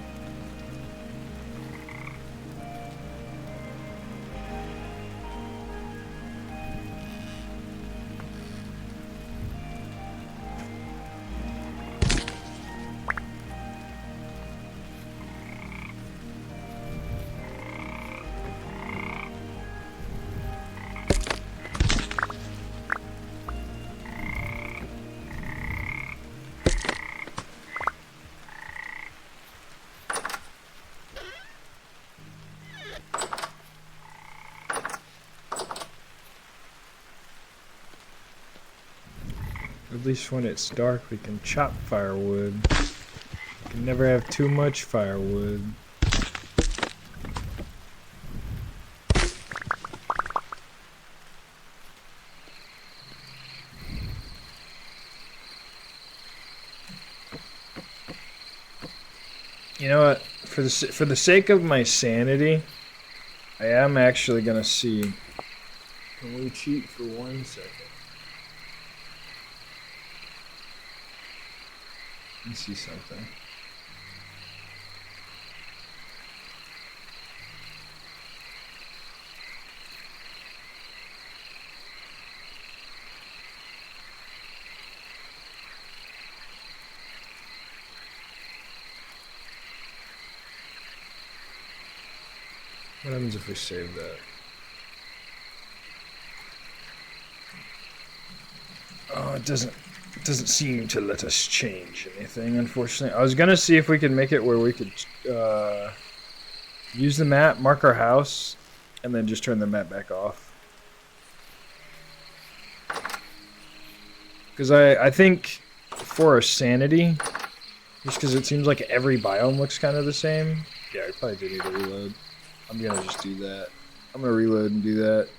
At least when it's dark, we can chop firewood. We can never have too much firewood. You know what? For the sake of my sanity, I am actually gonna see. Can we cheat for 1 second? Let's see something. What happens if we save that? Oh, it doesn't seem to let us change anything, unfortunately. I was gonna see if we could make it where we could use the map, mark our house, and then just turn the map back off. Because I think for our sanity, just because it seems like every biome looks kind of the same. Yeah, we probably do need to reload. I'm gonna just do that. I'm gonna reload and do that.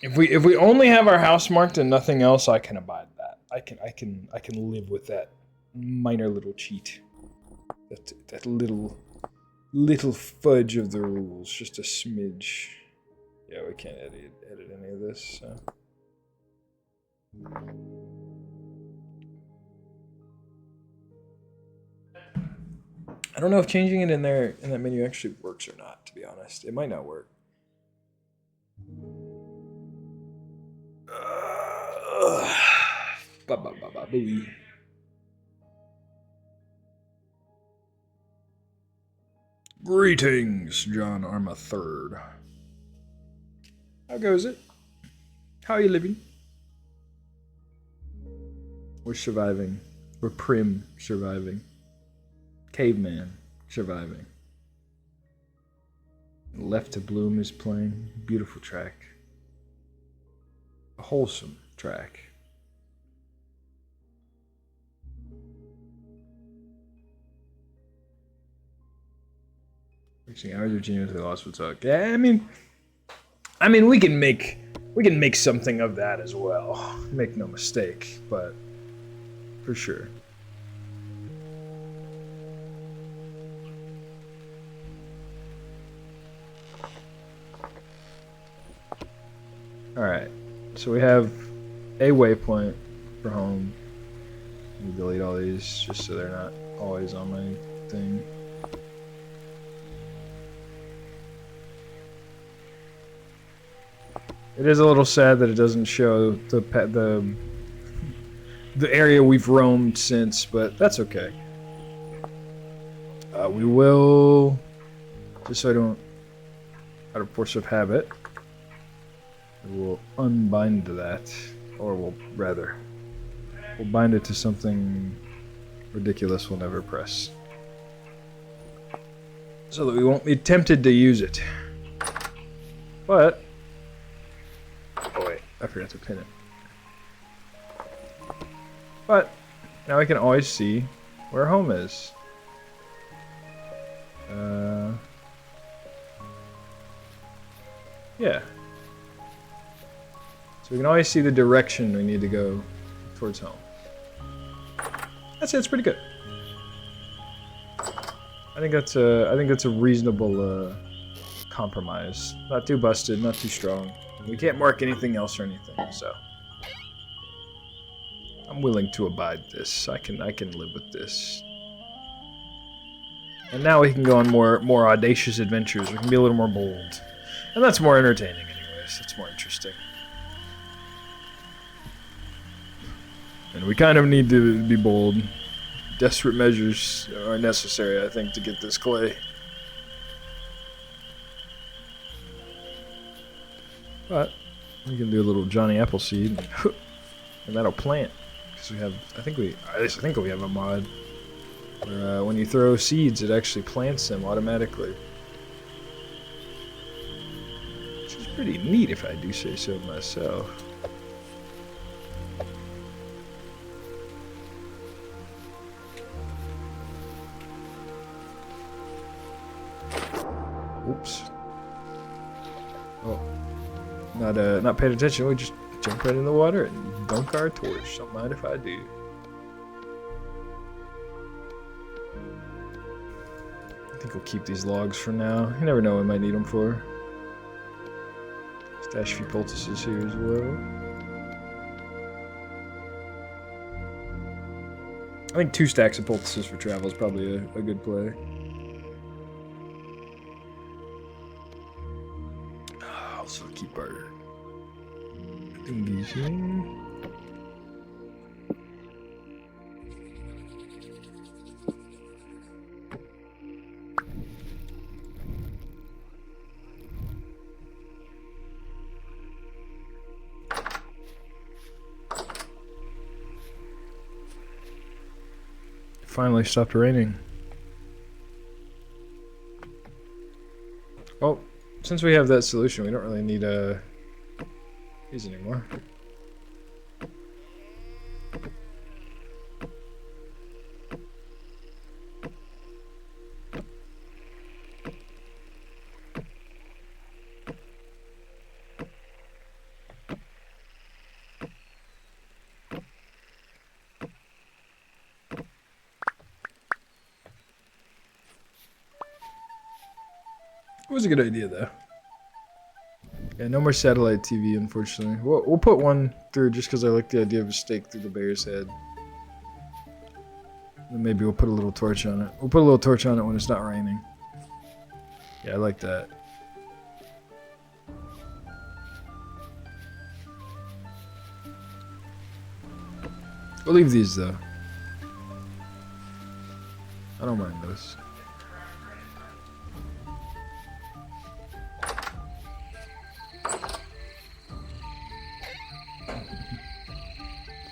If we only have our house marked and nothing else, I can abide that. I can live with that minor little cheat. That little fudge of the rules, just a smidge. Yeah, we can't edit any of this. So. I don't know if changing it in that menu actually works or not. To be honest, it might not work. Greetings, John Arma III. How goes it? How are you living? We're surviving. We're prim surviving. Caveman surviving. Left to Bloom is playing. Beautiful track. A wholesome track. Reaching hours of genuinely lost will talk. Yeah, I mean we can make something of that as well. Make no mistake, but for sure. Alright. So we have a waypoint for home. Let me delete all these just so they're not always on my thing. It is a little sad that it doesn't show the area we've roamed since, but that's okay. We will, just so I don't, out of force of habit, we will unbind that, or we'll bind it to something ridiculous we'll never press, so that we won't be tempted to use it. But, oh wait, I forgot to pin it. But, now we can always see where home is. Yeah. So we can always see the direction we need to go towards home. That's it. It's pretty good. I think that's a reasonable compromise. Not too busted, not too strong. We can't mark anything else or anything, so I'm willing to abide this. I can live with this. And now we can go on more audacious adventures. We can be a little more bold. And that's more entertaining anyways. It's more interesting. And we kind of need to be bold. Desperate measures are necessary, I think, to get this clay. But we can do a little Johnny Appleseed, and that'll plant. Because we have, I think we have a mod where when you throw seeds, it actually plants them automatically. Which is pretty neat, if I do say so myself. Oops. Oh. Not paying attention. We just jump right in the water and dunk our torch. Don't mind if I do. I think we'll keep these logs for now. You never know what we might need them for. Stash a few poultices here as well. I think 2 stacks of poultices for travel is probably a good play. Also keep our thingies here. Finally stopped raining. Oh, since we have that solution, we don't really need these anymore. It was a good idea, though. Yeah, no more satellite TV, unfortunately. We'll put one through just because I like the idea of a stake through the bear's head. And maybe we'll put a little torch on it. We'll put a little torch on it when it's not raining. Yeah, I like that. We'll leave these, though. I don't mind those.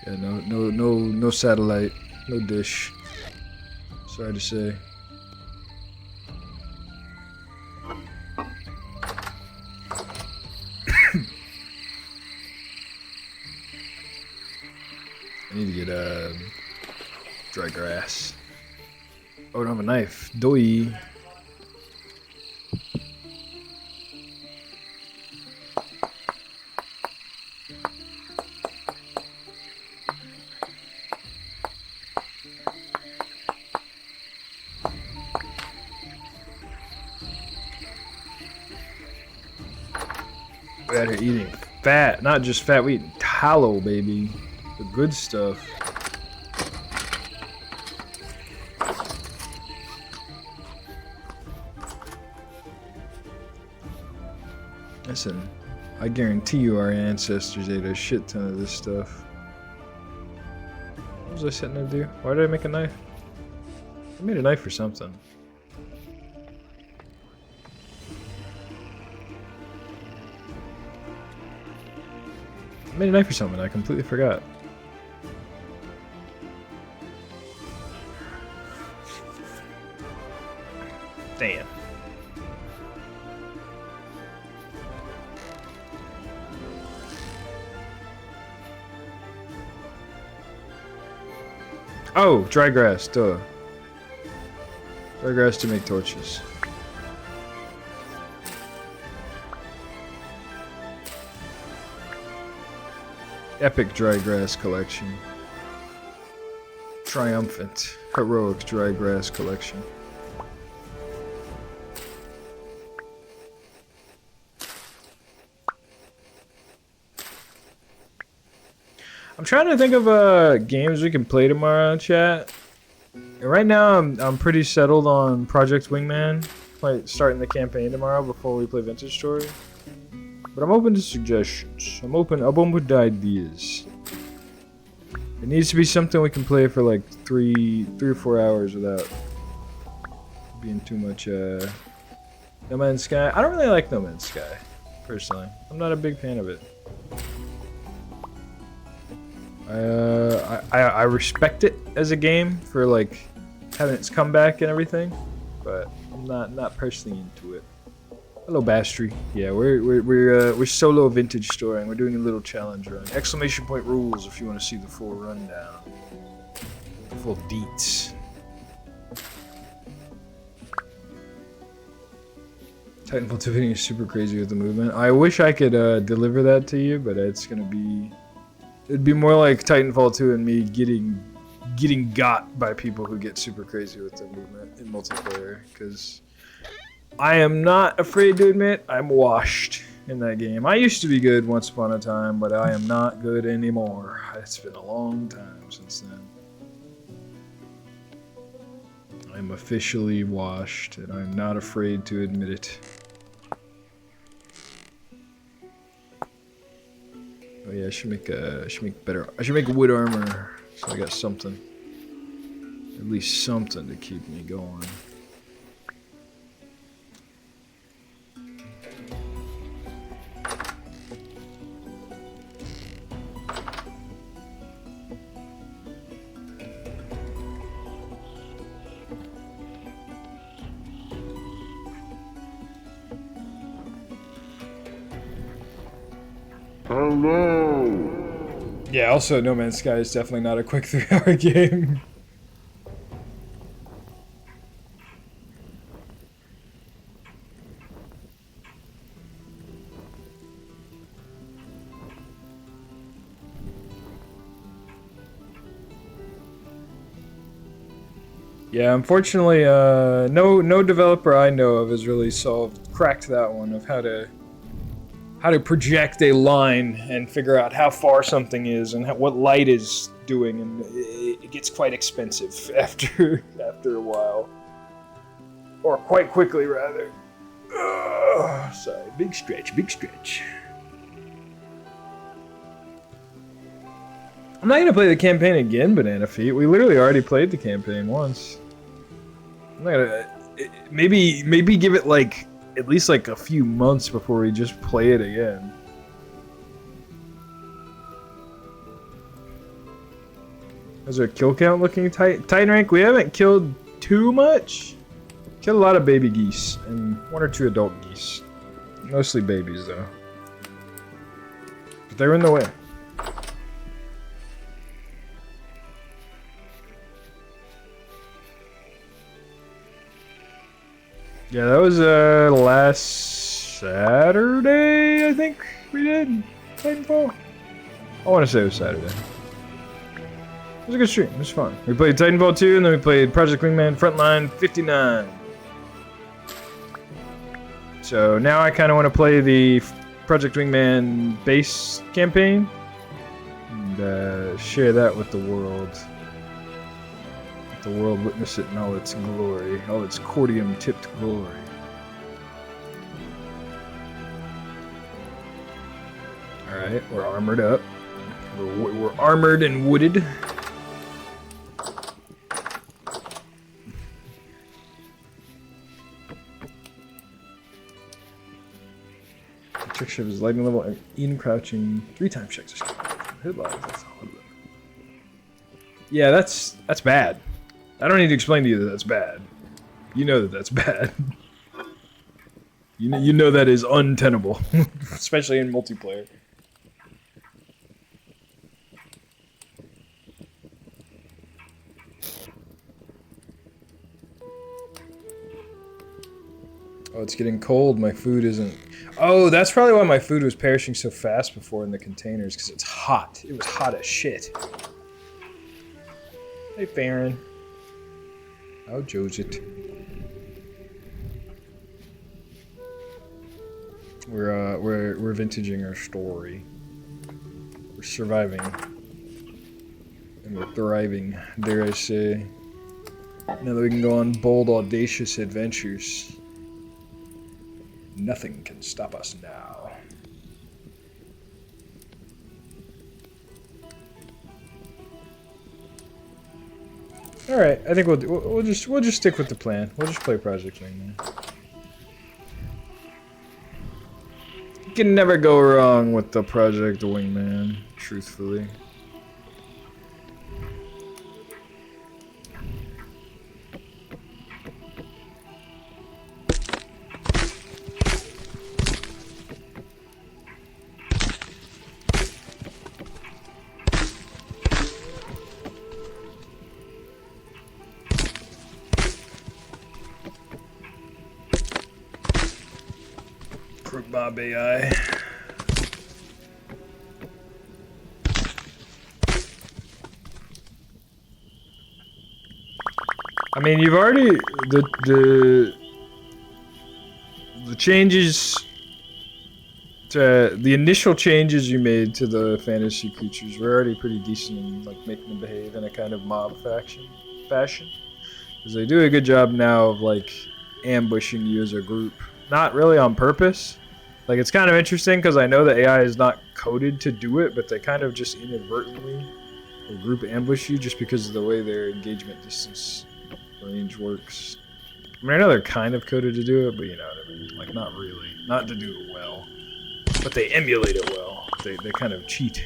Yeah, no satellite, no dish. Sorry to say. I need to get dry grass. Oh, I don't have a knife. Doi. We're out here eating fat, not just fat, we eating tallow, baby. The good stuff. Listen, I guarantee you our ancestors ate a shit ton of this stuff. What was I setting to do? Why did I make a knife? I made a knife for something. I made a knife for something, I completely forgot. Damn. Oh, dry grass, duh. Dry grass to make torches. Epic dry grass collection. Triumphant, heroic dry grass collection. I'm trying to think of games we can play tomorrow, chat. And right now, I'm pretty settled on Project Wingman. Starting the campaign tomorrow before we play Vintage Story. But I'm open to suggestions. I'm open to ideas. It needs to be something we can play for like three or 4 hours without being too much. No Man's Sky. I don't really like No Man's Sky, personally. I'm not a big fan of it. I respect it as a game for like having its comeback and everything, but I'm not personally into it. Hello, Bastry. Yeah, we're solo vintage storing. We're doing a little challenge run. Exclamation point rules if you want to see the full rundown, the full deets. Titanfall 2 is super crazy with the movement. I wish I could deliver that to you, but it's gonna be. It'd be more like Titanfall 2 and me getting got by people who get super crazy with the movement in multiplayer, because I am not afraid to admit I'm washed in that game. I used to be good once upon a time, but I am not good anymore. It's been a long time since then. I'm officially washed, and I'm not afraid to admit it. Oh yeah, I should make wood armor, so I got something. At least something to keep me going. Hello. Yeah, also No Man's Sky is definitely not a quick 3-hour game. Yeah, unfortunately, no developer I know of has really cracked that one of how to project a line and figure out how far something is and what light is doing, and it gets quite expensive after a while, or quite quickly rather. Sorry, big stretch. I'm not gonna play the campaign again, Banana Feet. We literally already played the campaign once. I'm not gonna. Maybe give it like at least like a few months before we just play it again. How's our kill count looking? Titan rank, we haven't killed too much. Killed a lot of baby geese and 1 or 2 adult geese. Mostly babies though. But they were in the way. Yeah, that was last Saturday, I think we did Titanfall. I want to say it was Saturday. It was a good stream. It was fun. We played Titanfall 2, and then we played Project Wingman Frontline 59. So now I kind of want to play the Project Wingman base campaign and share that with the world. Let the world witness it in all its glory, all its cordium-tipped glory. Alright, we're armored up. We're armored and wooded. Trick ship is lightning level and in crouching 3 times checks. Yeah, that's bad. I don't need to explain to you that that's bad. You know that that's bad. You know that is untenable, especially in multiplayer. Oh, it's getting cold. My food isn't... Oh, that's probably why my food was perishing so fast before in the containers, because it's hot. It was hot as shit. Hey, Farron. How Joe's it? We're vintaging our story. We're surviving. And we're thriving, dare I say. Now that we can go on bold, audacious adventures. Nothing can stop us now. All right, I think we'll just stick with the plan. We'll just play Project Wingman. You can never go wrong with the Project Wingman, truthfully. Bob AI. I mean, you've already the changes to the initial changes you made to the fantasy creatures were already pretty decent in like making them behave in a kind of mob fashion, because they do a good job now of like ambushing you as a group, not really on purpose. Like, it's kind of interesting because I know the AI is not coded to do it, but they kind of just inadvertently will group ambush you just because of the way their engagement distance range works. I mean, I know they're kind of coded to do it, but you know what I mean? Like, not really. Not to do it well. But they emulate it well. They kind of cheat.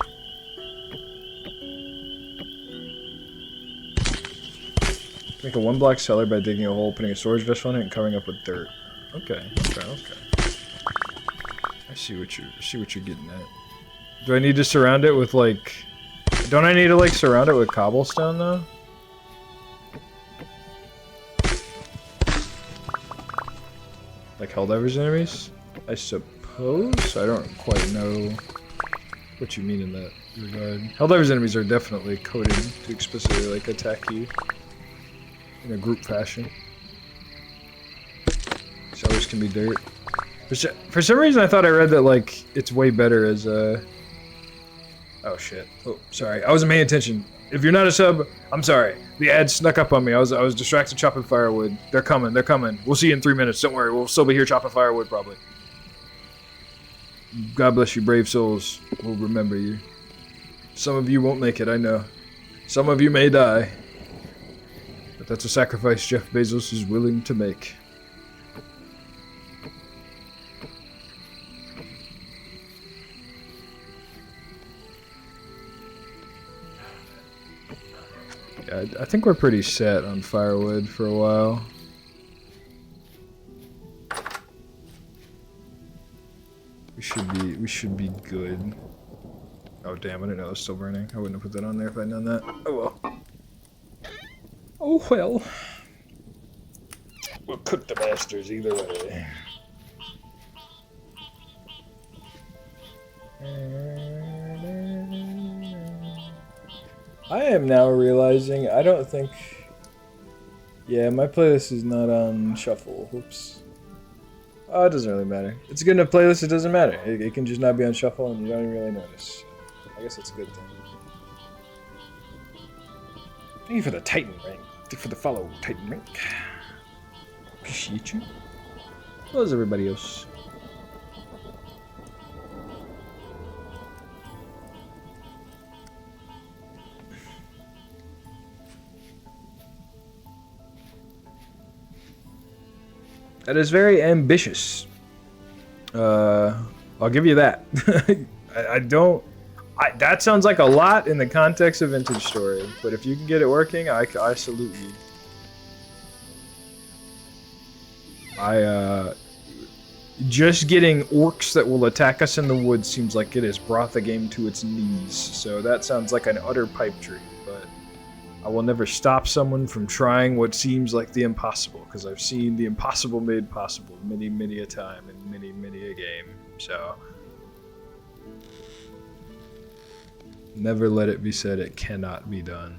Make a 1-block cellar by digging a hole, putting a storage vessel in it, and covering up with dirt. Okay. I see what you're getting at. Do I need to surround it with like... Don't I need to like surround it with cobblestone though? Like Helldivers enemies? I suppose? I don't quite know what you mean in that regard. Helldivers enemies are definitely coded to explicitly like attack you in a group fashion. Cellars can be dirt. For some reason I thought I read that like it's way better as a... Oh shit. Oh, sorry. I wasn't paying attention. If you're not a sub, I'm sorry. The ad snuck up on me. I was distracted chopping firewood. They're coming. We'll see you in 3 minutes. Don't worry. We'll still be here chopping firewood probably. God bless you, brave souls. We'll remember you. Some of you won't make it, I know. Some of you may die. But that's a sacrifice Jeff Bezos is willing to make. Yeah, I think we're pretty set on firewood for a while. We should be good. Oh damn, I didn't know it was still burning. I wouldn't have put that on there if I'd known that. Oh well. Oh well. We'll cook the bastards either way. I am now realizing I don't think... Yeah, my playlist is not on shuffle. Whoops. Oh, it doesn't really matter. It's a good enough playlist, it doesn't matter. It can just not be on shuffle and you don't even really notice. I guess that's a good thing. Thank you for the Titan rank. Thank you for the follow, Titan rank. Appreciate you. As well as everybody else. That is very ambitious. I'll give you that. I don't. That sounds like a lot in the context of Vintage Story, but if you can get it working, I salute you. Just getting orcs that will attack us in the woods seems like it has brought the game to its knees. So that sounds like an utter pipe dream, but I will never stop someone from trying what seems like the impossible, because I've seen the impossible made possible many, many a time in many, many a game. So never let it be said it cannot be done.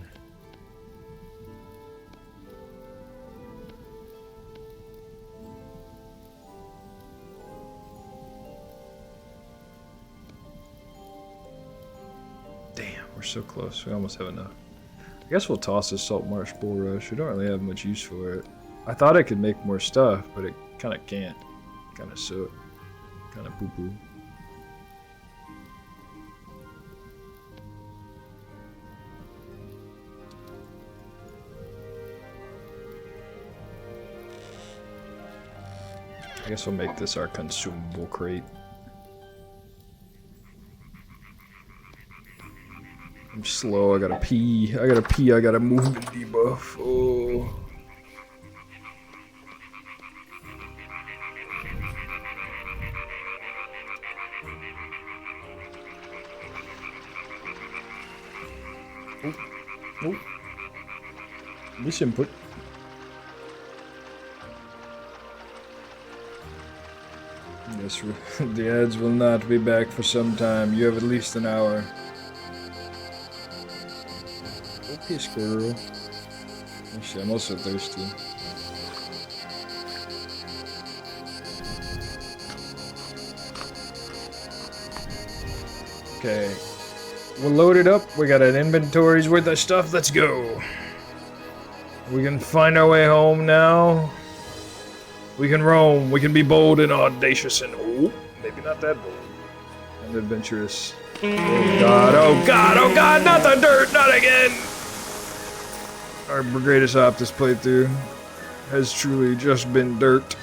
Damn, we're so close. We almost have enough. I guess we'll toss this Salt Marsh Bull Rush. We don't really have much use for it. I thought it could make more stuff, but it kind of can't. Kind of suck. Kind of poo-poo. I guess we'll make this our consumable crate. I'm slow, I gotta pee. I gotta move the debuff. Oh. Oh. This input. Yes, the ads will not be back for some time. You have at least an hour. Okay, squirrel. Actually, I'm also thirsty. Okay. We'll load it up. We got an inventory's worth of stuff. Let's go. We can find our way home now. We can roam. We can be bold and audacious and oh, maybe not that bold. And adventurous. Oh god, oh god, oh god, not the dirt, not again! Our greatest op this playthrough has truly just been dirt.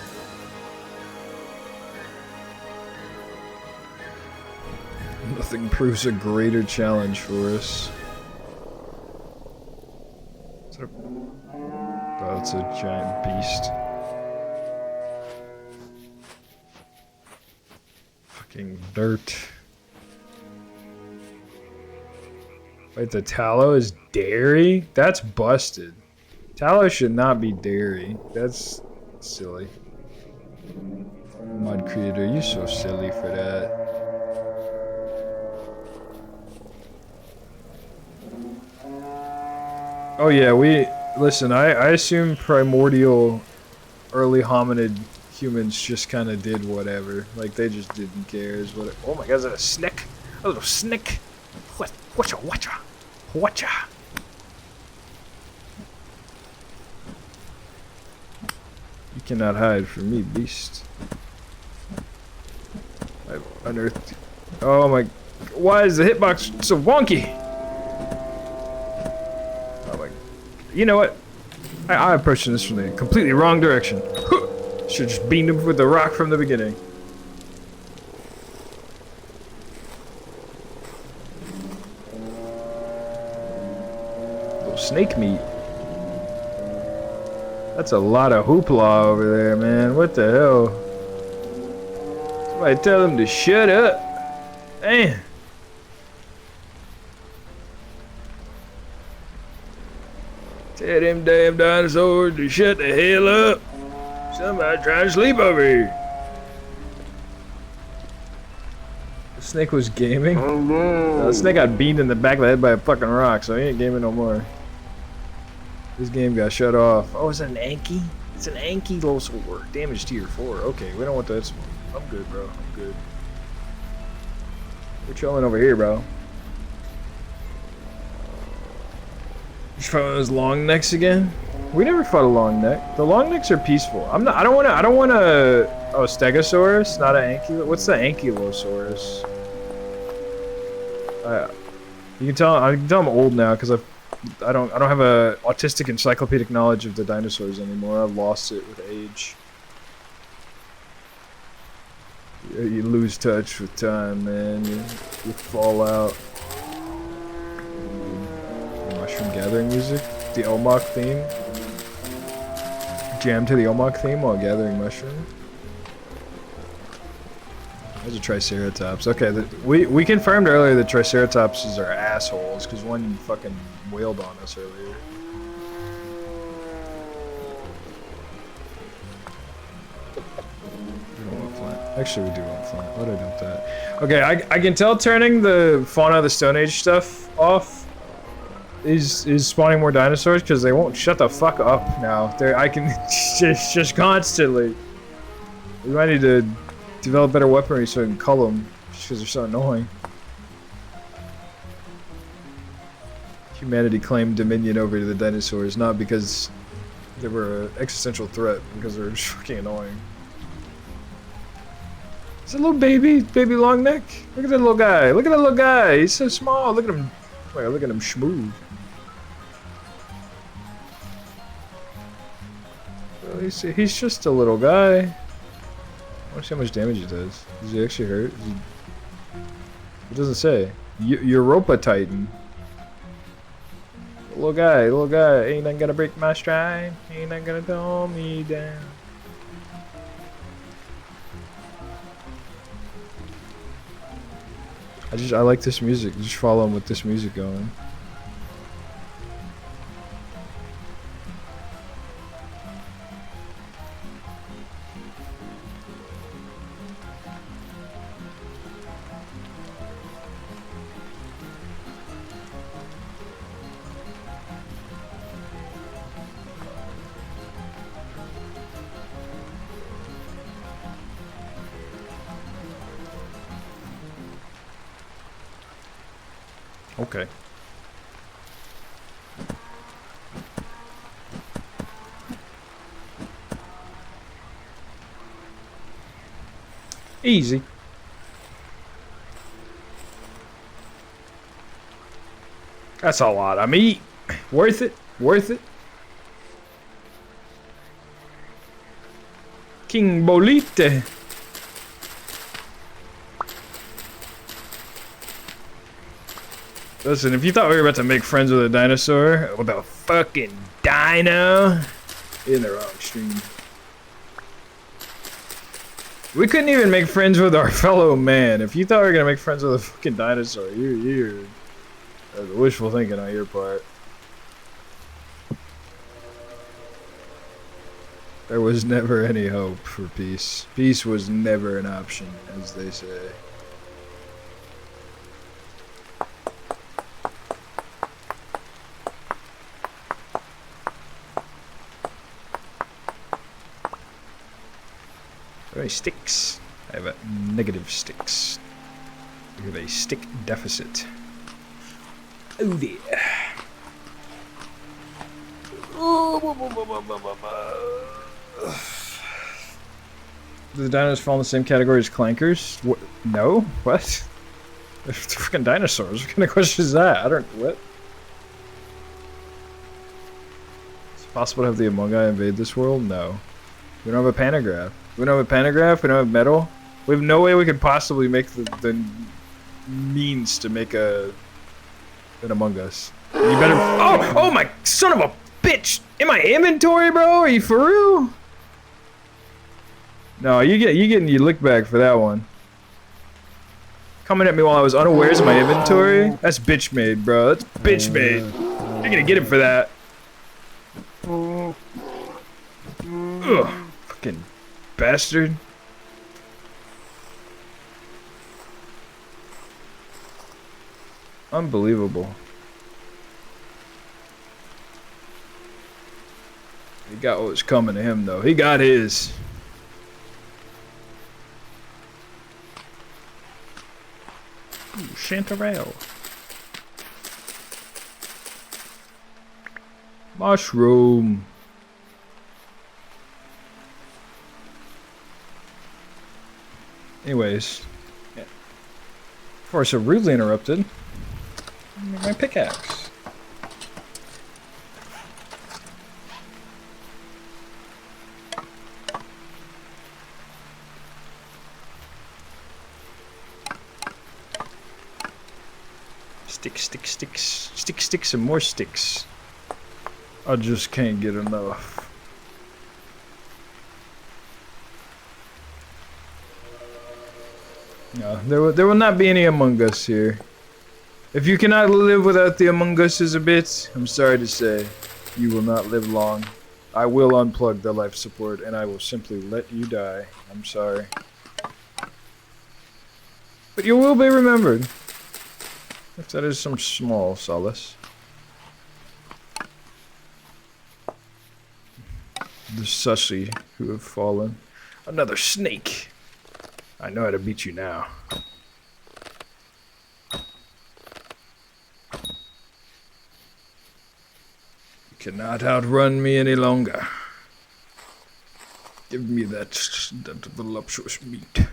Nothing proves a greater challenge for us. Oh, it's a giant beast. Fucking dirt. Wait, the tallow is dairy? That's busted. Tallow should not be dairy. That's silly. Mod creator, you're so silly for that. Oh yeah, listen, I assume primordial early hominid humans just kind of did whatever. Like, they just didn't care. Oh my god, is that a snick? A little snick? Watcha. You cannot hide from me, beast. I've unearthed. Oh my. Why is the hitbox so wonky? Oh my. You know what? I'm approaching this from the completely wrong direction. Should just beat him with the rock from the beginning. Little snake meat. That's a lot of hoopla over there, man. What the hell? Somebody tell him to shut up. Damn. Tell them damn dinosaurs to shut the hell up. Somebody trying to sleep over here. The snake was gaming? Oh no. The snake got beamed in the back of the head by a fucking rock, so he ain't gaming no more. This game got shut off. Oh, is it an Anki? It's an Ankylosaur. Damage tier 4. Okay, we don't want that smoke. I'm good, bro. I'm good. We're chilling over here, bro. Just fighting those long necks again? We never fought a long neck. The long necks are peaceful. I don't want a oh, Stegosaurus, not an Anky. What's the Ankylosaurus? You can tell I'm old now because I don't have a autistic encyclopedic knowledge of the dinosaurs anymore. I've lost it with age. You lose touch with time, man. You fall out. Mushroom gathering music? The Omok theme? Jam to the Omok theme while gathering mushroom? There's a Triceratops. Okay, we confirmed earlier that Triceratopses are assholes, because one fucking wailed on us earlier. Actually, we do want flint. Why'd I dump that? Okay, I can tell turning the Fauna of the Stone Age stuff off is spawning more dinosaurs because they won't shut the fuck up now. I can just constantly. We might need to develop better weaponry so we can cull them just because they're so annoying. Humanity claimed dominion over the dinosaurs, not because they were an existential threat, because they were just fucking annoying. It's a little baby long neck. Look at that little guy. Look at that little guy. He's so small. Look at him. Wait, look at him schmooze. Well, he's just a little guy. I want to see how much damage he does. Does he actually hurt? It doesn't say. Europa Titan. Little guy. Ain't nothing gonna break my stride. Ain't nothing gonna calm me down. I like this music. Just follow him with this music going. Okay. Easy. That's a lot of meat. Worth it. Worth it. King Bolite. Listen, if you thought we were about to make friends with a dinosaur, with a fucking dino, you're in the wrong stream. We couldn't even make friends with our fellow man. If you thought we were gonna make friends with a fucking dinosaur, you're wishful thinking on your part. There was never any hope for peace. Peace was never an option, as they say. Sticks. I have a negative sticks. We have a stick deficit. Oh dear. Do the dinos fall in the same category as clankers? What? No? What? They're freaking dinosaurs. What kind of question is that? I don't. What? Is it possible to have the Among Us invade this world? No. We don't have a pantograph. We don't have a pantograph, we don't have metal. We have no way we could possibly make the means to make an Among Us. You better. Oh my son of a bitch! In my inventory, bro? Are you for real? No, you getting your lick back for that one. Coming at me while I was unawares of my inventory? That's bitch made, bro. That's bitch made. You're gonna get him for that. Ugh. Fucking bastard. Unbelievable. He got what was coming to him, though. He got his. Ooh, chanterelle. Mushroom. Anyways, yeah. Before I so rudely interrupted, my pickaxe. Sticks, and more sticks. I just can't get enough. No, there will not be any Among Us here. If you cannot live without the Among Us a bit, I'm sorry to say, you will not live long. I will unplug the life support and I will simply let you die. I'm sorry. But you will be remembered. If that is some small solace. The sussy who have fallen. Another snake. I know how to beat you now. You cannot outrun me any longer. Give me that voluptuous meat.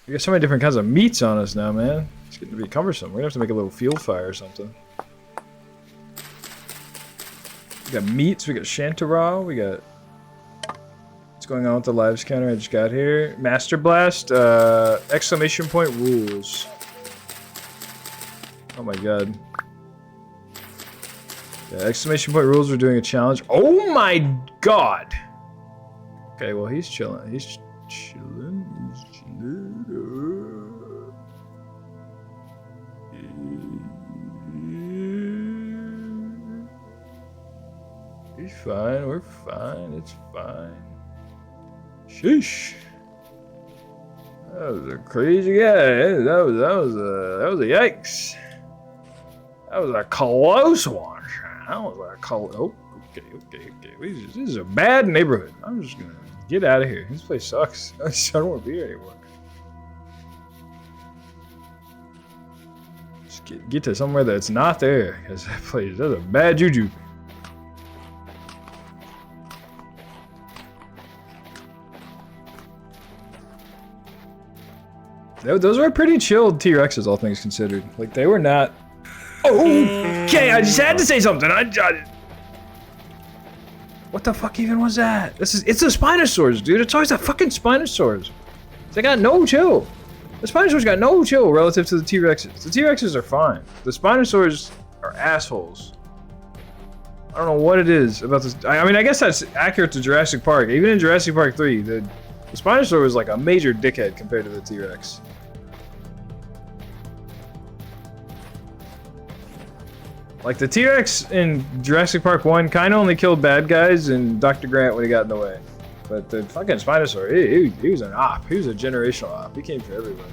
We got so many different kinds of meats on us now, man. It's getting to be cumbersome. We're gonna have to make a little field fire or something. We got meats, we got chanterelle, we got... What's going on with the lives counter I just got here? Master Blast, exclamation point rules. Oh my god. Yeah, exclamation point rules, we're doing a challenge. Oh my god! Okay, well he's chilling. He's chilling. He's fine, we're fine, it's fine. Sheesh. That was a crazy guy. That was a yikes. That was a close one. That was a close. Oh, okay. This is a bad neighborhood. I'm just gonna get out of here. This place sucks. I don't want to be here anymore. Just get to somewhere that's not there, because that place does a bad juju. Those were pretty chilled T-Rexes, all things considered. Like, they were not... Okay, I just had to say something. What the fuck even was that? It's the Spinosaurs, dude. It's always the fucking Spinosaurs. They got no chill. The Spinosaurs got no chill relative to the T-Rexes. The T-Rexes are fine. The Spinosaurs are assholes. I don't know what it is about this. I mean, I guess that's accurate to Jurassic Park. Even in Jurassic Park 3, the Spinosaur was like a major dickhead compared to the T-Rex. Like, the T-Rex in Jurassic Park 1 kind of only killed bad guys and Dr. Grant when he got in the way. But the fucking Spinosaur, he was an op. He was a generational op. He came for everybody.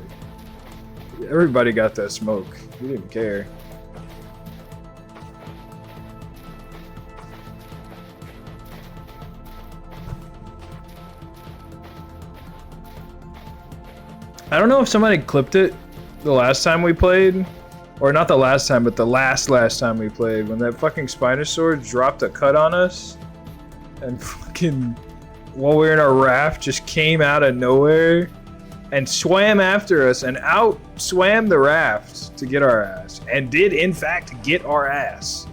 Everybody got that smoke. He didn't care. I don't know if somebody clipped it the last time we played. Or not the last time, but the last time we played. When that fucking Spinosaur dropped a cut on us. And fucking, while we were in our raft, just came out of nowhere. And swam after us and out swam the raft to get our ass. And did, in fact, get our ass.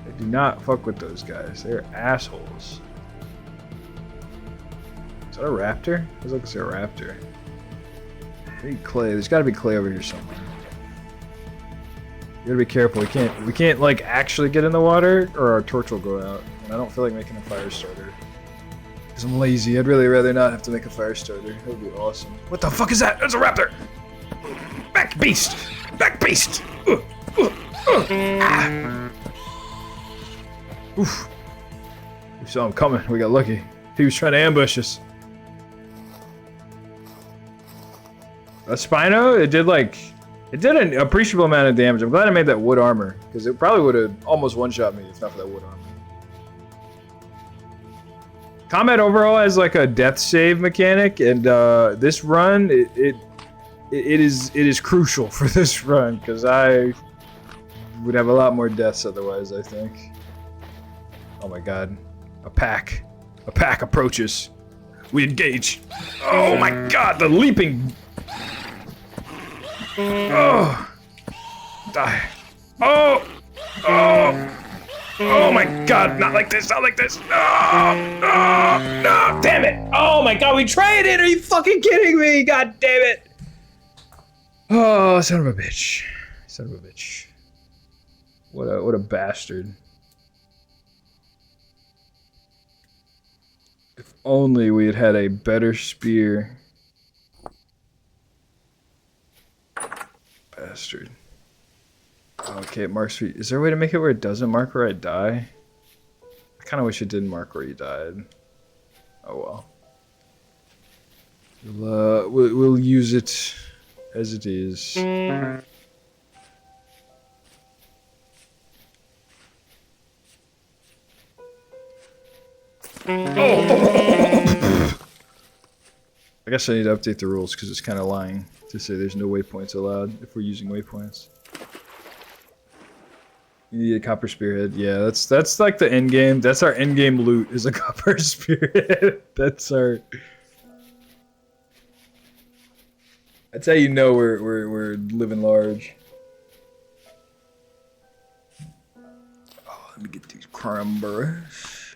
I do not fuck with those guys. They're assholes. Is that a raptor? It looks like it's a raptor. I need clay. There's got to be clay over here somewhere. You gotta be careful. We can't like actually get in the water, or our torch will go out. And I don't feel like making a fire starter because I'm lazy. I'd really rather not have to make a fire starter. That would be awesome. What the fuck is that? It's a raptor. Back beast. Back beast. Ah. Oof. We saw him coming. We got lucky. He was trying to ambush us. A Spino, it did an appreciable amount of damage. I'm glad I made that wood armor, because it probably would have almost one-shot me if not for that wood armor. Combat overall has like a death save mechanic, and this run, it is crucial for this run, because I would have a lot more deaths otherwise, I think. Oh my god. A pack approaches. We engage. Oh my god, the leaping... Oh! Die. Oh! Oh! Oh my god, not like this, not like this! No! No! No! Damn it! Oh my god, we traded! Are you fucking kidding me? God damn it! Oh, son of a bitch. Son of a bitch. What a bastard. If only we had had a better spear. Bastard. Okay, it marks where... Is there a way to make it where it doesn't mark where I die? I kind of wish it didn't mark where you died. Oh well. We'll use it as it is. Oh. I guess I need to update the rules because it's kind of lying to say there's no waypoints allowed if we're using waypoints. You need a copper spearhead. Yeah, that's like the end game. That's our end game loot is a copper spearhead. That's our. That's how you know we're living large. Oh, let me get these crumbers.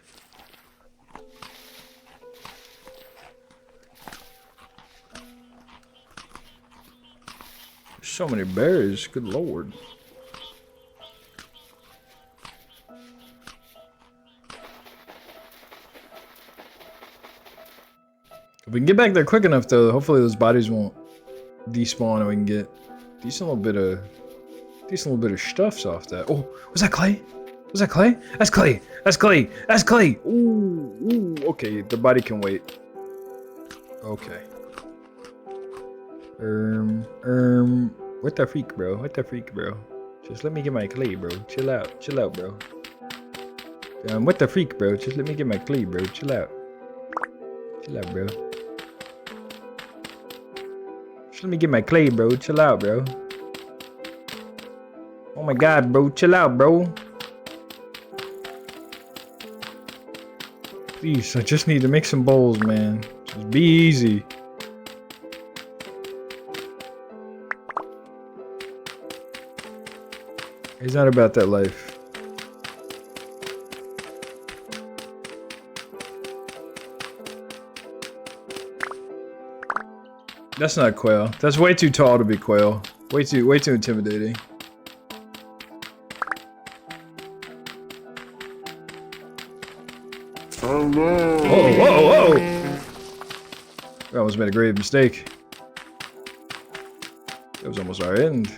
There's so many berries. Good lord. If we can get back there quick enough, though, hopefully those bodies won't despawn, and we can get decent little bit of stuffs off that. Oh, was that clay? Was that clay? That's clay. That's clay. That's clay. Ooh. Okay, the body can wait. Okay. What the freak, bro? What the freak, bro? Just let me get my clay, bro. Chill out, bro. What the freak, bro? Just let me get my clay, bro. Chill out, bro. Let me get my clay, bro. Chill out, bro. Oh my god, bro. Chill out, bro. Please, I just need to make some bowls, man. Just be easy. It's not about that life. That's not quail. That's way too tall to be quail. Way too intimidating. Oh no! Whoa! We almost made a grave mistake. That was almost our end.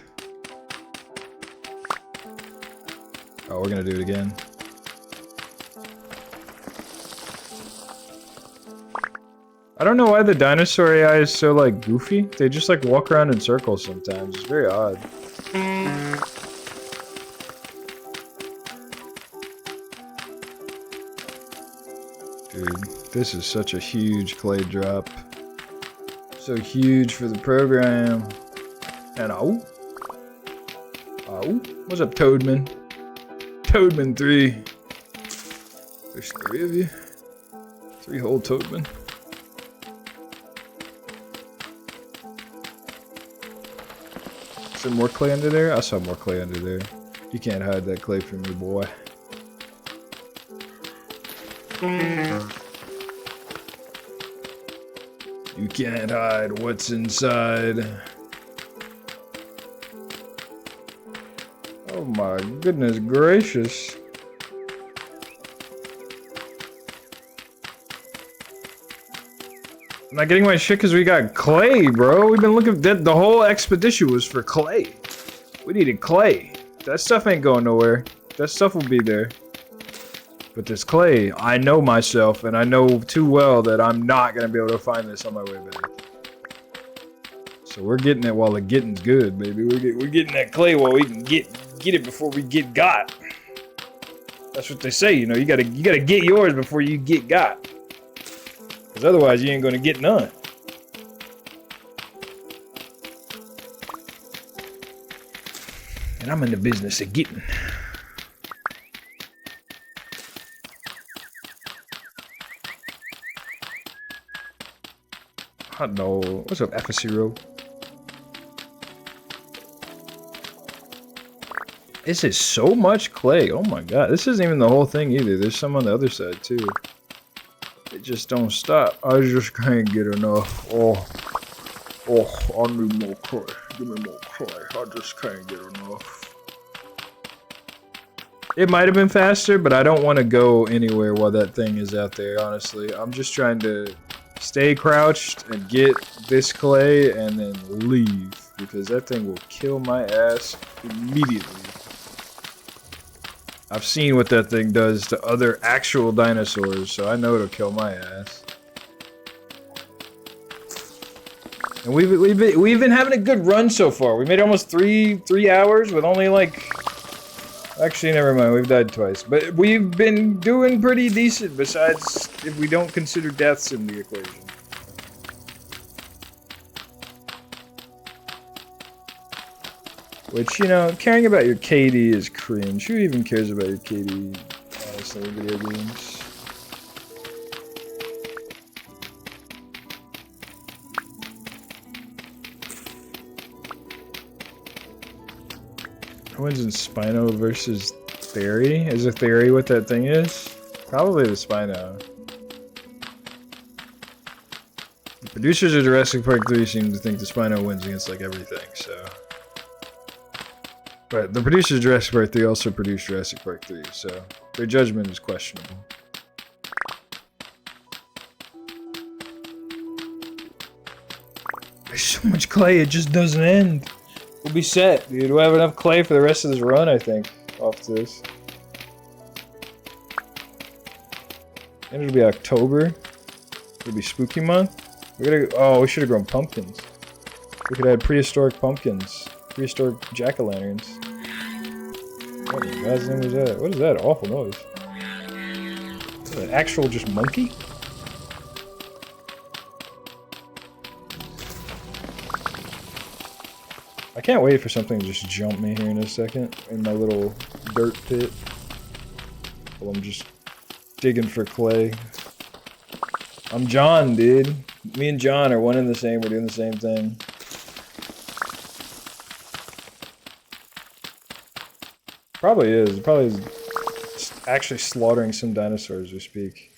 Oh, we're gonna do it again. I don't know why the dinosaur AI is so, like, goofy. They just, like, walk around in circles sometimes. It's very odd. Dude, this is such a huge clay drop. So huge for the program. And oh. What's up, Toadman? Toadman 3. There's 3 of you. 3 whole Toadman. Is there more clay under there? I saw more clay under there. You can't hide that clay from me, boy. You can't hide what's inside. Oh my goodness gracious. I'm not getting my shit because we got clay, bro. We've been looking, the whole expedition was for clay. We needed clay. That stuff ain't going nowhere. That stuff will be there. But this clay, I know myself, and I know too well that I'm not gonna be able to find this on my way back. So we're getting it while the getting's good, baby. We're getting that clay while we can get it before we get got. That's what they say, you know. You gotta get yours before you get got. Because otherwise, you ain't gonna get none. And I'm in the business of getting. I know. What's up, F0? This is so much clay. Oh my god. This isn't even the whole thing either. There's some on the other side too. It just don't stop. I just can't get enough. Oh, I need more clay. Give me more clay. I just can't get enough. It might have been faster, but I don't want to go anywhere while that thing is out there, honestly. I'm just trying to stay crouched and get this clay and then leave, because that thing will kill my ass immediately. I've seen what that thing does to other actual dinosaurs, so I know it'll kill my ass. And we've been having a good run so far. We made almost three hours with only like... Actually, never mind. We've died twice. But we've been doing pretty decent, besides if we don't consider deaths in the equation. Which, you know, caring about your KD is cringe. Who even cares about your KD, honestly, in video games? Who wins in Spino versus Theory? Is there Theory what that thing is? Probably the Spino. The producers of Jurassic Park 3 seem to think the Spino wins against like everything, so... But the producers of Jurassic Park 3 also produced Jurassic Park 3, so their judgment is questionable. There's so much clay, it just doesn't end. We'll be set, dude. We'll have enough clay for the rest of this run, I think, off this. And it'll be October. It'll be spooky month. We should have grown pumpkins. We could have prehistoric pumpkins. Prehistoric jack-o'-lanterns. What in God's name was that? What is that awful noise? Is that an actual just monkey? I can't wait for something to just jump me here in a second in my little dirt pit while I'm just digging for clay. I'm John, dude. Me and John are one and the same. We're doing the same thing. Probably is. It probably is actually slaughtering some dinosaurs as we speak.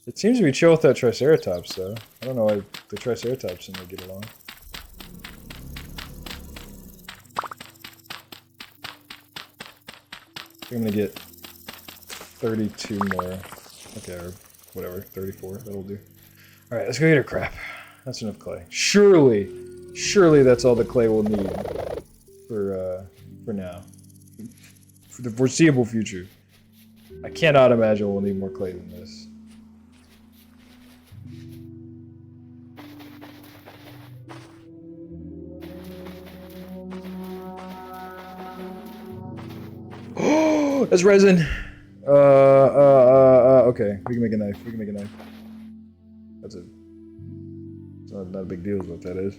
It seems to be chill with that Triceratops, though. I don't know why the Triceratops and they get along. I'm gonna get 32 more. Okay, or whatever, 34, that'll do. Alright, let's go get our crap. That's enough clay. Surely that's all the clay we'll need for now. For the foreseeable future. I cannot imagine we'll need more clay than this. Oh, that's resin. Okay, we can make a knife. We can make a knife. That's it. It's not a big deal is what that is.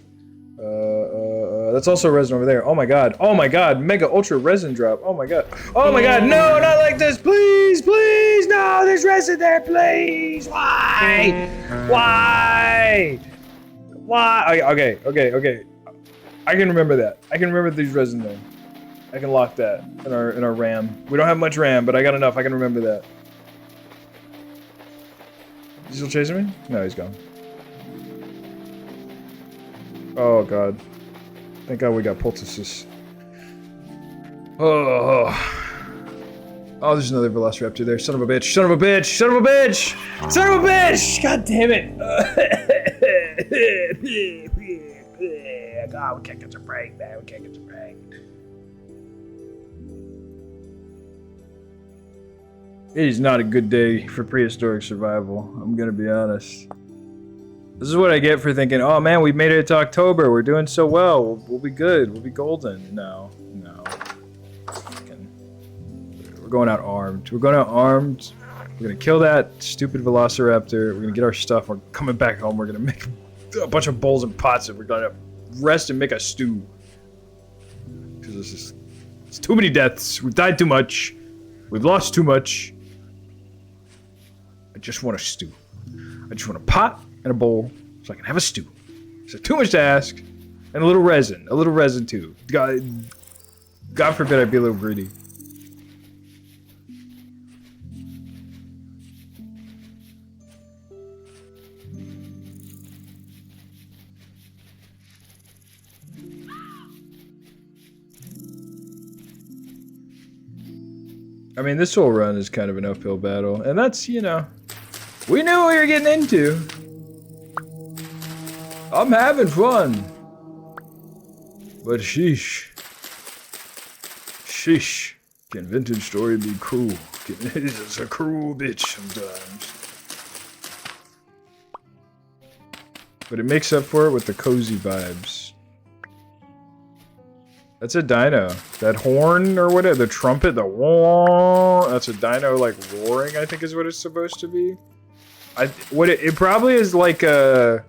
That's also resin over there. Oh my god. Oh my god. Mega ultra resin drop. Oh my god. Oh my god. No, not like this. Please, please. No, there's resin there. Please. Why? Why? Why? Okay. I can remember that. I can remember these resin there. I can lock that in our RAM. We don't have much RAM, but I got enough. I can remember that. Is he still chasing me? No, he's gone. Oh god. Thank god we got poultices. Oh, there's another Velociraptor there. Son of a bitch. Son of a bitch. Son of a bitch. Son of a bitch. God damn it. God, we can't get a break, man. We can't get a break. It is not a good day for prehistoric survival. I'm gonna be honest. This is what I get for thinking, oh man, we made it to October. We're doing so well. We'll be good. We'll be golden. No. We're going out armed. We're going out armed. We're gonna kill that stupid Velociraptor. We're gonna get our stuff. We're coming back home. We're gonna make a bunch of bowls and pots, and we're gonna rest and make a stew. Because it's too many deaths. We've died too much. We've lost too much. I just want a stew. I just want a pot and a bowl so I can have a stew. So too much to ask. And a little resin. A little resin too. God forbid I'd be a little greedy. I mean, this whole run is kind of an uphill battle, and that's, you know, we knew what we were getting into. I'm having fun. But sheesh. Sheesh. Can vintage story be cruel? It's a cruel bitch sometimes. But it makes up for it with the cozy vibes. That's a dino. That horn or whatever, the trumpet, the wah, that's a dino like roaring, I think is what it's supposed to be. It probably is like a,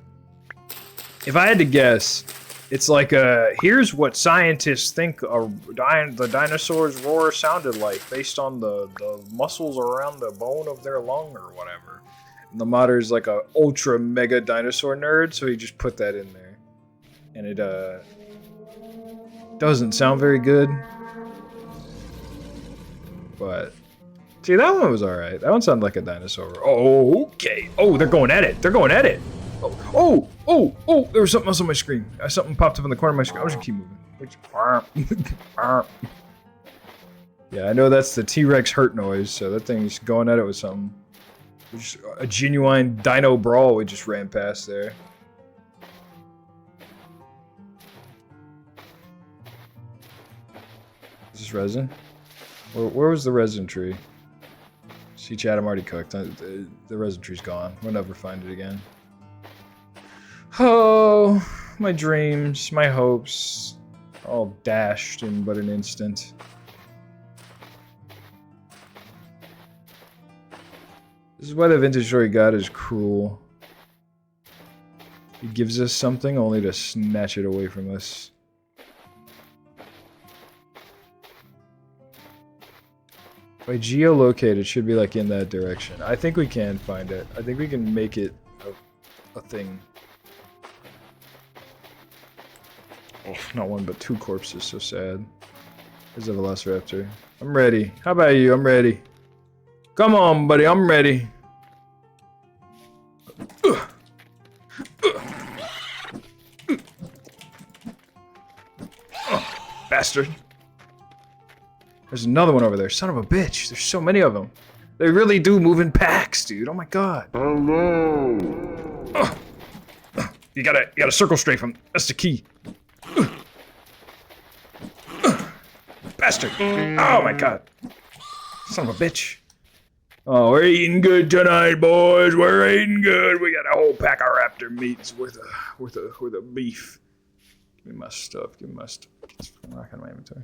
if I had to guess, it's like a, here's what scientists think the dinosaur's roar sounded like based on the muscles around the bone of their lung or whatever. And the modder's like a ultra mega dinosaur nerd, so he just put that in there. And it doesn't sound very good. But see, that one was alright. That one sounded like a dinosaur. Oh, okay. Oh, they're going at it. They're going at it. Oh, there was something else on my screen. Something popped up in the corner of my screen. I was gonna keep moving. Yeah, I know that's the T-Rex hurt noise, so that thing's going at it with something. Just a genuine dino brawl we just ran past there. Is this resin? Where was the resin tree? See, chat, I'm already cooked. The resin tree's gone. We'll never find it again. Oh, my dreams, my hopes, all dashed in but an instant. This is why the vintage story god is cruel. He gives us something only to snatch it away from us. By geolocate, it should be like in that direction. I think we can find it. I think we can make it a thing. Oh, not one, but two corpses. So sad. There's a velociraptor. I'm ready. How about you? I'm ready. Come on, buddy. I'm ready. Bastard. There's another one over there. Son of a bitch. There's so many of them. They really do move in packs, dude. Oh my god. Oh no! You gotta circle strafe them. That's the key. Bastard. Oh my god. Son of a bitch. Oh, we're eating good tonight, boys. We're eating good. We got a whole pack of raptor meats worth of beef. Give me my stuff. Give me my stuff. Get some rock on my inventory.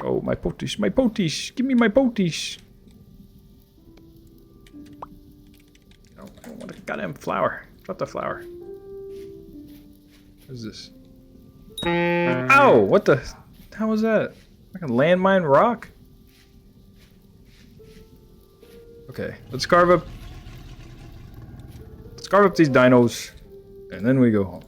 Oh, my potish, my potish. Give me my potish. Oh, I don't want a goddamn flower. Drop the flower. What is this? Ow! What the hell was that? Like a landmine rock? Okay, let's carve up these dinos, and then we go home.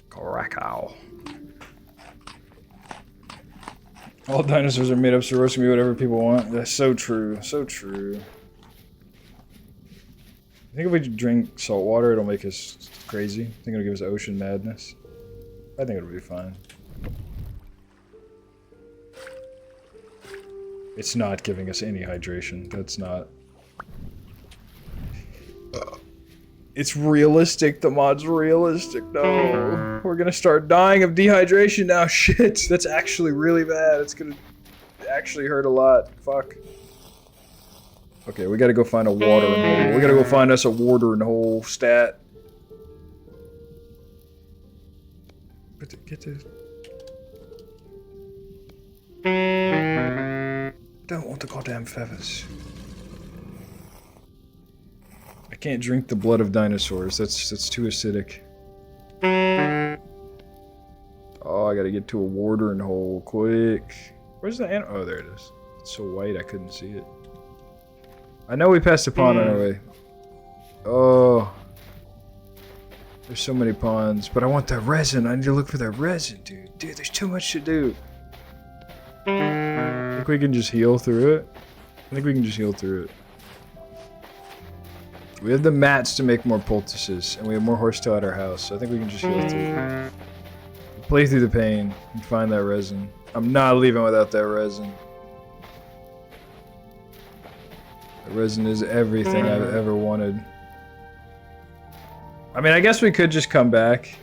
Krakow. All dinosaurs are made up, so roast can be whatever people want. That's so true. So true. I think if we drink salt water, it'll make us crazy. I think it'll give us ocean madness. I think it'll be fine. It's not giving us any hydration. That's not. It's realistic. The mod's realistic. No. We're gonna start dying of dehydration now. Shit. That's actually really bad. It's gonna actually hurt a lot. Fuck. Okay, we gotta go find a watering hole. We gotta go find us a watering hole stat. Get this. Don't want the goddamn feathers. I can't drink the blood of dinosaurs. That's too acidic. Oh, I gotta get to a watering hole quick. Where's the animal? Oh, there it is. It's so white I couldn't see it. I know we passed a pond on our way. Oh. There's so many ponds, but I want that resin. I need to look for that resin, dude. Dude, there's too much to do. I think we can just heal through it. I think we can just heal through it. We have the mats to make more poultices, and we have more horsetail at our house, so I think we can just heal through. Play through the pain and find that resin. I'm not leaving without that resin. The resin is everything I've ever wanted. I mean, I guess we could just come back.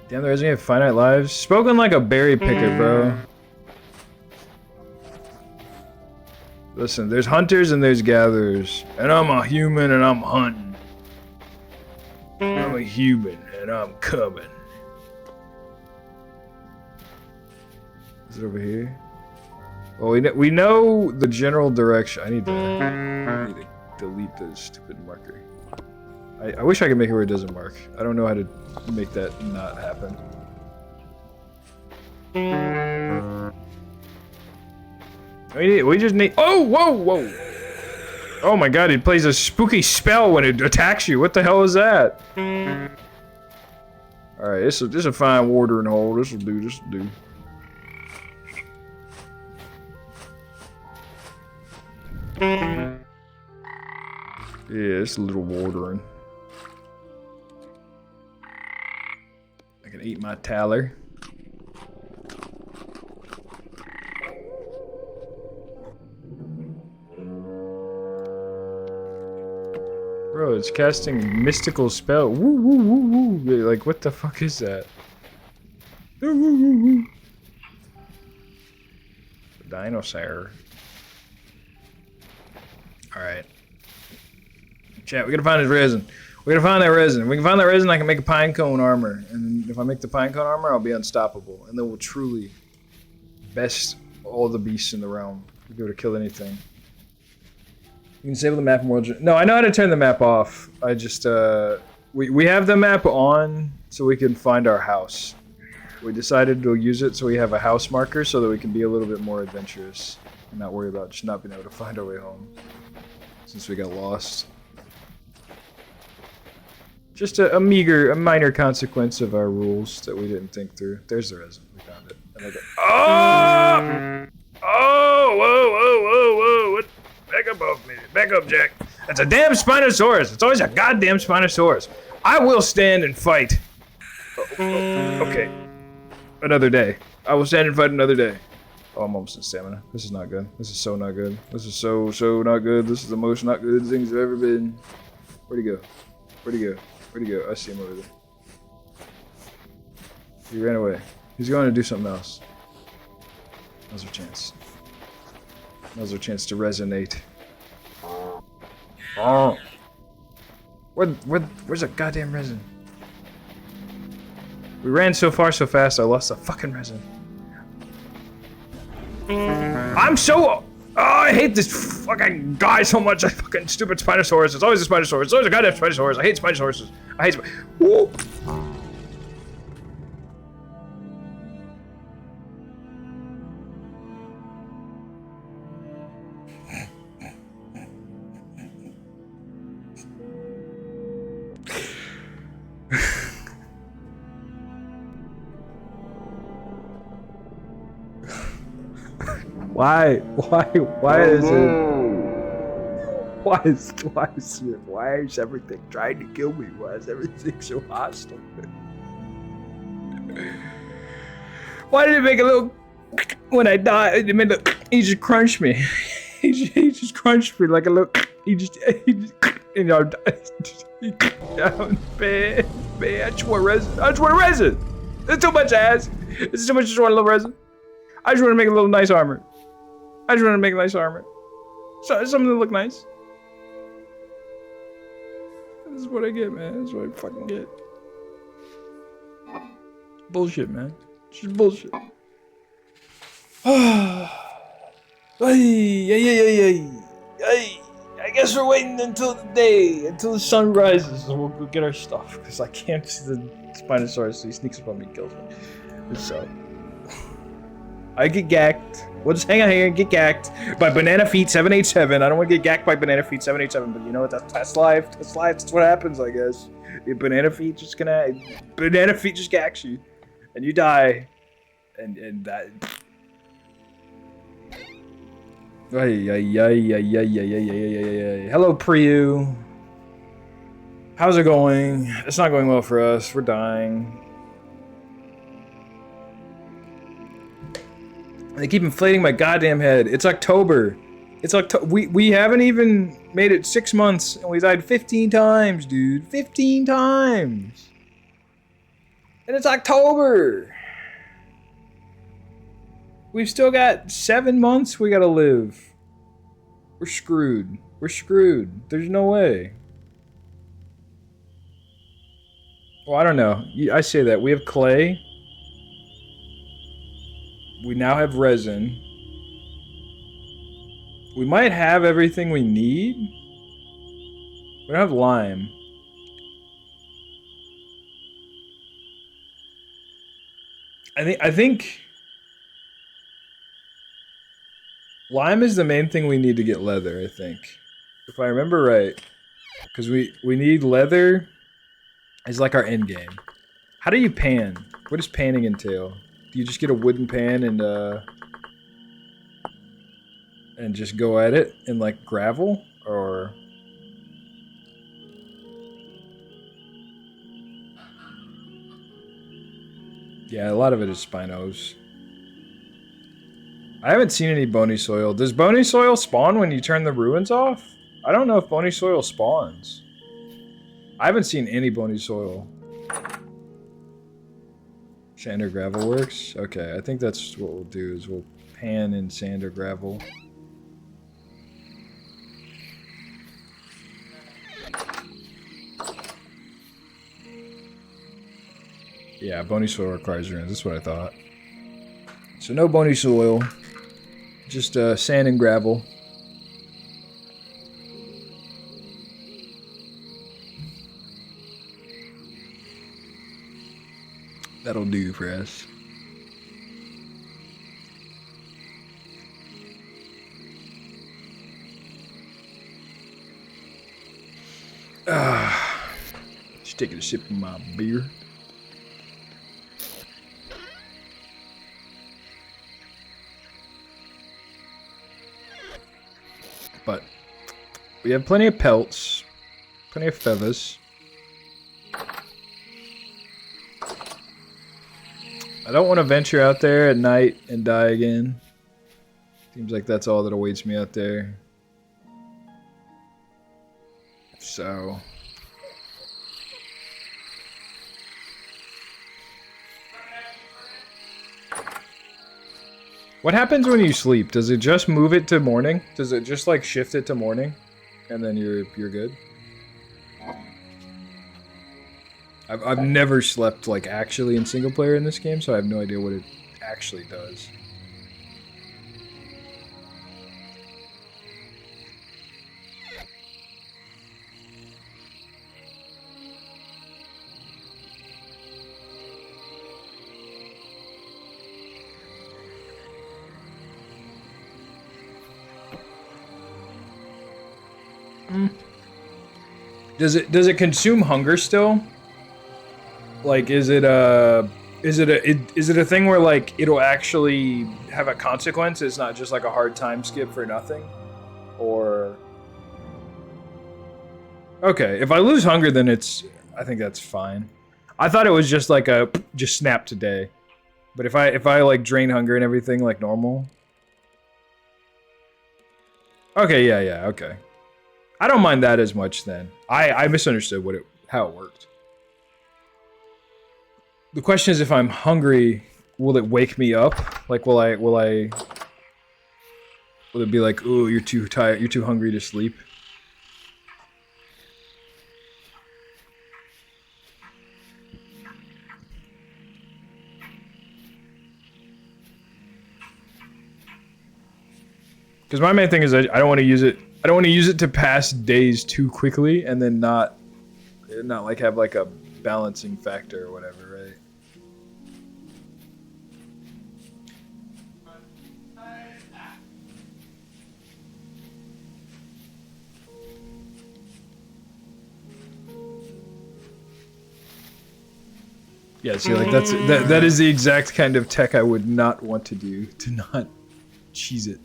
Damn, the resin, we have finite lives. Spoken like a berry picker, bro. Listen, there's hunters and there's gatherers. And I'm a human and I'm hunting. I'm a human and I'm coming. Is it over here? Well, we know the general direction. I need to delete this stupid marker. I wish I could make it where it doesn't mark. I don't know how to make that not happen. We just need. Oh, whoa, whoa! Oh my god, it plays a spooky spell when it attacks you. What the hell is that? Alright, this is a fine watering hole. This'll do, this'll do. Yeah, it's a little watering. I can eat my taller. Bro, it's casting mystical spell. Woo woo woo woo. Like, what the fuck is that? Woo woo woo woo. Dinosaur. Alright. Chat, we gotta find his resin. We gotta find that resin. If we can find that resin, I can make a pine cone armor. And if I make the pine cone armor, I'll be unstoppable. And then we'll truly best all the beasts in the realm. We'll be able to kill anything. You can disable the map more. No, I know how to turn the map off. I just, we have the map on so we can find our house. We decided to use it so we have a house marker so that we can be a little bit more adventurous and not worry about just not being able to find our way home since we got lost. Just a minor consequence of our rules that we didn't think through. There's the resin. We found it. And I go, oh! Oh! Whoa! Whoa! Whoa! Whoa! What? Back up off me. Back up, Jack. That's a damn Spinosaurus. It's always a goddamn Spinosaurus. I will stand and fight. Okay. Another day. I will stand and fight another day. Oh, I'm almost in stamina. This is not good. This is so not good. This is so not good. This is the most not good things I've ever been. Where'd he go? Where'd he go? Where'd he go? I see him over there. He ran away. He's going to do something else. Now's our chance. Now's our chance to resonate. Oh. Where's that goddamn resin? We ran so far so fast I lost the fucking resin. I'm so... Oh, I hate this fucking guy so much. I fucking stupid Spinosaurus. It's always a Spinosaurus. It's always a goddamn Spinosaurus. I hate Spinosauruses. I hate Woo! Why is it? Why is everything trying to kill me? Why is everything so hostile? Why did it make a little when I died? It made a he just crunched me. he just crunched me like a little. He just you know down bad. I just want resin. I just want resin. It's too much ass. It's too much. Just want a little resin. I just want to make a little nice armor. I just want to make a nice armor. So, something to look nice. This is what I get, man. This is what I fucking get. Bullshit, man. Just bullshit. I guess we're waiting until the day, until the sun rises, and we'll go get our stuff. Because I can't see the Spinosaurus, so he sneaks up on me and kills me. So, I get gacked. We'll just hang out here and get gacked by Banana Feet 787. I don't want to get gacked by Banana Feet 787, but you know what? That's life. That's life. That's what happens, I guess. Banana Feet just gacks you, and you die, and that. Ay, ay, ay, ay, ay, ay, ay, ay, ay, ay. Hello, Priyu. How's it going? It's not going well for us. We're dying. They keep inflating my goddamn head. It's October. It's October. We haven't even made it 6 months, and we died 15 times, dude. 15 times. And it's October. We've still got 7 months we gotta live. We're screwed. We're screwed. There's no way. Well, I don't know. I say that. We have clay. We now have resin. We might have everything we need. We don't have lime. I think lime is the main thing we need to get leather, I think. If I remember right. Because we need leather as like our end game. How do you pan? What does panning entail? Do you just get a wooden pan and just go at it in like gravel? Or yeah, a lot of it is spinos. I haven't seen any bony soil. Does bony soil spawn when you turn the ruins off? I don't know if bony soil spawns. I haven't seen any bony soil. Sand or gravel works? Okay, I think that's what we'll do is we'll pan in sand or gravel. Yeah, bony soil requires ruins. That's what I thought. So no bony soil. Just sand and gravel. That'll do for us. Just taking a sip of my beer. But we have plenty of pelts, plenty of feathers. I don't want to venture out there at night and die again. Seems like that's all that awaits me out there. So what happens when you sleep? Does it just move it to morning? Does it just like shift it to morning and then you're good? I've never slept like actually in single player in this game, so I have no idea what it actually does. Does it consume hunger still? Like, is it a thing where like it'll actually have a consequence? It's not just like a hard time skip for nothing, or okay. If I lose hunger, then I think that's fine. I thought it was just like just snap today, but if I like drain hunger and everything like normal. Okay, yeah, okay. I don't mind that as much then. I misunderstood how it worked. The question is, if I'm hungry, will it wake me up? Like, will it be like, ooh, you're too tired, you're too hungry to sleep? Because my main thing is I don't want to use it. I don't want to use it to pass days too quickly and then not like have like a balancing factor or whatever, right? Yeah, see, like that is the exact kind of tech I would not want to do, to not cheese it.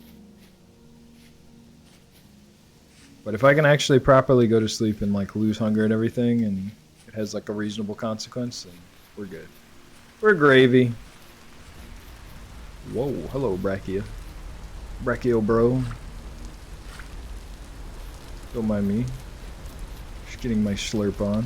But if I can actually properly go to sleep and like lose hunger and everything, and it has like a reasonable consequence, then we're good. We're gravy. Whoa, hello Brachia. Brachio bro. Don't mind me. Just getting my slurp on.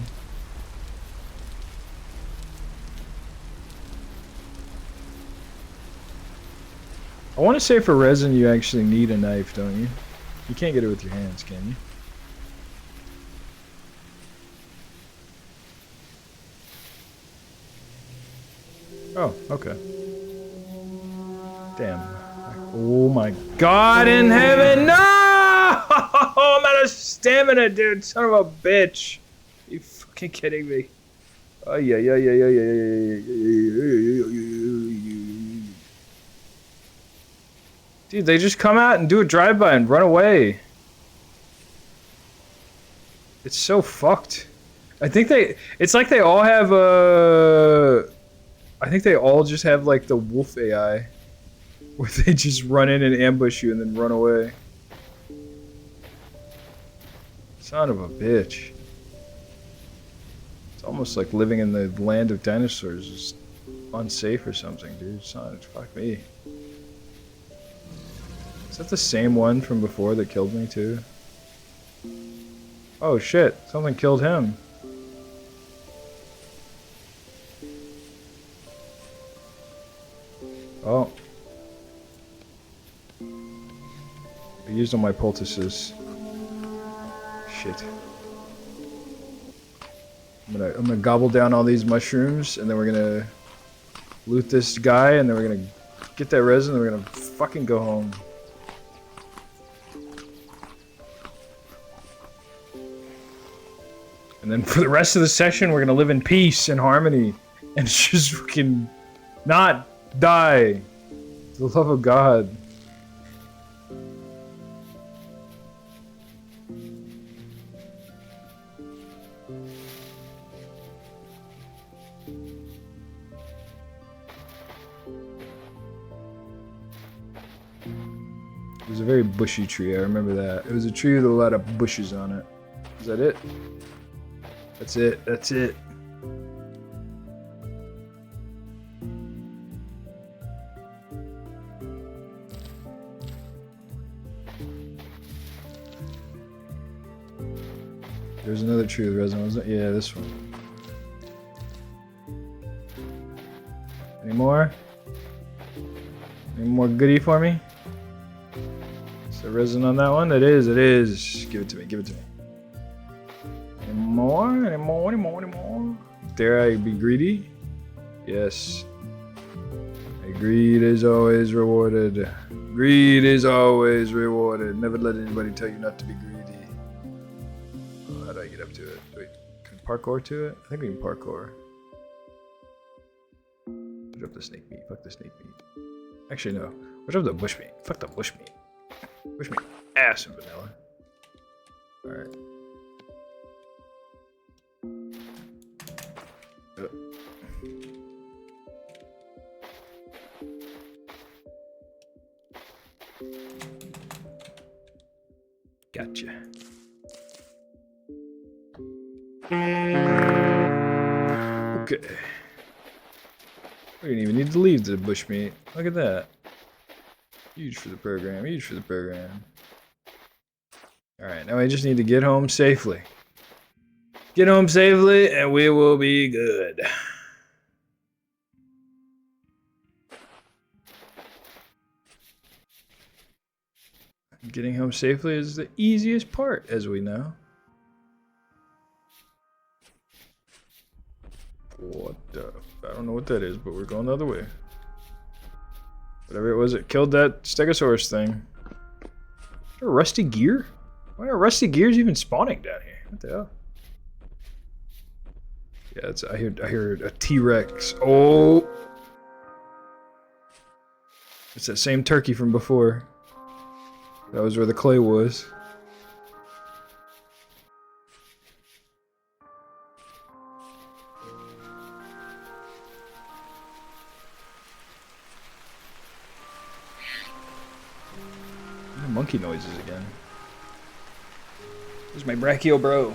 I want to say for resin you actually need a knife, don't you? You can't get it with your hands, can you? Oh, okay. Damn. Oh my god in heaven, no! I'm out of stamina, dude. Son of a bitch. Are you fucking kidding me? Oh, yeah. Dude, they just come out and do a drive-by and run away. It's so fucked. I think it's like they all have I think they all just have like the wolf AI. Where they just run in and ambush you and then run away. Son of a bitch. It's almost like living in the land of dinosaurs is unsafe or something, dude. Son, fuck me. Is that the same one from before that killed me too? Oh shit, something killed him. Oh. I used all my poultices. Shit. I'm gonna gobble down all these mushrooms and then we're gonna loot this guy and then we're gonna get that resin and we're gonna fucking go home. And then for the rest of the session we're gonna live in peace and harmony and just fucking not die. For the love of God. It was a very bushy tree, I remember that. It was a tree with a lot of bushes on it. Is that it? That's it, that's it. There's another tree with resin, wasn't it? Yeah, this one. Any more? Any more goodie for me? Is there resin on that one? It is, it is. Give it to me, give it to me. Any more? Any more? Any more? Any more? Dare I be greedy? Yes. Greed is always rewarded. Greed is always rewarded. Never let anybody tell you not to be greedy. Oh, how do I get up to it? Wait, can I parkour to it? I think we can parkour. Put up the snake meat. Fuck the snake meat. Actually, no. Put up the bush meat. Fuck the bush meat. Bush meat. Ass and vanilla. Alright. Gotcha. Okay. We didn't even need to leave the bushmeat. Look at that. Huge for the program, huge for the program. Alright, now we just need to get home safely. Get home safely and we will be good. Getting home safely is the easiest part, as we know. What the? I don't know what that is, but we're going the other way. Whatever it was, it killed that Stegosaurus thing. Is there a rusty gear? Why are rusty gears even spawning down here? What the hell? Yeah, it's, I hear a T-Rex. Oh! It's that same turkey from before. That was where the clay was. Monkey noises again. This is my brachial bro.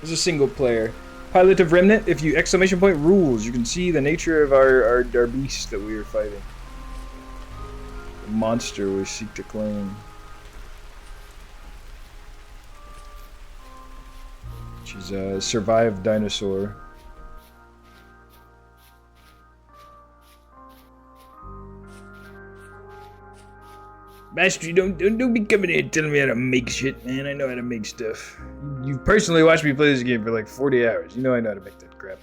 This is a single player. Pilot of Remnant, if you exclamation point rules, you can see the nature of our beast that we were fighting. The monster we seek to claim. She's a survived dinosaur. Master, don't be coming in telling me how to make shit, man. I know how to make stuff. You've personally watched me play this game for like 40 hours. You know I know how to make that crap.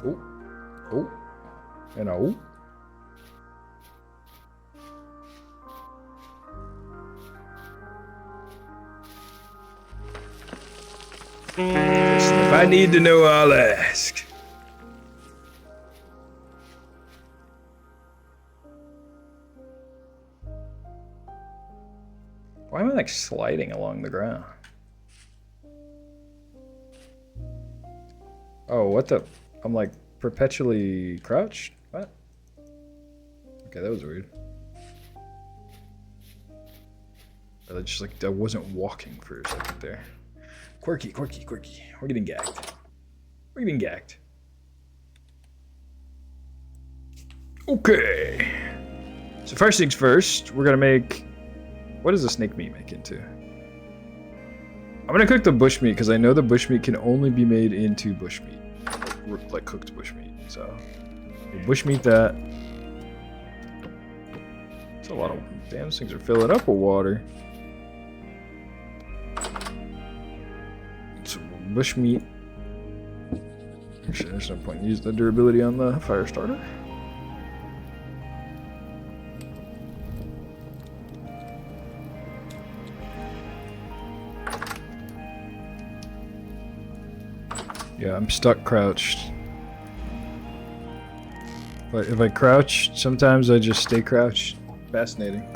Oh. Oh. And oh. If I need to know, I'll ask. Why am I like sliding along the ground? Oh, what the? I'm like perpetually crouched? What? Okay, that was weird. I just like, I wasn't walking for a second there. Quirky. We're getting gagged. Okay. So first things first, we're gonna make... What does the snake meat make into? I'm gonna cook the bushmeat because I know the bushmeat can only be made into bushmeat. Like cooked bushmeat. So, we'll bushmeat that. It's a lot of... Damn, these things are filling up with water. Bushmeat. Actually, there's no point in using the durability on the fire starter. Yeah, I'm stuck crouched. But if I crouch, sometimes I just stay crouched. Fascinating.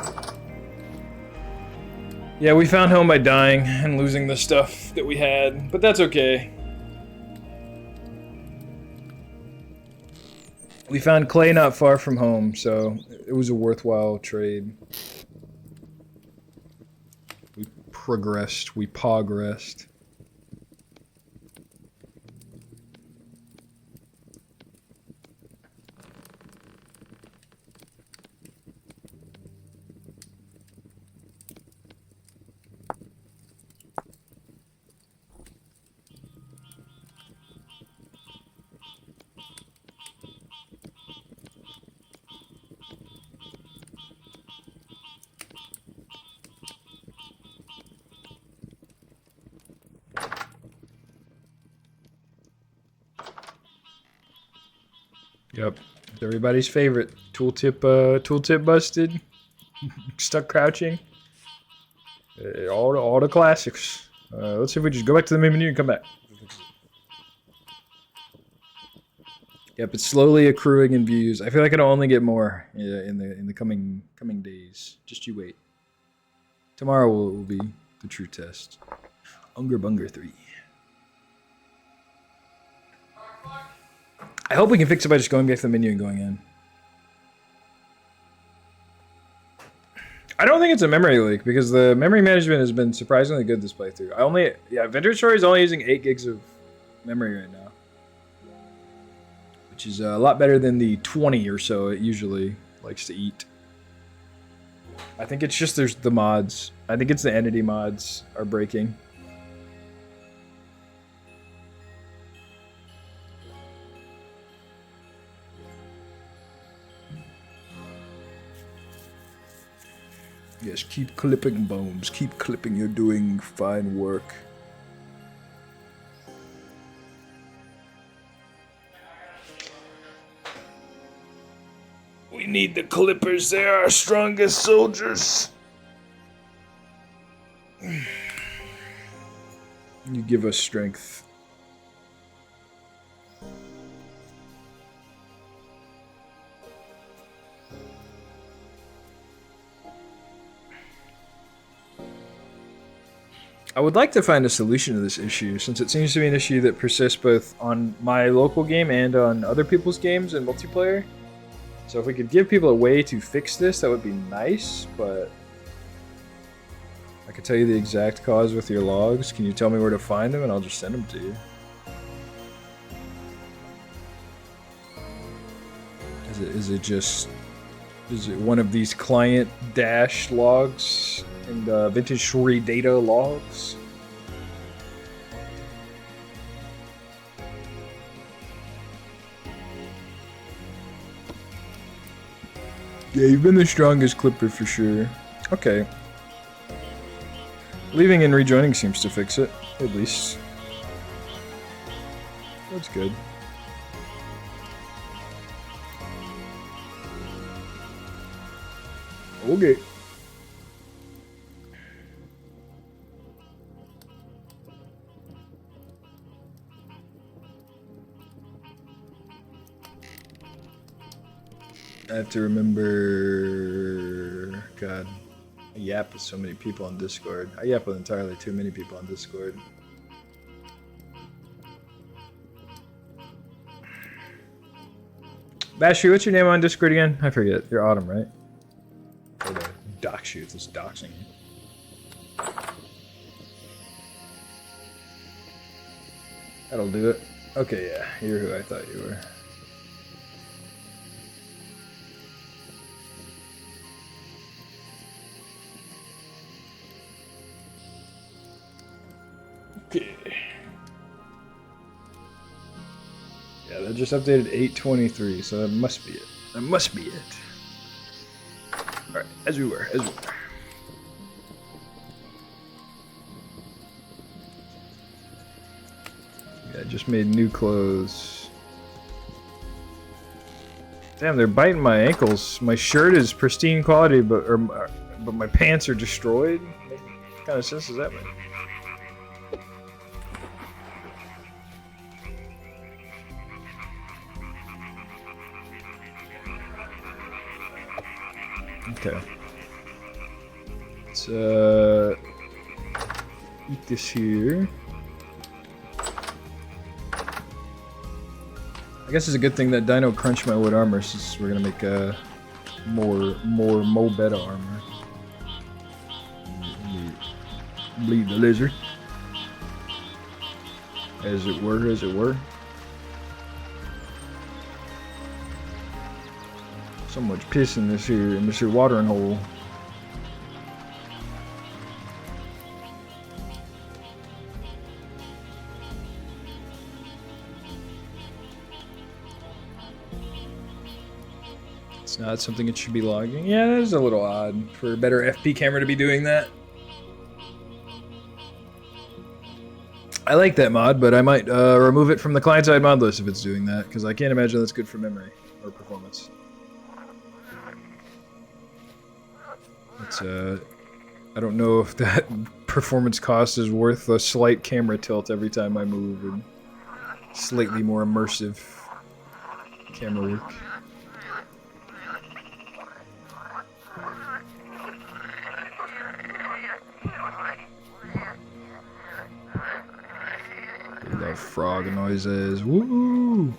Yeah, we found home by dying and losing the stuff that we had, but that's okay. We found clay not far from home, so it was a worthwhile trade. We progressed, we progressed. Yep, everybody's favorite. Tooltip busted. Stuck crouching. All the classics. Let's see if we just go back to the main menu and come back. Yep, it's slowly accruing in views. I feel like it'll only get more in the coming days. Just you wait. Tomorrow will be the true test. Unger Bunger 3. I hope we can fix it by just going back to the menu and going in. I don't think it's a memory leak because the memory management has been surprisingly good this playthrough. Vintage Story is only using 8 gigs of memory right now, which is a lot better than the 20 or so it usually likes to eat. I think it's just there's the mods. I think it's the entity mods are breaking. Yes, keep clipping bones. Keep clipping. You're doing fine work. We need the clippers. They are our strongest soldiers. You give us strength. I would like to find a solution to this issue, since it seems to be an issue that persists both on my local game and on other people's games in multiplayer. So if we could give people a way to fix this, that would be nice, but I could tell you the exact cause with your logs. Can you tell me where to find them, and I'll just send them to you. Is it one of these client dash logs and vintage story data logs? Yeah, you've been the strongest clipper for sure. Okay. Leaving and rejoining seems to fix it, at least. That's good. Okay. I have to remember... God. I yap with so many people on Discord. I yap with entirely too many people on Discord. Bashy, what's your name on Discord again? I forget. You're Autumn, right? Or the dox you. This doxing you. That'll do it. Okay, yeah. You're who I thought you were. Okay. Yeah, that just updated 8:23, so that must be it. That must be it. Alright, as we were. Yeah, I just made new clothes. Damn, they're biting my ankles. My shirt is pristine quality, but my pants are destroyed. What kind of sense does that make? Okay. Let's eat this here. I guess it's a good thing that Dino crunched my wood armor, since we're gonna make more better armor. Bleed the lizard. As it were. So much piss in this here watering hole. It's not something it should be logging. Yeah, that is a little odd for a better FP camera to be doing that. I like that mod, but I might remove it from the client-side mod list if it's doing that, because I can't imagine that's good for memory or performance. It's, I don't know if that performance cost is worth a slight camera tilt every time I move, and slightly more immersive camera work. I love frog noises. Woo!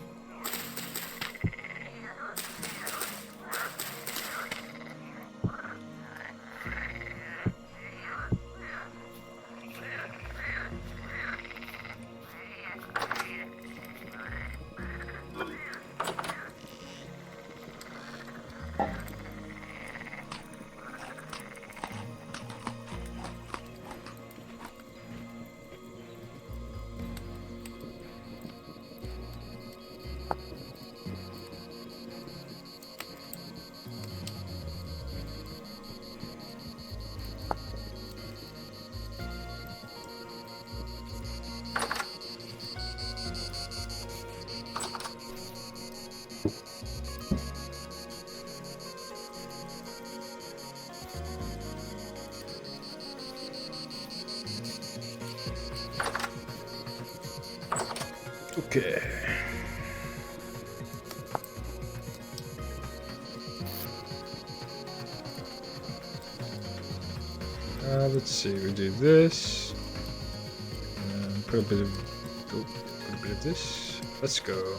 Okay. Let's see, we do this. put a bit of this. Let's go.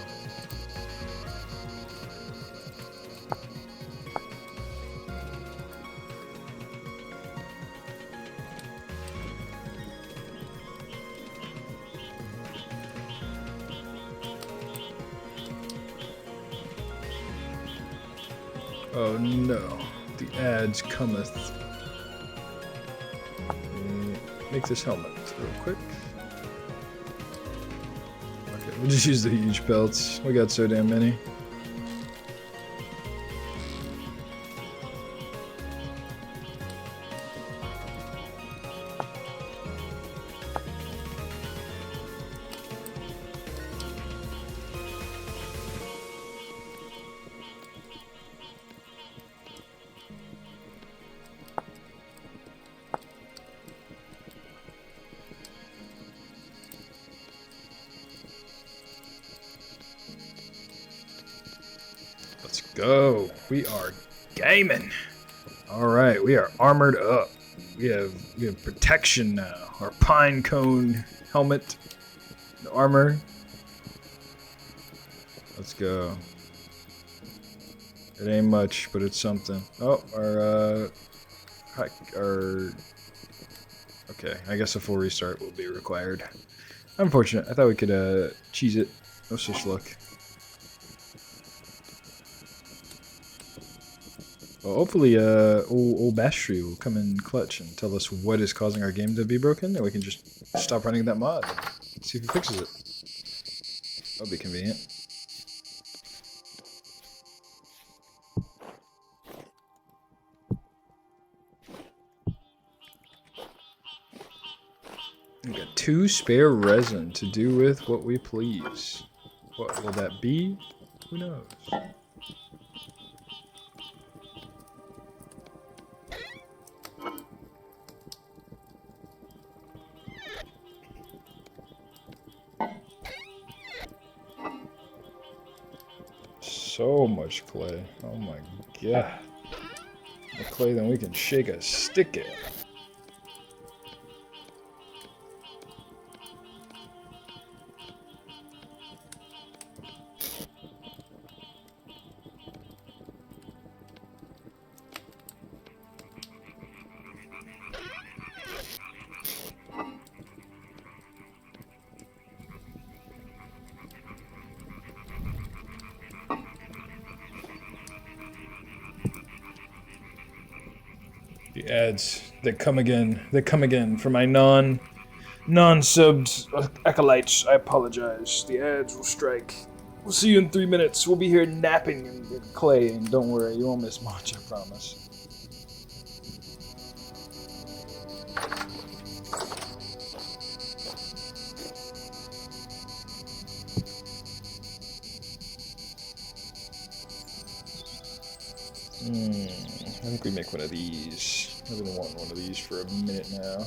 Oh no, the ads cometh. Make this helmet real quick. Okay, we'll just use the huge pelts. We got so damn many. Let's go. We are gaming. All right, we are armored up. We have protection now. Our pine cone helmet, the armor. Let's go. It ain't much, but it's something. Oh, our okay, I guess a full restart will be required. Unfortunate. I thought we could cheese it. No such luck. Well, hopefully, old Bastry will come in clutch and tell us what is causing our game to be broken, and we can just stop running that mod and see if he fixes it. That'll be convenient. We got 2 spare resin to do with what we please. What will that be? Who knows? So much clay. Oh my god. More clay than we can shake a stick at. The ads, they come again for my non-subbed acolytes. I apologize. The ads will strike. We'll see you in 3 minutes. We'll be here napping in clay, and don't worry, you won't miss much, I promise. I think we make one of these. I've been wanting one of these for a minute now.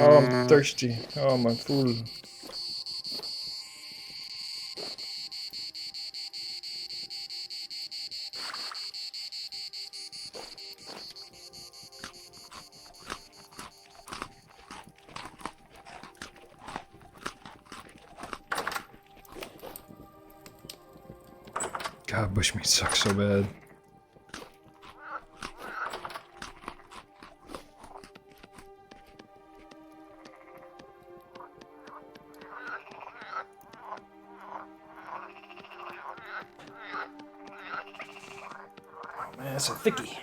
Oh, I'm thirsty. Oh, I'm full. God, bushmeat sucks so bad. Man, that's a thickie.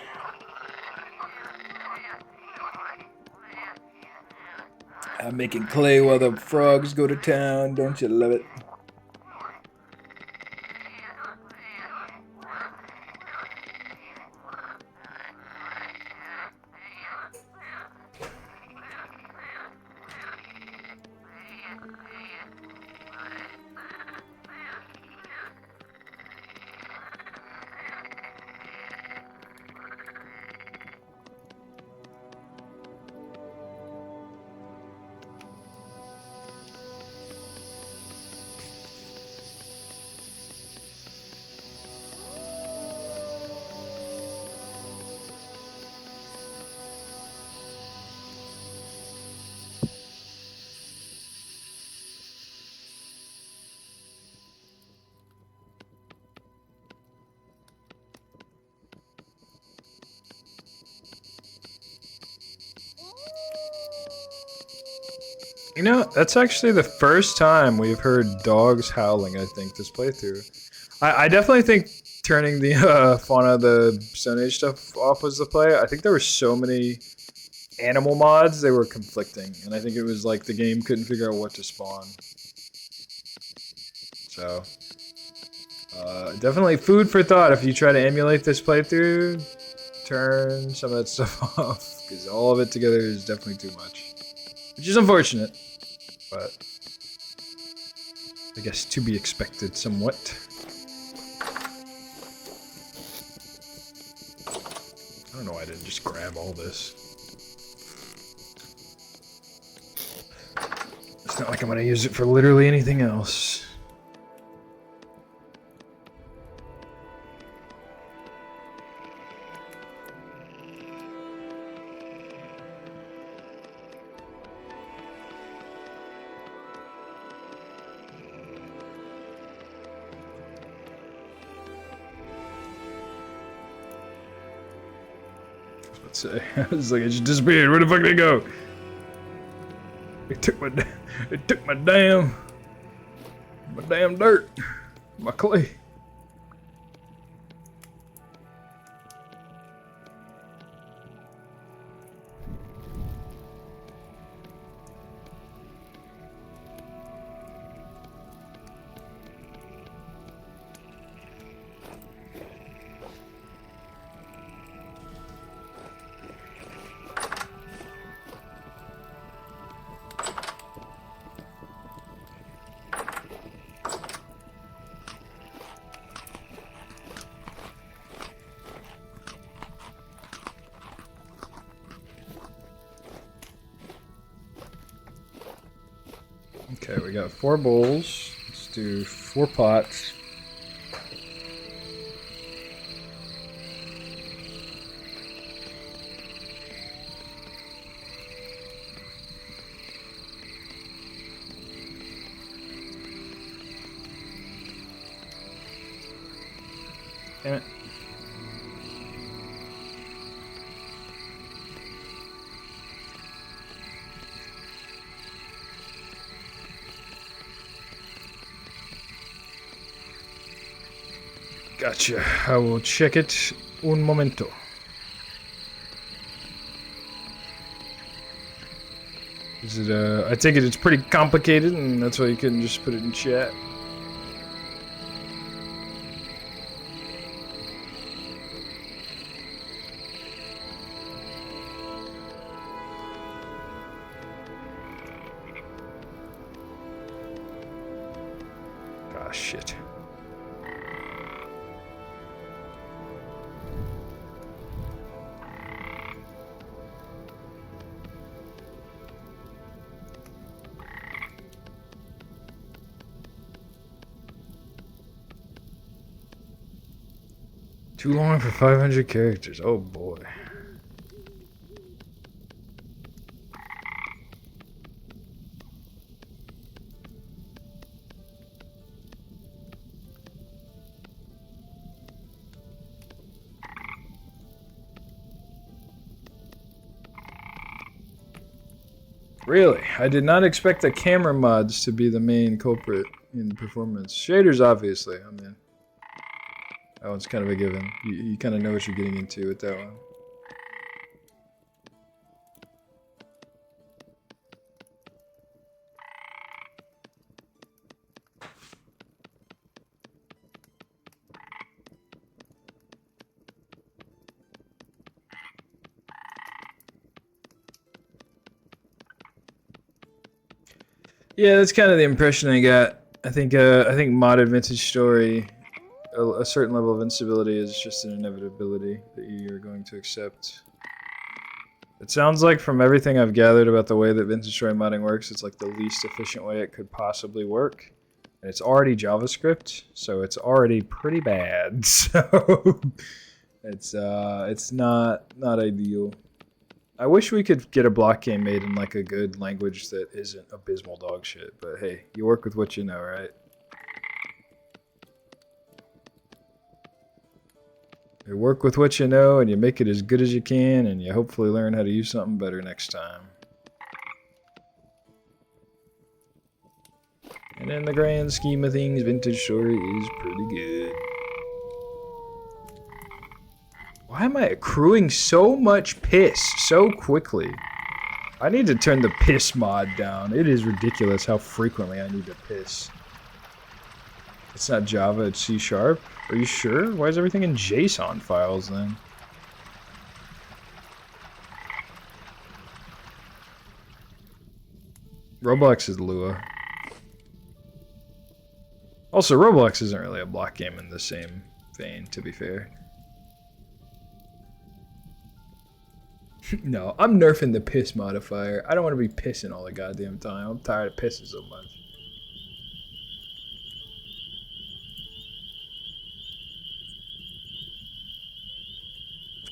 I'm making clay while the frogs go to town. Don't you love it? know, that's actually the first time we've heard dogs howling, I think, this playthrough. I definitely think turning the fauna of the Stone Age stuff off was the play. I think there were so many animal mods, they were conflicting. And I think it was like the game couldn't figure out what to spawn. So, definitely food for thought if you try to emulate this playthrough. Turn some of that stuff off, because all of it together is definitely too much. Which is unfortunate, but I guess to be expected somewhat. I don't know why I didn't just grab all this. It's not like I'm gonna use it for literally anything else. I was like, it just disappeared. Where the fuck did it go? It took my damn dirt, my clay. Okay, we got 4 bowls. Let's do 4 pots. Damn it. Gotcha. I will check it un momento. Is it, I take it it's pretty complicated and that's why you couldn't just put it in chat. Ah, shit. Too long for 500 characters. Oh boy. Really? I did not expect the camera mods to be the main culprit in performance. Shaders, obviously. I mean, that one's kind of a given. You kind of know what you're getting into with that one. Yeah, that's kind of the impression I got. I think modded vintage story, a certain level of instability is just an inevitability that you're going to accept. It sounds like from everything I've gathered about the way that vintage story modding works, it's like the least efficient way it could possibly work. And it's already JavaScript, so it's already pretty bad. So it's not ideal. I wish we could get a block game made in like a good language that isn't abysmal dog shit, but hey, you work with what you know, right? You work with what you know and you make it as good as you can and you hopefully learn how to use something better next time. And in the grand scheme of things, Vintage Story is pretty good. Why am I accruing so much piss so quickly? I need to turn the piss mod down. It is ridiculous how frequently I need to piss. It's not Java, it's C#. Are you sure? Why is everything in JSON files then? Roblox is Lua. Also, Roblox isn't really a block game in the same vein, to be fair. No, I'm nerfing the piss modifier. I don't want to be pissing all the goddamn time. I'm tired of pissing so much.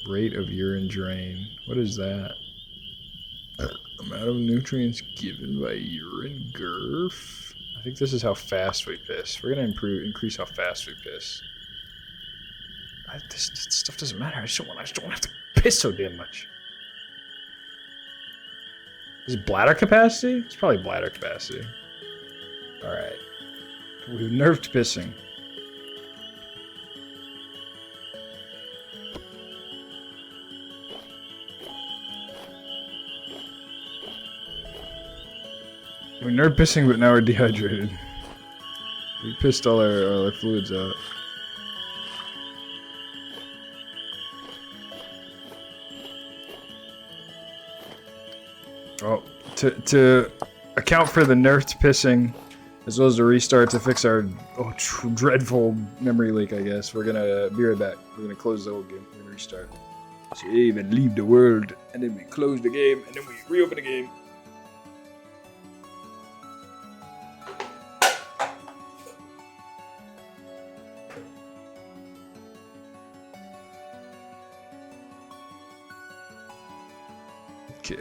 Rate of urine drain. What is that? Amount of nutrients given by urine girth. I think this is how fast we piss. We're gonna increase how fast we piss. This stuff doesn't matter. I just don't want to have to piss so damn much. Is it bladder capacity? It's probably bladder capacity. Alright. We've nerfed pissing. We nerfed pissing, but now we're dehydrated. We pissed all our fluids out. Oh, to account for the nerfed pissing, as well as the restart to fix our dreadful memory leak, I guess, we're gonna be right back. We're gonna close the whole game. We're gonna restart. Save and leave the world, and then we close the game, and then we reopen the game. Okay.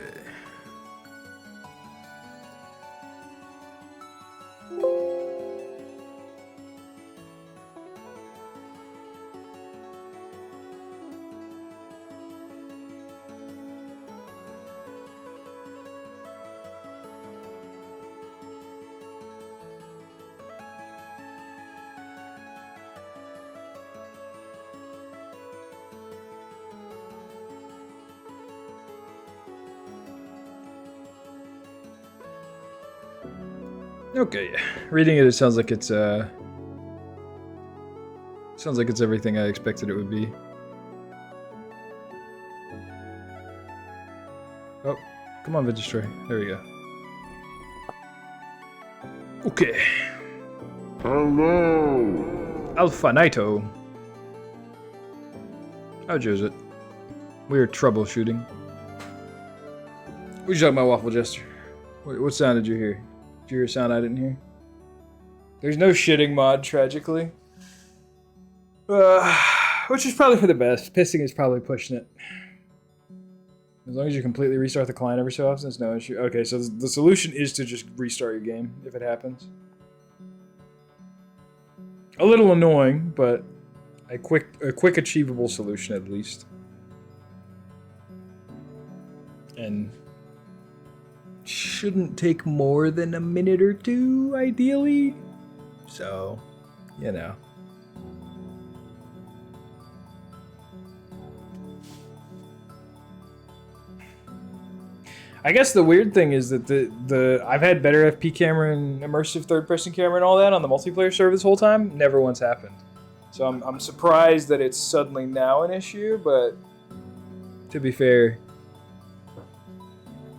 Okay, reading it, it sounds like it's everything I expected it would be. Oh, come on, Vintage Story. There we go. Okay. Hello. Alpha Nito. How goes it? We're troubleshooting. What you talking about, Waffle Jester? What sound did you hear? Did you hear a sound I didn't hear? There's no shitting mod, tragically. Which is probably for the best. Pissing is probably pushing it. As long as you completely restart the client every so often, it's no issue. Okay, so the solution is to just restart your game, if it happens. A little annoying, but a quick achievable solution at least. And shouldn't take more than a minute or two, ideally. So, you know. I guess the weird thing is that I've had better FP camera and immersive third-person camera and all that on the multiplayer server this whole time. Never once happened. So I'm surprised that it's suddenly now an issue, but to be fair,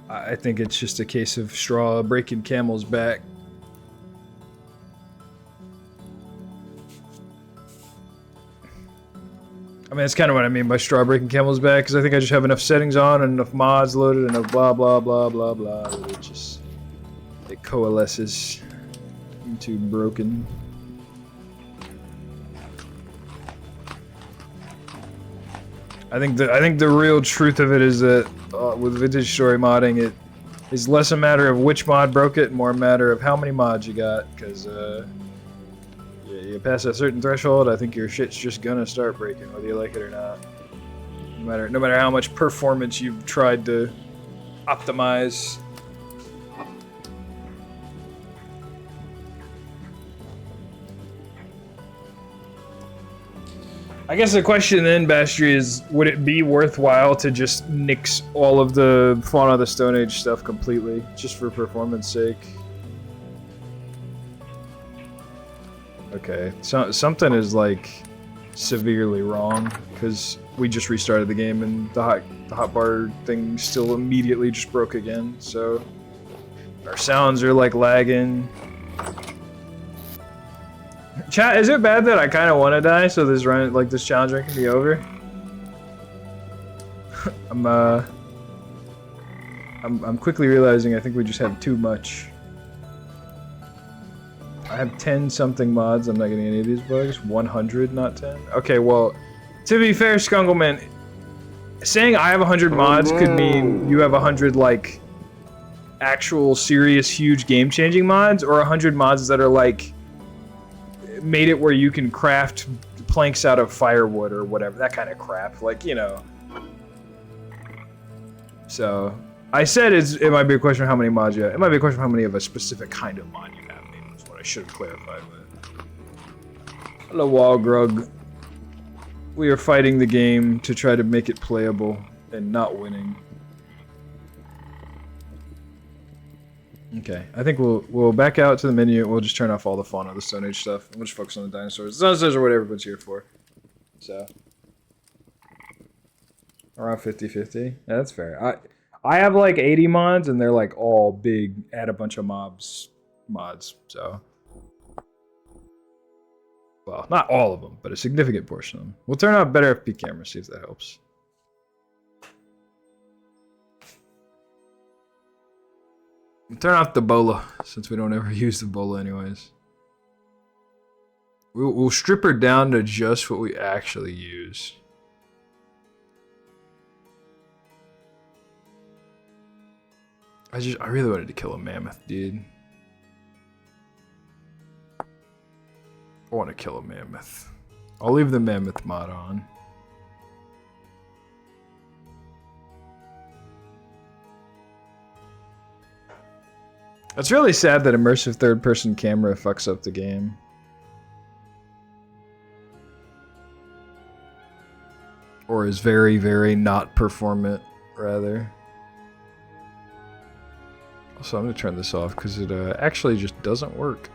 I think it's just a case of straw breaking camel's back. I mean, that's kind of what I mean by straw breaking camel's back, because I think I just have enough settings on and enough mods loaded and enough blah blah blah blah blah that it coalesces into broken. I think the real truth of it is that with Vintage Story modding, it is less a matter of which mod broke it, more a matter of how many mods you got, because you pass a certain threshold, I think your shit's just gonna start breaking, whether you like it or not. No matter how much performance you've tried to optimize. I guess the question then, Bastry, is would it be worthwhile to just nix all of the Fauna of the Stone Age stuff completely, just for performance sake? Okay, so something is like severely wrong because we just restarted the game and the hotbar thing still immediately just broke again. So our sounds are like lagging. Chat, is it bad that I kind of want to die so this run, like this challenge run, can be over? I'm quickly realizing I think we just have too much. I have 10 something mods. I'm not getting any of these bugs. 100, not 10. Okay, well, to be fair, Skungleman, saying I have 100 mods could mean you have 100 like actual serious huge game-changing mods, or 100 mods that are like made it where you can craft planks out of firewood or whatever, that kind of crap, like, you know. So I said it might be a question of how many mods you have. It might be a question of how many of a specific kind of mod you have. I should have clarified that. Hello, Walgrug. We are fighting the game to try to make it playable and not winning. Okay, I think we'll back out to the menu and we'll just turn off all the Fauna of the Stone Age stuff. And we'll just focus on the dinosaurs. The dinosaurs are what everyone's here for. So around 50-50. Yeah, that's fair. I have like 80 mods and they're like all big, add a bunch of mods, so. Well, not all of them, but a significant portion of them. We'll turn on better FP cameras, see if that helps. We'll turn off the bola, since we don't ever use the bola anyways. We'll strip her down to just what we actually use. I really wanted to kill a mammoth, dude. I want to kill a mammoth. I'll leave the mammoth mod on. It's really sad that immersive third-person camera fucks up the game. Or is very, very not performant, rather. Also, I'm going to turn this off because it actually just doesn't work.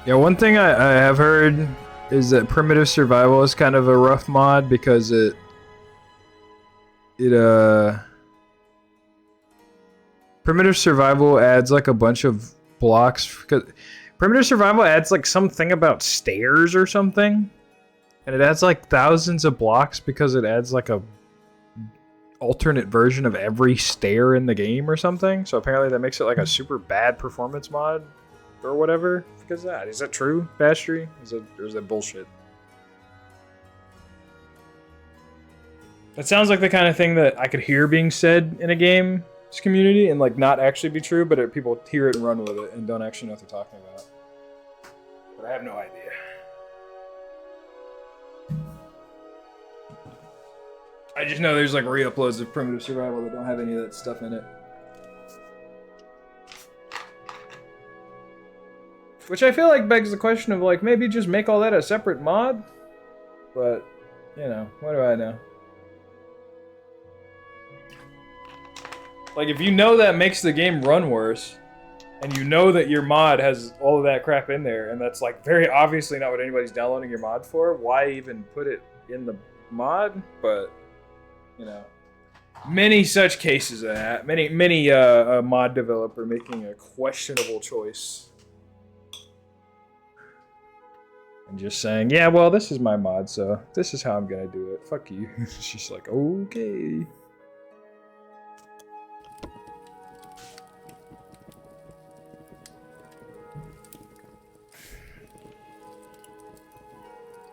Yeah, one thing I have heard is that primitive survival is kind of a rough mod because primitive survival adds like a bunch of blocks. Because primitive survival adds like something about stairs or something, and it adds like thousands of blocks because it adds like a alternate version of every stair in the game or something. So apparently that makes it like a super bad performance mod or whatever. Because of that, is that true, Bastry? Or is that bullshit? That sounds like the kind of thing that I could hear being said in a game's community and like not actually be true, but people hear it and run with it and don't actually know what they're talking about. But I have no idea. I just know there's like re-uploads of primitive survival that don't have any of that stuff in it. Which I feel like begs the question of like, maybe just make all that a separate mod? But, you know, what do I know? Like, if you know that makes the game run worse, and you know that your mod has all of that crap in there, and that's like very obviously not what anybody's downloading your mod for, why even put it in the mod? But, you know, many such cases of that. Many mod developer making a questionable choice. And just saying, yeah, well, this is my mod, so this is how I'm gonna do it. Fuck you. She's like, okay.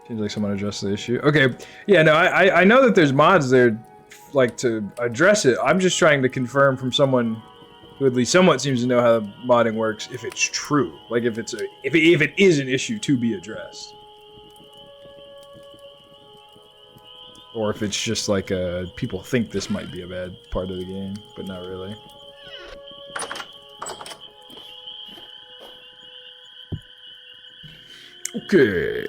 Seems like someone addressed the issue. Okay, yeah, no, I know that there's mods there, like, to address it. I'm just trying to confirm from someone who at least somewhat seems to know how modding works, if it's true. Like, if it is an issue to be addressed. Or if it's just like people think this might be a bad part of the game, but not really. Okay.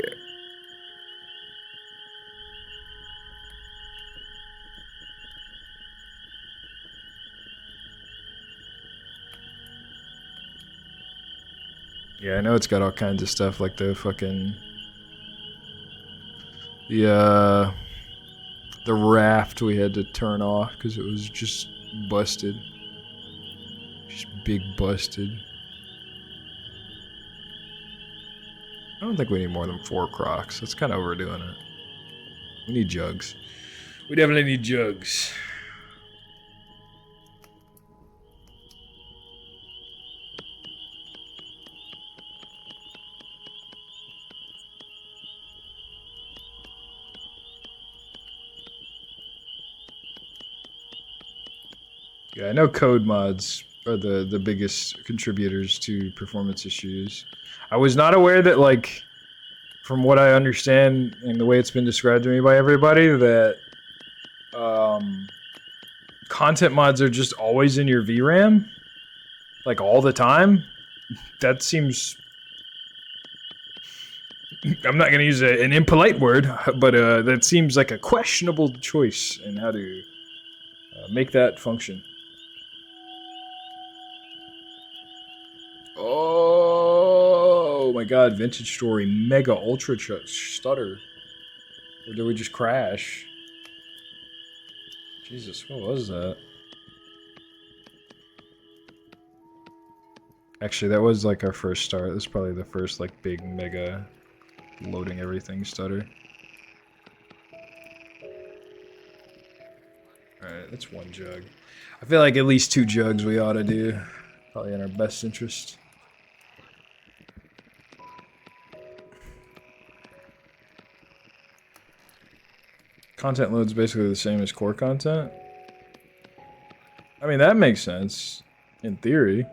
Yeah, I know it's got all kinds of stuff like the fucking the raft we had to turn off because it was just busted. Just big busted. I don't think we need more than 4 crocs. That's kind of overdoing it. We need jugs. We definitely need jugs. Yeah, I know code mods are the biggest contributors to performance issues. I was not aware that, like, from what I understand and the way it's been described to me by everybody, that content mods are just always in your VRAM, like all the time. That seems... I'm not going to use an impolite word, but that seems like a questionable choice in how to make that function. Oh my god, Vintage Story Mega Ultra Stutter. Or did we just crash? Jesus, what was that? Actually, that was like our first start. This is probably the first like big mega loading everything stutter. Alright, that's 1 jug. I feel like at least 2 jugs we ought to do. Probably in our best interest. Content load's basically the same as core content. I mean, that makes sense. In theory.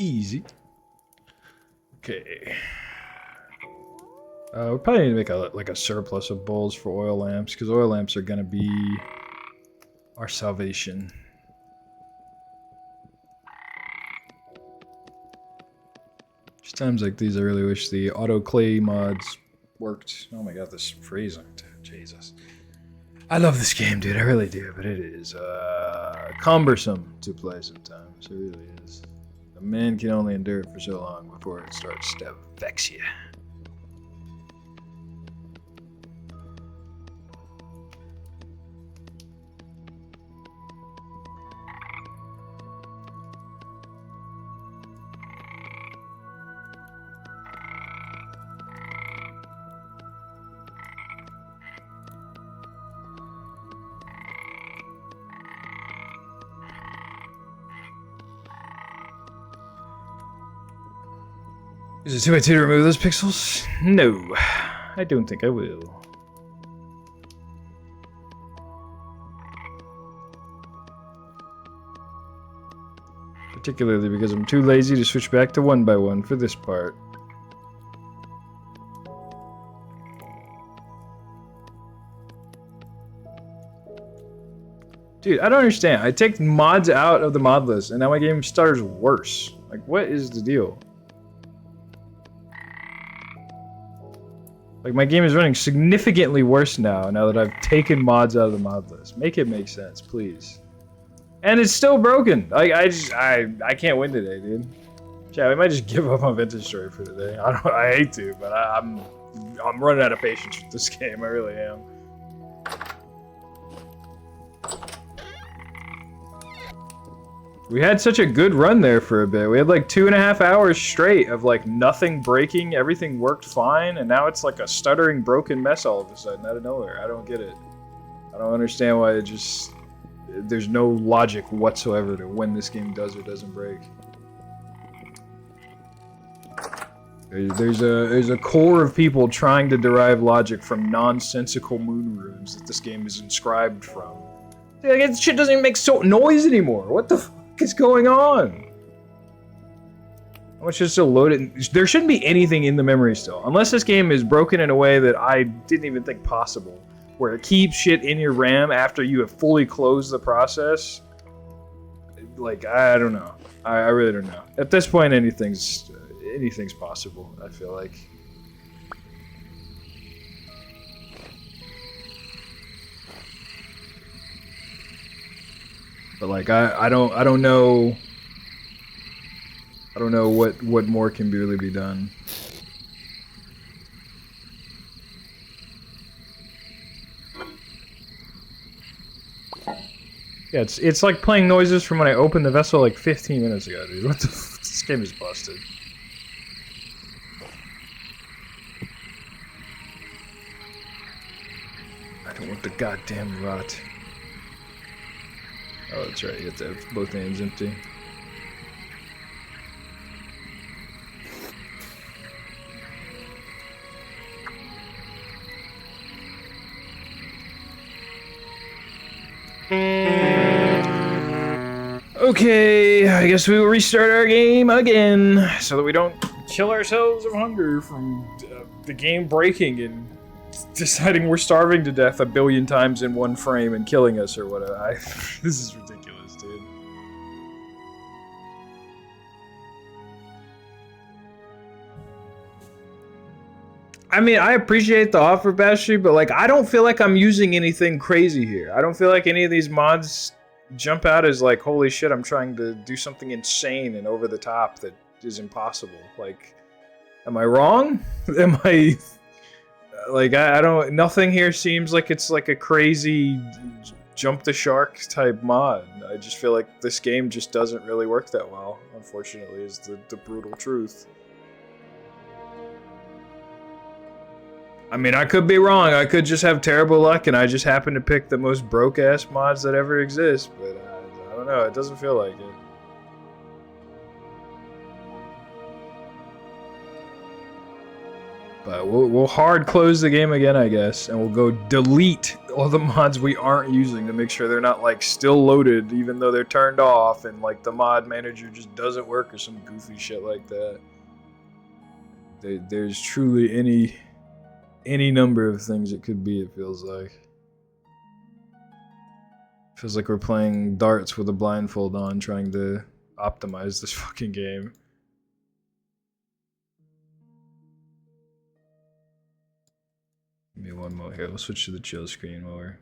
Easy. Okay. We probably need to make a surplus of bowls for oil lamps, because oil lamps are gonna be our salvation. Just times like these, I really wish the auto clay mods worked. Oh my god, this is freezing. Jesus. I love this game, dude. I really do, but it is cumbersome to play sometimes. It really is. A man can only endure it for so long before it starts to vex you. Is it too late to remove those pixels? No, I don't think I will. Particularly because I'm too lazy to switch back to 1x1 for this part. Dude, I don't understand. I take mods out of the mod list and now my game stutters worse. Like, what is the deal? Like, my game is running significantly worse now that I've taken mods out of the mod list. Make it make sense, please. And it's still broken. Like, I can't win today, dude. Yeah, we might just give up on Vintage Story for today. I hate to, but I'm running out of patience with this game. I really am. We had such a good run there for a bit. We had like 2.5 hours straight of like nothing breaking, everything worked fine, and now it's like a stuttering, broken mess all of a sudden out of nowhere. I don't get it. I don't understand why it just... There's no logic whatsoever to when this game does or doesn't break. There's a core of people trying to derive logic from nonsensical moon runes that this game is inscribed from. Like, this shit doesn't even make noise anymore. What the fuck is going on? How much is still loaded? There shouldn't be anything in the memory still, unless this game is broken in a way that I didn't even think possible, where it keeps shit in your RAM after you have fully closed the process. Like, I don't know. I really don't know. At this point, anything's possible, I feel like. But like I don't know what more can really be done. Yeah, it's like playing noises from when I opened the vessel like 15 minutes ago, dude. What the f, this game is busted. I don't want the goddamn rot. Oh, that's right, you have to have both hands empty. Okay, I guess we will restart our game again, so that we don't kill ourselves of hunger from the game breaking and deciding we're starving to death 1 billion times in one frame and killing us or whatever. This is ridiculous, dude. I mean, I appreciate the offer, Bastry, but like, I don't feel like I'm using anything crazy here. I don't feel like any of these mods jump out as like, holy shit, I'm trying to do something insane and over the top that is impossible. Like, am I wrong? Am I... Like, I don't... Nothing here seems like it's like a crazy jump the shark type mod. I just feel like this game just doesn't really work that well, unfortunately, is the brutal truth. I mean, I could be wrong. I could just have terrible luck and I just happen to pick the most broke-ass mods that ever exist, but I don't know. It doesn't feel like it. But we'll hard close the game again, I guess, and we'll go delete all the mods we aren't using to make sure they're not, like, still loaded even though they're turned off and, like, the mod manager just doesn't work or some goofy shit like that. There's truly any number of things it could be, it feels like. Feels like we're playing darts with a blindfold on trying to optimize this fucking game. Give me one more here. We'll switch to the chill screen while we're...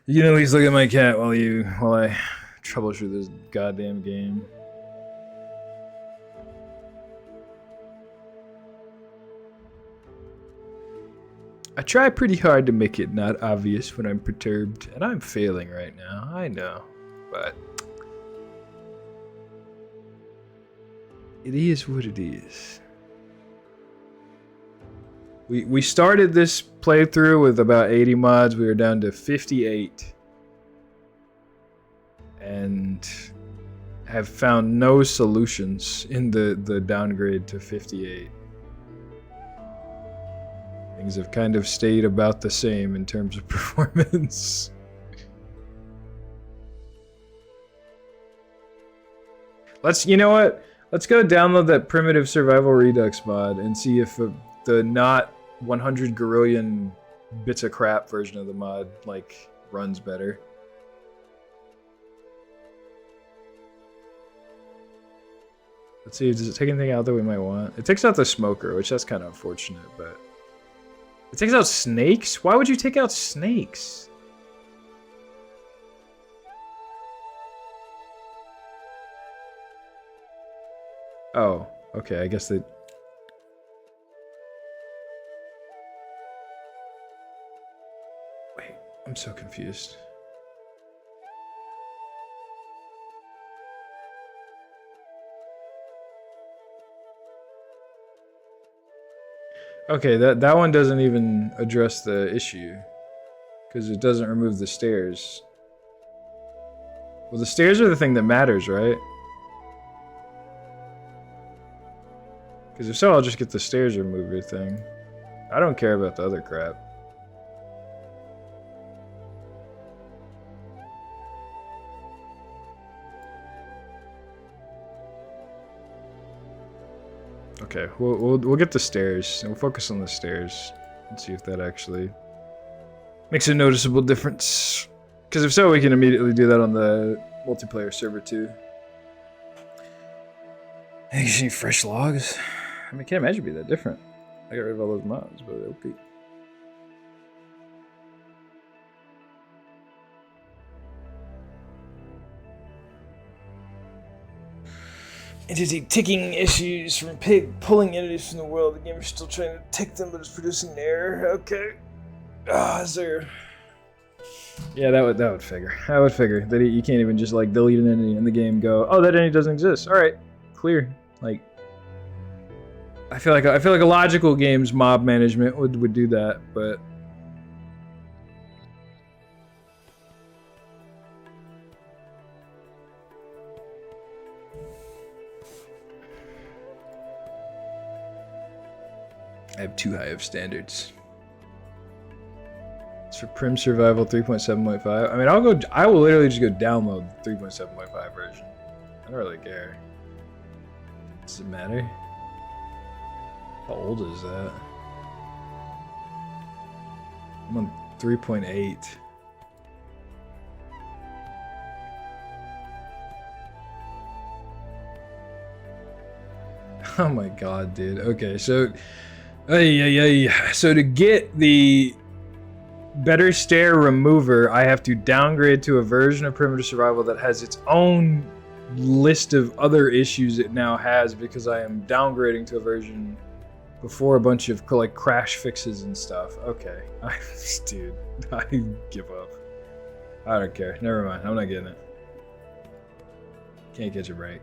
You can at least look at my cat while I troubleshoot this goddamn game. I try pretty hard to make it not obvious when I'm perturbed, and I'm failing right now, I know, but... It is what it is. We started this playthrough with about 80 mods. We were down to 58. And have found no solutions in the downgrade to 58. Things have kind of stayed about the same in terms of performance. You know what? Let's go download that Primitive Survival Redux mod and see if the not 100 gorillion bits of crap version of the mod, like, runs better. Let's see, does it take anything out that we might want? It takes out the smoker, which that's kind of unfortunate, but... It takes out snakes? Why would you take out snakes? Oh, okay, I guess they... Wait, I'm so confused. Okay, that one doesn't even address the issue. Because it doesn't remove the stairs. Well, the stairs are the thing that matters, right? Because if so, I'll just get the stairs remover thing. I don't care about the other crap. Okay, we'll get the stairs. We'll focus on the stairs and see if that actually makes a noticeable difference. Because if so, we can immediately do that on the multiplayer server too. Hey, you see fresh logs? I mean, I can't imagine it'd be that different. I got rid of all those mods, but okay. Entity ticking issues from pig pulling entities from the world. The game is still trying to tick them, but it's producing an error. Okay. Ah, is there? Yeah, that would figure. I would figure that you can't even just like delete an entity in the game. Go, oh, that entity doesn't exist. All right, clear. Like, I feel like a logical game's mob management would do that, but. I have too high of standards. It's for Prim Survival 3.7.5. I mean, I will literally just go download the 3.7.5 version. I don't really care. Does it matter? How old is that? I'm on 3.8. Oh my god, dude. Okay, so so to get the better stair remover, I have to downgrade to a version of Primitive Survival that has its own list of other issues it now has because I am downgrading to a version before a bunch of like crash fixes and stuff. Okay, dude, I give up. I don't care. Never mind. I'm not getting it. Can't catch a break.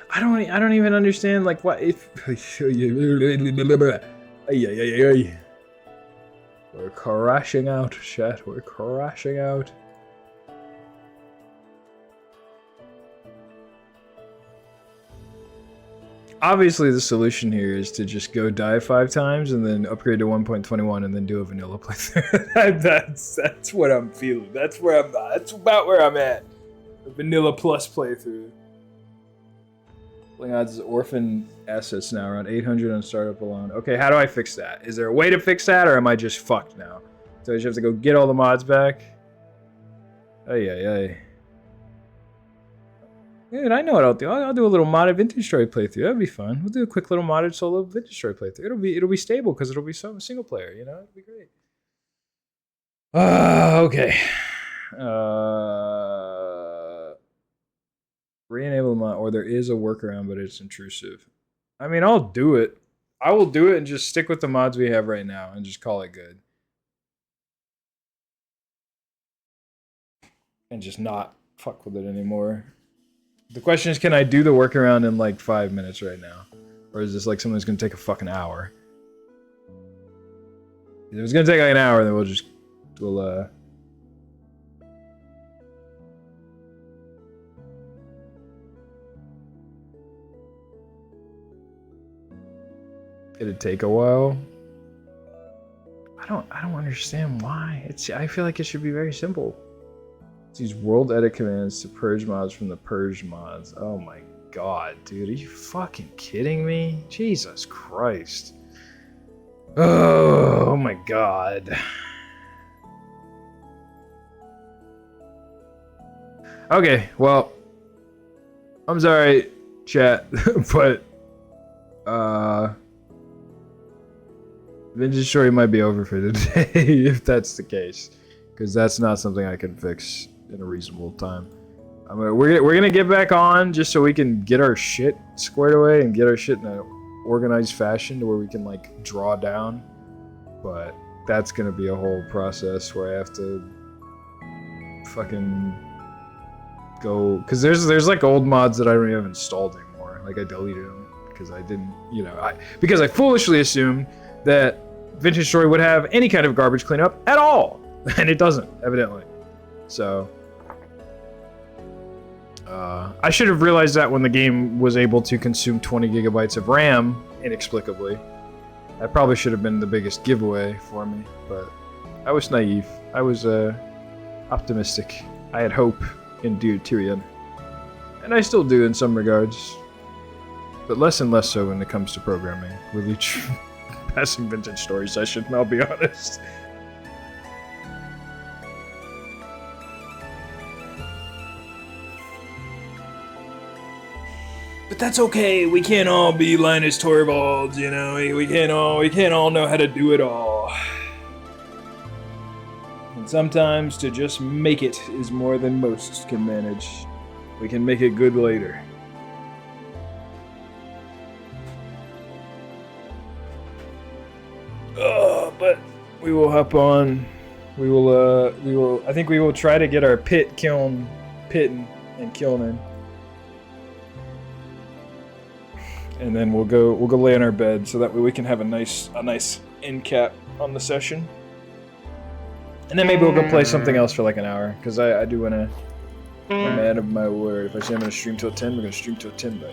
I don't even understand like what if we're crashing out, chat. We're crashing out. Obviously, the solution here is to just go die 5 times and then upgrade to 1.21 and then do a vanilla playthrough. that's what I'm feeling. That's where I'm. That's about where I'm at. A vanilla plus playthrough. Playing odds orphan assets now around 800 on startup alone. Okay, how do I fix that? Is there a way to fix that, or am I just fucked now? So I just have to go get all the mods back. Ay. Dude, I know what I'll do. I'll do a little modded Vintage Story playthrough. That'd be fun. We'll do a quick little modded solo Vintage Story playthrough. It'll be stable because it'll be single player. You know, it'll be great. Okay. Re-enable mod, or there is a workaround, but it's intrusive. I mean, I'll do it. I will do it and just stick with the mods we have right now and just call it good. And just not fuck with it anymore. The question is, can I do the workaround in like 5 minutes right now? Or is this like something that's gonna take a fucking hour? If it's gonna take like an hour, then we'll it'd take a while. I don't understand why. I feel like it should be very simple. It's these world edit commands to purge mods from the purge mods. Oh my god, dude, are you fucking kidding me? Jesus Christ. Oh my god. Okay, well, I'm sorry, chat, but Vintage Story might be over for today if that's the case, because that's not something I can fix in a reasonable time. We're gonna get back on just so we can get our shit squared away and get our shit in an organized fashion to where we can like draw down. But that's gonna be a whole process where I have to fucking go, because there's like old mods that I don't even have installed anymore. Like I deleted them because I didn't, you know, because I foolishly assumed that Vintage Story would have any kind of garbage cleanup at all, and it doesn't, evidently. So I should have realized that when the game was able to consume 20 gigabytes of RAM inexplicably. That probably should have been the biggest giveaway for me, but I was naive. I was optimistic. I had hope in Dear Tyrion. And I still do in some regards. But less and less so when it comes to programming with each passing Vintage Story session, I'll be honest. But that's okay. We can't all be Linus Torvalds, you know. We can't all know how to do it all. And sometimes to just make it is more than most can manage. We can make it good later. But we will hop on. We will. I think we will try to get our pitting and kilning. And then we'll go lay in our bed so that way we can have a nice end cap on the session. And then maybe we'll go play something else for like an hour, because I do want to. I'm a man of my word. If I say I'm going to stream till 10, we're going to stream till 10, by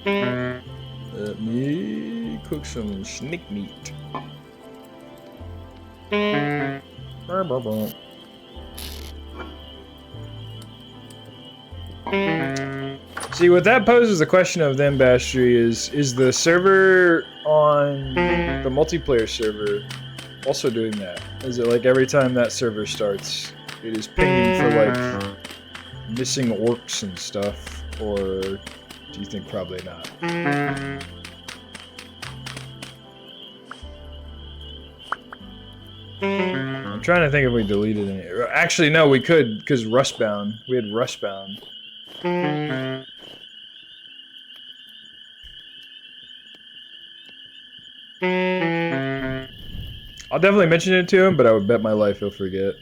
God. Let me cook some snake meat. See, what that poses the question of then, Bastry, is the server on the multiplayer server also doing that? Is it like every time that server starts, it is pinging for like missing orcs and stuff, or do you think probably not? I'm trying to think if we deleted any. Actually, no, we could, because Rustbound. We had Rustbound. I'll definitely mention it to him, but I would bet my life he'll forget.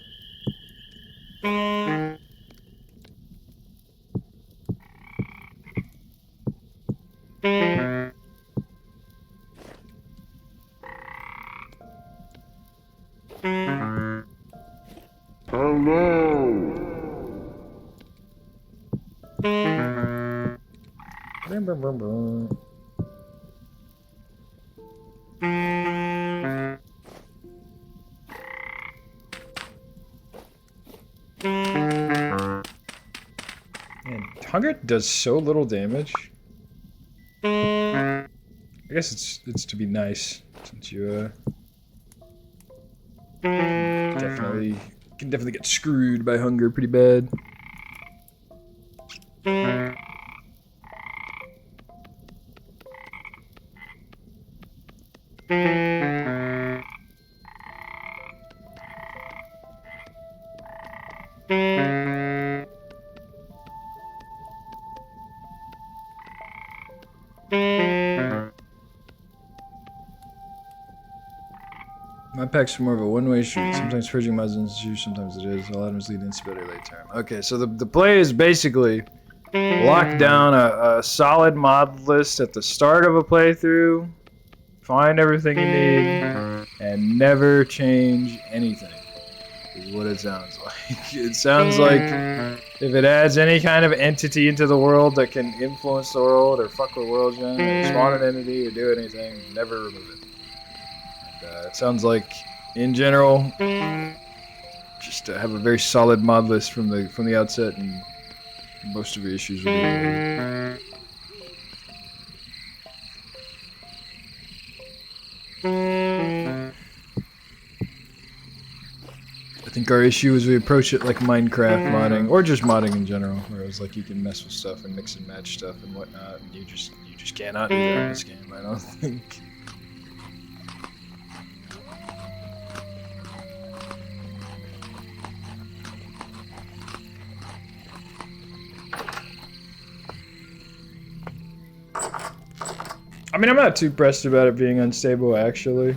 Man, hunger does so little damage. I guess it's to be nice, since you can definitely get screwed by hunger pretty bad. My pack's more of a one-way street. Sometimes purging mods is sometimes it is. All items lead into better late term. Okay, so the play is basically lock down a solid mod list at the start of a playthrough, find everything you need, and never change anything, is what it sounds like. It sounds like if it adds any kind of entity into the world that can influence the world or fuck with world gen, or spawn an entity or do anything, never remove it. It sounds like, in general, just to have a very solid mod list from the outset, and most of your issues will be removed. I think our issue is we approach it like Minecraft modding, or just modding in general, where it's like you can mess with stuff and mix and match stuff and whatnot, and you just cannot do that in this game, I don't think. I mean, I'm not too pressed about it being unstable, actually.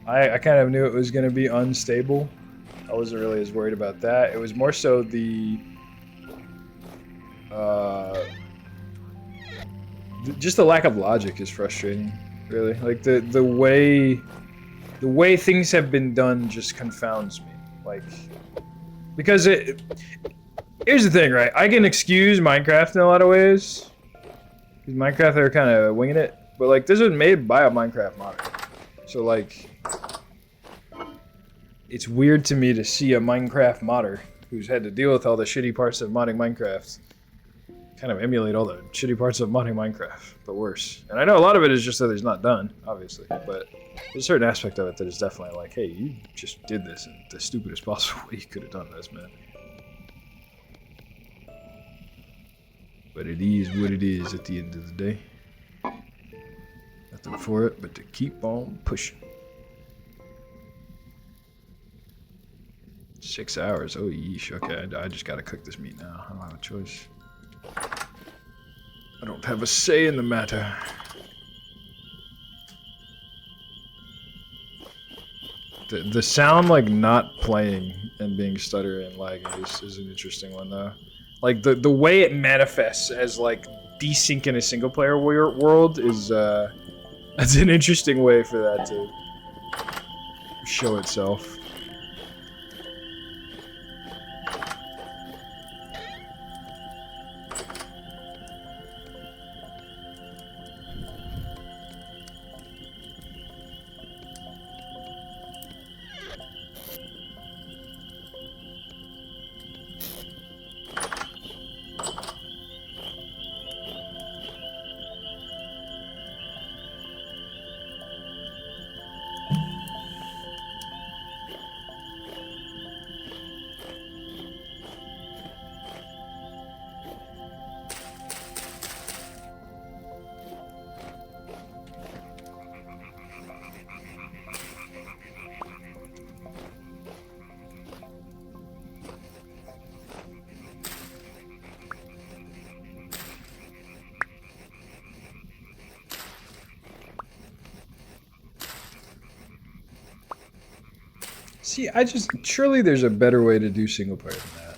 I kind of knew it was going to be unstable. I wasn't really as worried about that. It was more so the just the lack of logic is frustrating, really. Like the way things have been done just confounds me. Like, because here's the thing, right? I can excuse Minecraft in a lot of ways. Because Minecraft, they're kind of winging it. But, like, this was made by a Minecraft modder. So, like, it's weird to me to see a Minecraft modder who's had to deal with all the shitty parts of modding Minecraft kind of emulate all the shitty parts of modding Minecraft, but worse. And I know a lot of it is just that it's not done, obviously, but there's a certain aspect of it that is definitely like, hey, you just did this in the stupidest possible way you could have done this, man. But it is what it is at the end of the day. Nothing for it but to keep on pushing. 6 hours, oh yeesh, okay, I just gotta cook this meat now, I don't have a choice. I don't have a say in the matter. The sound, like, not playing and being stuttery and lagging is an interesting one, though. Like, the way it manifests as, like, desync in a single-player world is, that's an interesting way for that to show itself. See, surely there's a better way to do single player than that.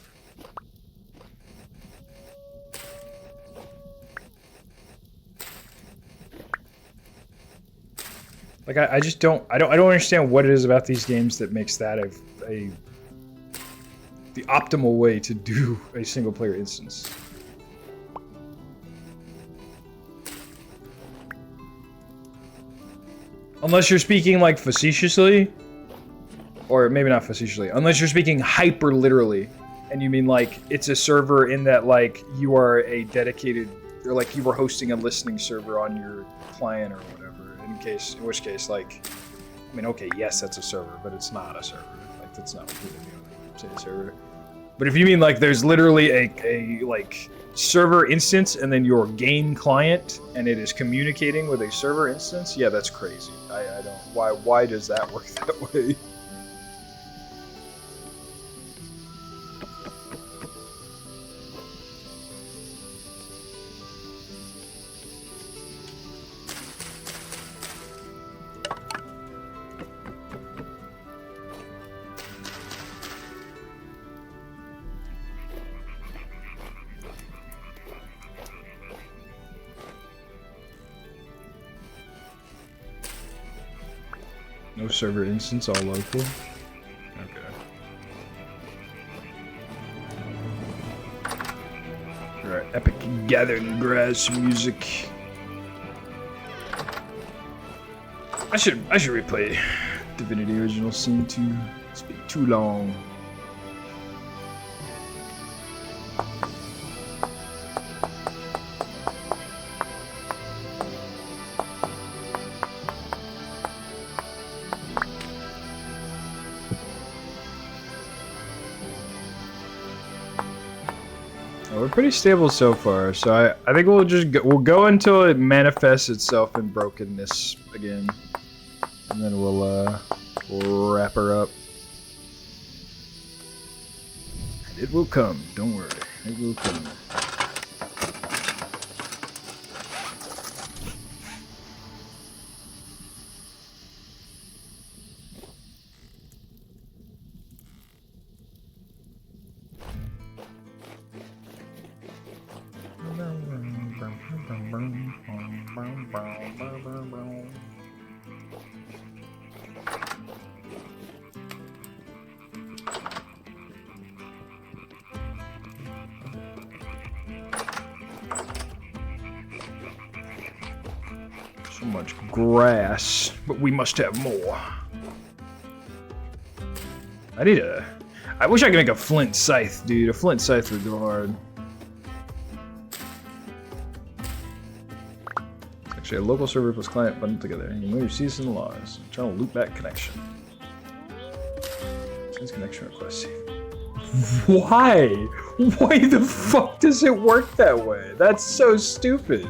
Like, I don't understand what it is about these games that makes that the optimal way to do a single player instance. Unless you're speaking, like, facetiously. Or maybe not facetiously, unless you're speaking hyper literally, and you mean like it's a server in that like you are a dedicated, or like you were hosting a listening server on your client or whatever. In which case, like, I mean, okay, yes, that's a server, but it's not a server. Like, that's not what you say a server. But if you mean like there's literally a like server instance and then your game client, and it is communicating with a server instance, yeah, that's crazy. I don't. Why does that work that way? No server instance, all local? Okay. Alright, epic gathering grass music. I should replay Divinity Original Sin 2. It's been too long. We're pretty stable so far, so I think we'll go until it manifests itself in brokenness again, and then we'll wrap her up. It will come. Don't worry. It will come. So much grass, but we must have more. I wish I could make a flint scythe, dude. A flint scythe would go hard. Actually, a local server plus client bundled together. You move your seasons and laws. Trying to loop back connection. Since connection request. Why? Why the fuck does it work that way? That's so stupid.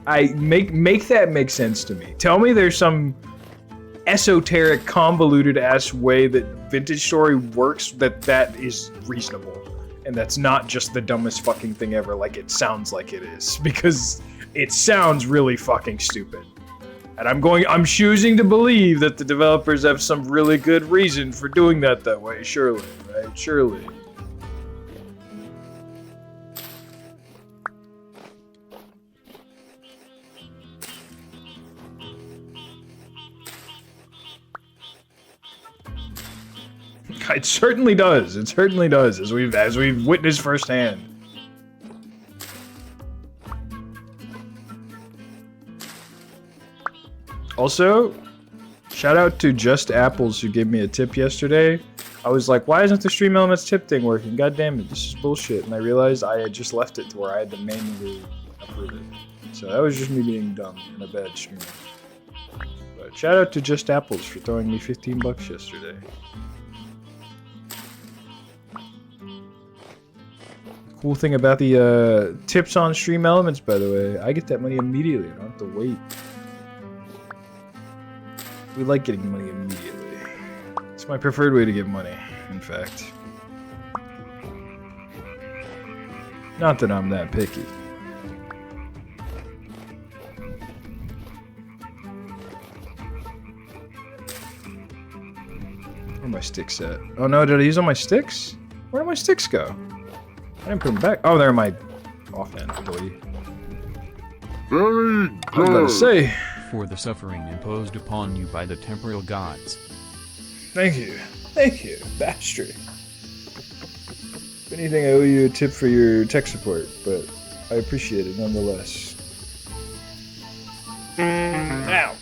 Make that make sense to me. Tell me there's some esoteric, convoluted ass way that Vintage Story works that is reasonable. And that's not just the dumbest fucking thing ever like it sounds like it is. Because it sounds really fucking stupid. And I'm choosing to believe that the developers have some really good reason for doing that way, surely, right? Surely. It certainly does. It certainly does, as we've witnessed firsthand. Also, shout out to Just Apples who gave me a tip yesterday. I was like, why isn't the Stream Elements tip thing working? God damn it, this is bullshit. And I realized I had just left it to where I had to manually approve it. So that was just me being dumb and a bad streamer. But shout out to Just Apples for throwing me 15 bucks yesterday. Cool thing about the tips on Stream Elements, by the way, I get that money immediately. I don't have to wait. We like getting money immediately. It's my preferred way to get money, in fact. Not that I'm that picky. Where are my sticks at? Oh no, did I use all my sticks? Where did my sticks go? I didn't put them back. Oh, they're my offhand, boy. Very I was about to say. For the suffering imposed upon you by the temporal gods. Thank you, Bastard. If anything, I owe you a tip for your tech support, but I appreciate it nonetheless. Ow.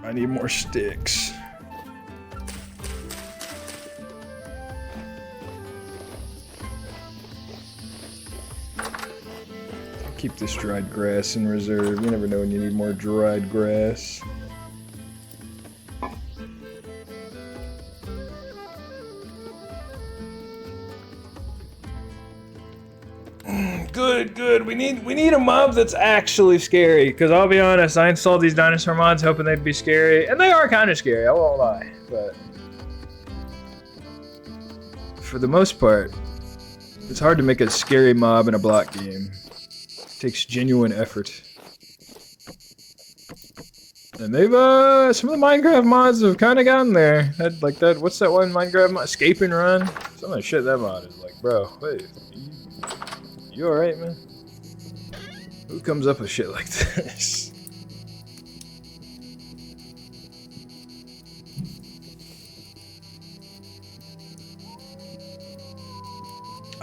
I need more sticks. Keep this dried grass in reserve. You never know when you need more dried grass. Good. We need a mob that's actually scary. Because I'll be honest, I installed these dinosaur mods hoping they'd be scary, and they are kind of scary. I won't lie, but for the most part, it's hard to make a scary mob in a block game. Takes genuine effort. And they've some of the Minecraft mods have kind of gotten there. Like that, what's that one Minecraft mod? Escape and Run? Some of the shit that mod is like, bro, wait, you alright, man? Who comes up with shit like this?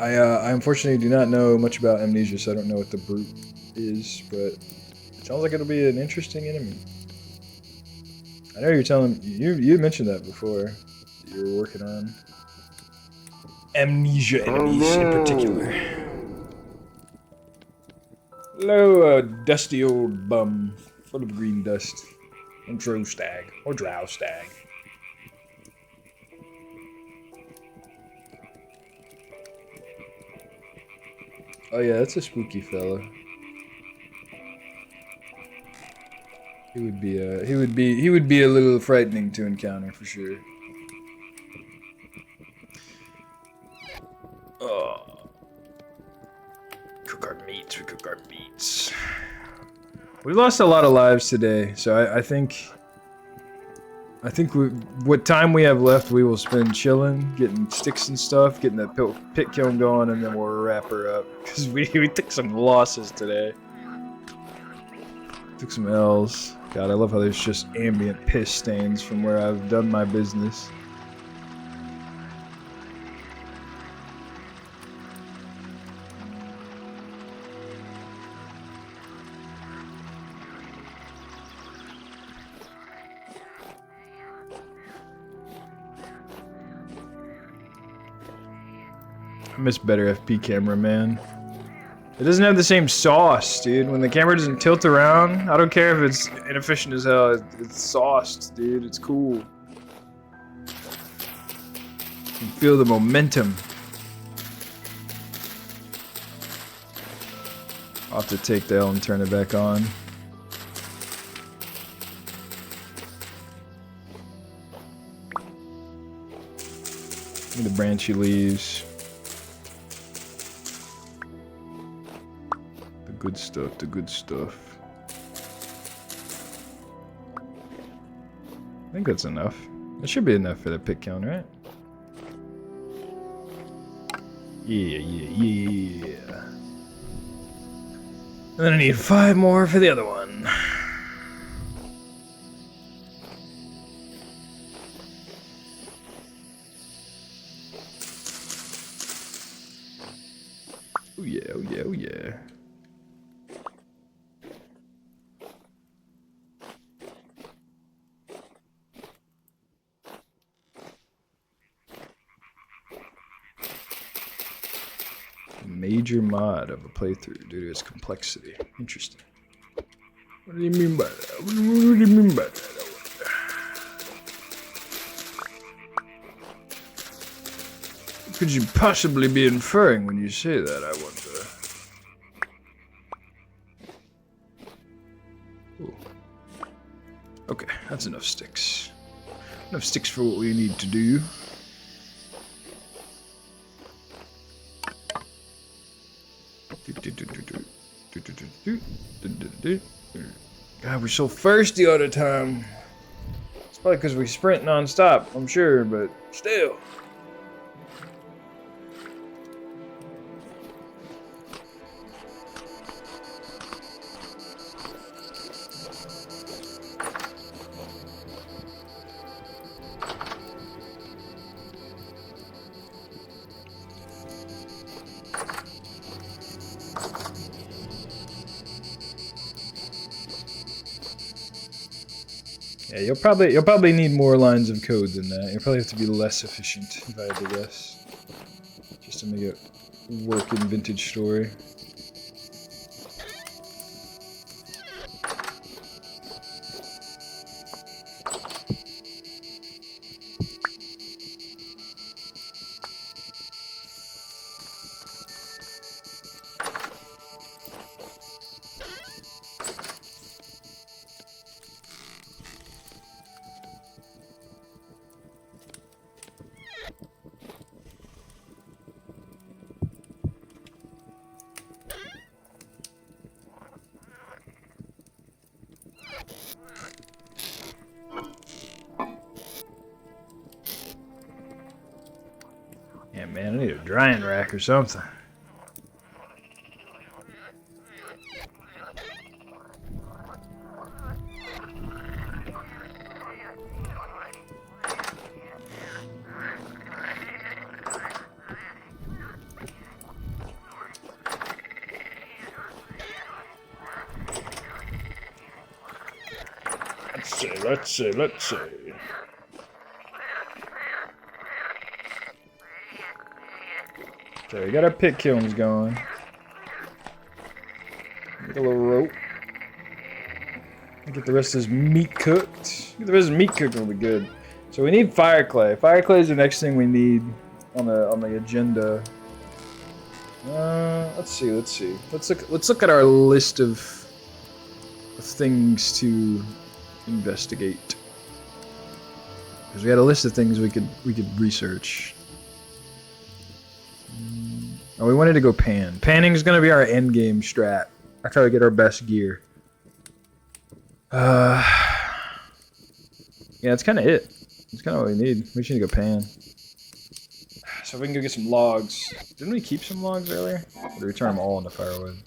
I unfortunately do not know much about Amnesia, so I don't know what the brute is, but it sounds like it'll be an interesting enemy. I know you're telling you mentioned that before. You were working on Amnesia enemies in particular. Hello, dusty old bum, full of green dust, and drow stag or drow stag. Oh yeah, that's a spooky fella. He would be a little frightening to encounter for sure. Oh. We cook our meats. We've lost a lot of lives today, so I think I think what time we have left, we will spend chilling, getting sticks and stuff, getting that pit kiln going, and then we'll wrap her up. Because we took some losses today. Took some L's. God, I love how there's just ambient piss stains from where I've done my business. I miss better FP camera, man. It doesn't have the same sauce, dude. When the camera doesn't tilt around, I don't care if it's inefficient as hell. It's sauced, dude. It's cool. You can feel the momentum. I'll have to take the L and turn it back on. Look at the branchy leaves. Good stuff, the good stuff. I think that's enough. That should be enough for the pit count, right? Yeah. And then I need 5 more for the other one. Oh yeah, oh yeah, oh yeah. Major mod of a playthrough due to its complexity. Interesting. What do you mean by that? What do you mean by that? What could you possibly be inferring when you say that, I wonder? Ooh. Okay, that's enough sticks. Enough sticks for what we need to do. God, we're so thirsty all the time. It's probably because we sprint non-stop, I'm sure, but still. Yeah, you'll probably need more lines of code than that. You'll probably have to be less efficient, if I had to guess, just to make it work in Vintage Story. Yeah, man, I need a drying rack or something. Let's see. Okay, we got our pit kilns going. Get a little rope. Get the rest of this meat cooked. Get the rest of the meat cooked will be good. So we need fire clay. Fire clay is the next thing we need on the agenda. Let's see. Let's look at our list of things to investigate. Because we had a list of things we could research. Oh, we wanted to go pan. Panning is gonna be our end game strat. That's how we get our best gear. Yeah, that's kind of it. That's kind of what we need. We should go pan. So we can go get some logs. Didn't we keep some logs earlier? Or did we turn them all into firewood?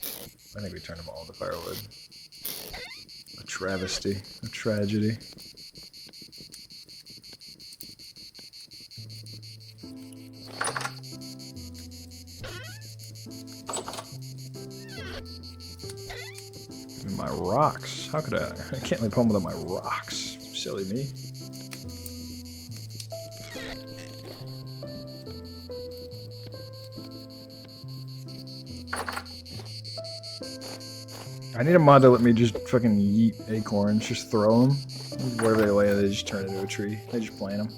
I think we turned them all into firewood. A travesty. A tragedy. My rocks. How could I can't leave home without my rocks. Silly me. I need a mod to let me just fucking yeet acorns, just throw them. Wherever they lay, they just turn into a tree. They just plant them.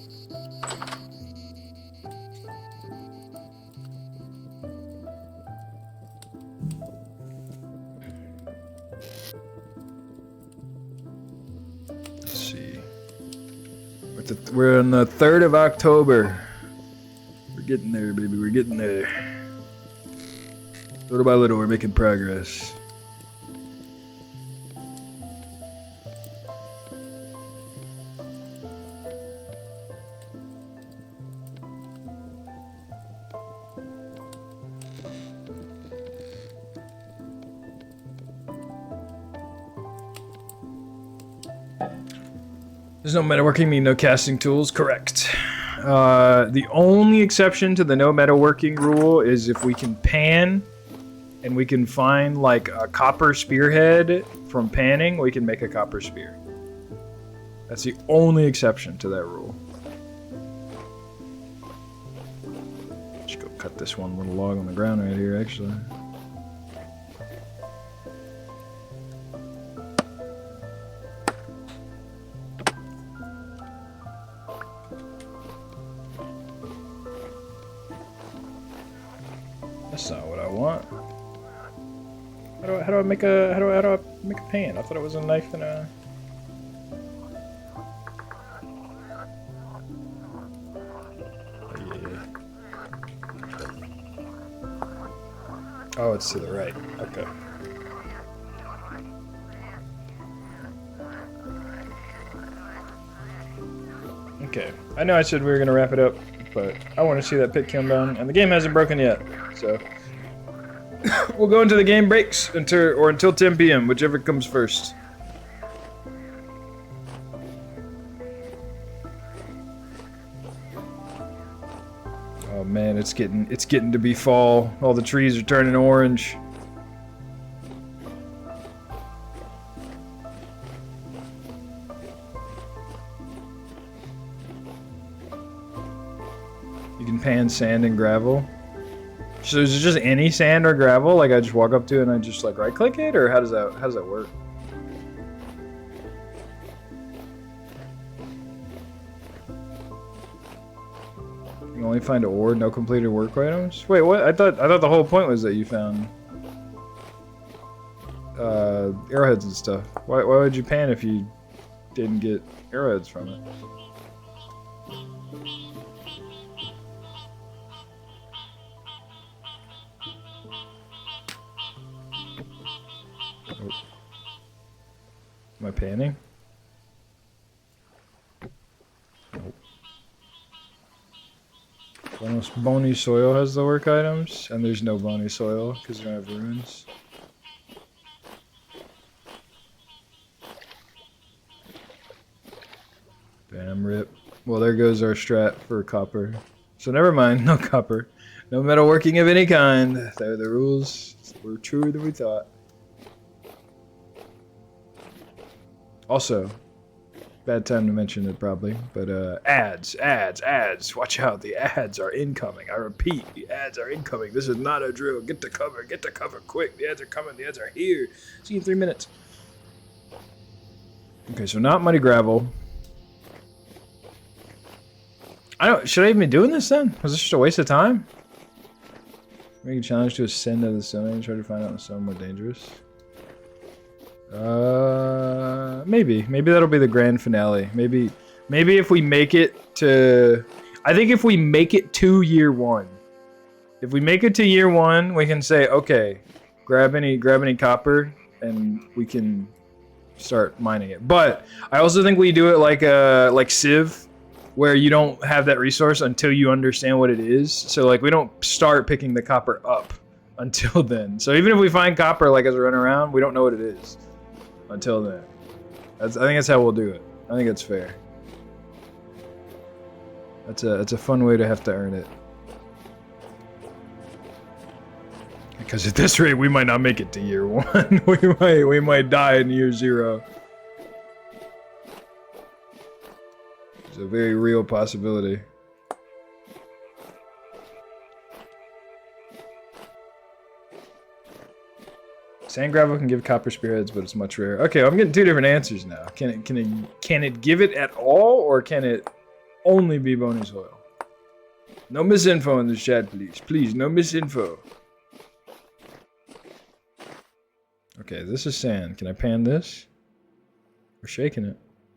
Let's see. We're on the 3rd of October. We're getting there, baby. We're getting there. Little by little, we're making progress. There's no metalworking, mean no casting tools. Correct. The only exception to the no metalworking rule is if we can pan and we can find like a copper spearhead from panning, we can make a copper spear. That's the only exception to that rule. Just go cut this one little log on the ground right here, actually. That's not what I want. How do I make a pan? I thought it was a knife and a. Oh, yeah. Oh, it's to the right. Okay. Okay. I know I said we were gonna wrap it up, but I want to see that pit come down, and the game hasn't broken yet, so we'll go into the game breaks until 10 p.m., whichever comes first. Oh man, it's getting to be fall. All the trees are turning orange. You can pan sand and gravel. So is it just any sand or gravel? Like I just walk up to it and I just like right click it, or how does that work? You can only find ore, no completed work items. Wait, what? I thought the whole point was that you found arrowheads and stuff. Why would you pan if you didn't get arrowheads from it? Am I panning? Nope. Almost bony soil has the work items, and there's no bony soil because we don't have ruins. Damn, rip. Well, there goes our strat for copper. So never mind, no copper. No metalworking of any kind. The rules were truer than we thought. Also, bad time to mention it probably, but ads. Watch out, the ads are incoming. I repeat, the ads are incoming. This is not a drill. Get to cover quick. The ads are coming, the ads are here. See you in 3 minutes. Okay, so not muddy gravel. Should I even be doing this then? Was this just a waste of time? Make a challenge to ascend to the stone and try to find out the stone more dangerous. Maybe that'll be the grand finale. Maybe if we make it to, I think if we make it to year 1, if we make it to year 1, we can say, okay, grab any copper, and we can start mining it. But I also think we do it like Civ, where you don't have that resource until you understand what it is. So like we don't start picking the copper up until then. So even if we find copper like as we run around, we don't know what it is until then. I think that's how we'll do it. I think it's fair. It's a fun way to have to earn it. Because at this rate, we might not make it to year 1. we might die in year 0. It's a very real possibility. Sand gravel can give copper spearheads, but it's much rarer. Okay, I'm getting 2 different answers now. Can it give it at all, or can it only be bony soil? No misinfo in the chat, please. Please, no misinfo. Okay, this is sand. Can I pan this? We're shaking it.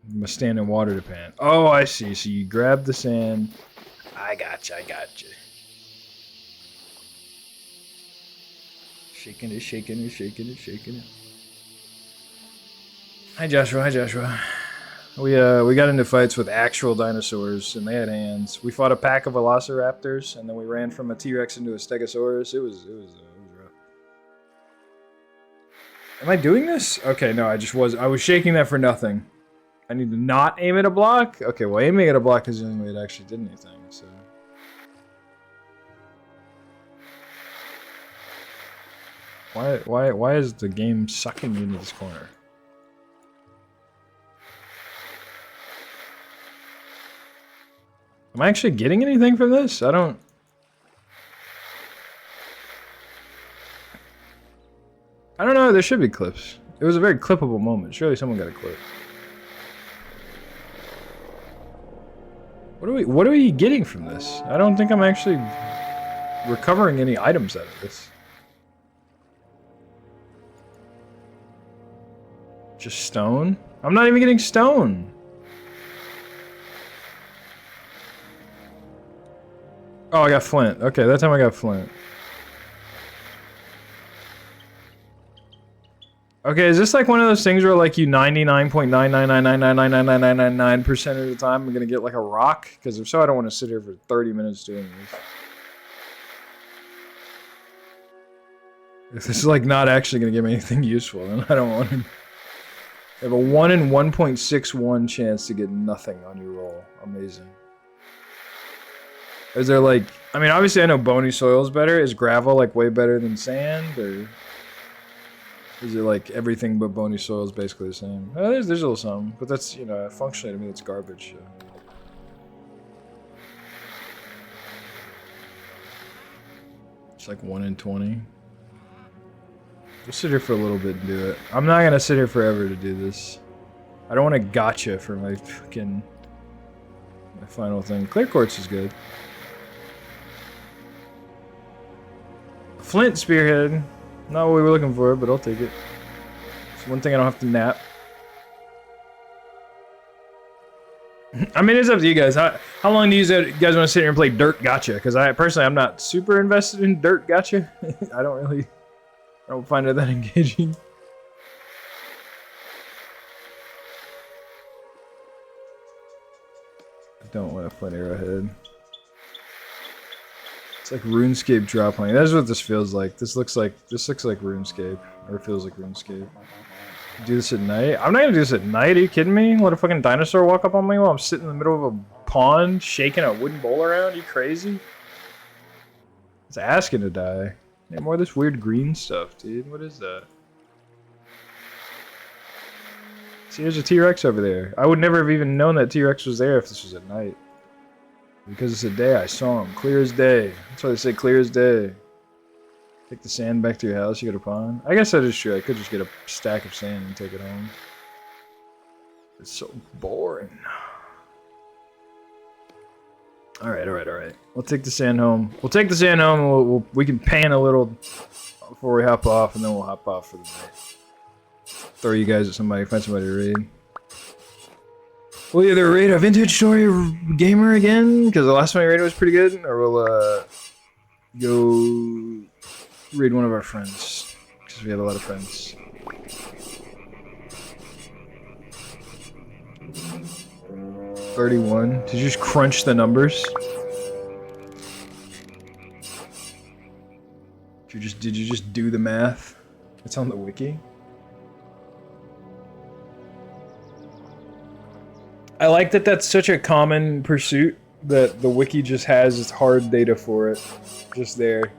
I must stand in water to pan. Oh, I see. So you grab the sand. I gotcha. Shaking it. Hi, Joshua. We got into fights with actual dinosaurs, and they had hands. We fought a pack of velociraptors, and then we ran from a T-Rex into a Stegosaurus. It was rough. Am I doing this? Okay, no, I was shaking that for nothing. I need to not aim at a block? Okay, well, aiming at a block is the only way it actually did anything, so... Why is the game sucking me into this corner? Am I actually getting anything from this? I don't know, there should be clips. It was a very clippable moment. Surely someone got a clip. What are we getting from this? I don't think I'm actually recovering any items out of this. Just stone? I'm not even getting stone. Oh, I got flint. Okay, that time I got flint. Okay, is this like one of those things where like you 99.999999999% of the time I'm gonna get like a rock? Because if so, I don't want to sit here for 30 minutes doing this. If this is like not actually gonna give me anything useful, then I don't want to. You have a 1 in 1.61 chance to get nothing on your roll. Amazing. Is there like, I mean, obviously I know bony soil is better. Is gravel like way better than sand, or is it like everything but bony soil is basically the same? There's a little something, but that's, you know, functionally to me that's garbage. So. It's like 1 in 20. We'll sit here for a little bit and do it. I'm not gonna sit here forever to do this. I don't want to gotcha for my fucking final thing. Clear quartz is good. Flint spearhead. Not what we were looking for, but I'll take it. It's one thing I don't have to nap. I mean, it's up to you guys. How long do you guys want to sit here and play dirt gotcha? Because I'm not super invested in dirt gotcha. I don't find it that engaging. I don't want to flint arrowhead. It's like RuneScape drop hunting. That's what this feels like. This looks like RuneScape, or feels like RuneScape. Do this at night? I'm not gonna do this at night. Are you kidding me? Let a fucking dinosaur walk up on me while I'm sitting in the middle of a pond shaking a wooden bowl around? Are you crazy? It's asking to die. Yeah, more of this weird green stuff, dude. What is that? See, there's a T-Rex over there. I would never have even known that T-Rex was there if this was at night. Because it's a day, I saw him. Clear as day. That's why they say clear as day. Take the sand back to your house, you got a pond. I guess that is true. I could just get a stack of sand and take it home. It's so boring. Alright. We'll take the sand home. And we can pan a little before we hop off, and then we'll hop off for the night. Throw you guys at somebody, find somebody to raid. We'll either raid a Vintage Story gamer again, because the last one we raided was pretty good, or we'll go raid one of our friends, because we have a lot of friends. 31. Did you just crunch the numbers? Did you just do the math? It's on the wiki. I like that that's such a common pursuit that the wiki just has its hard data for it. Just there.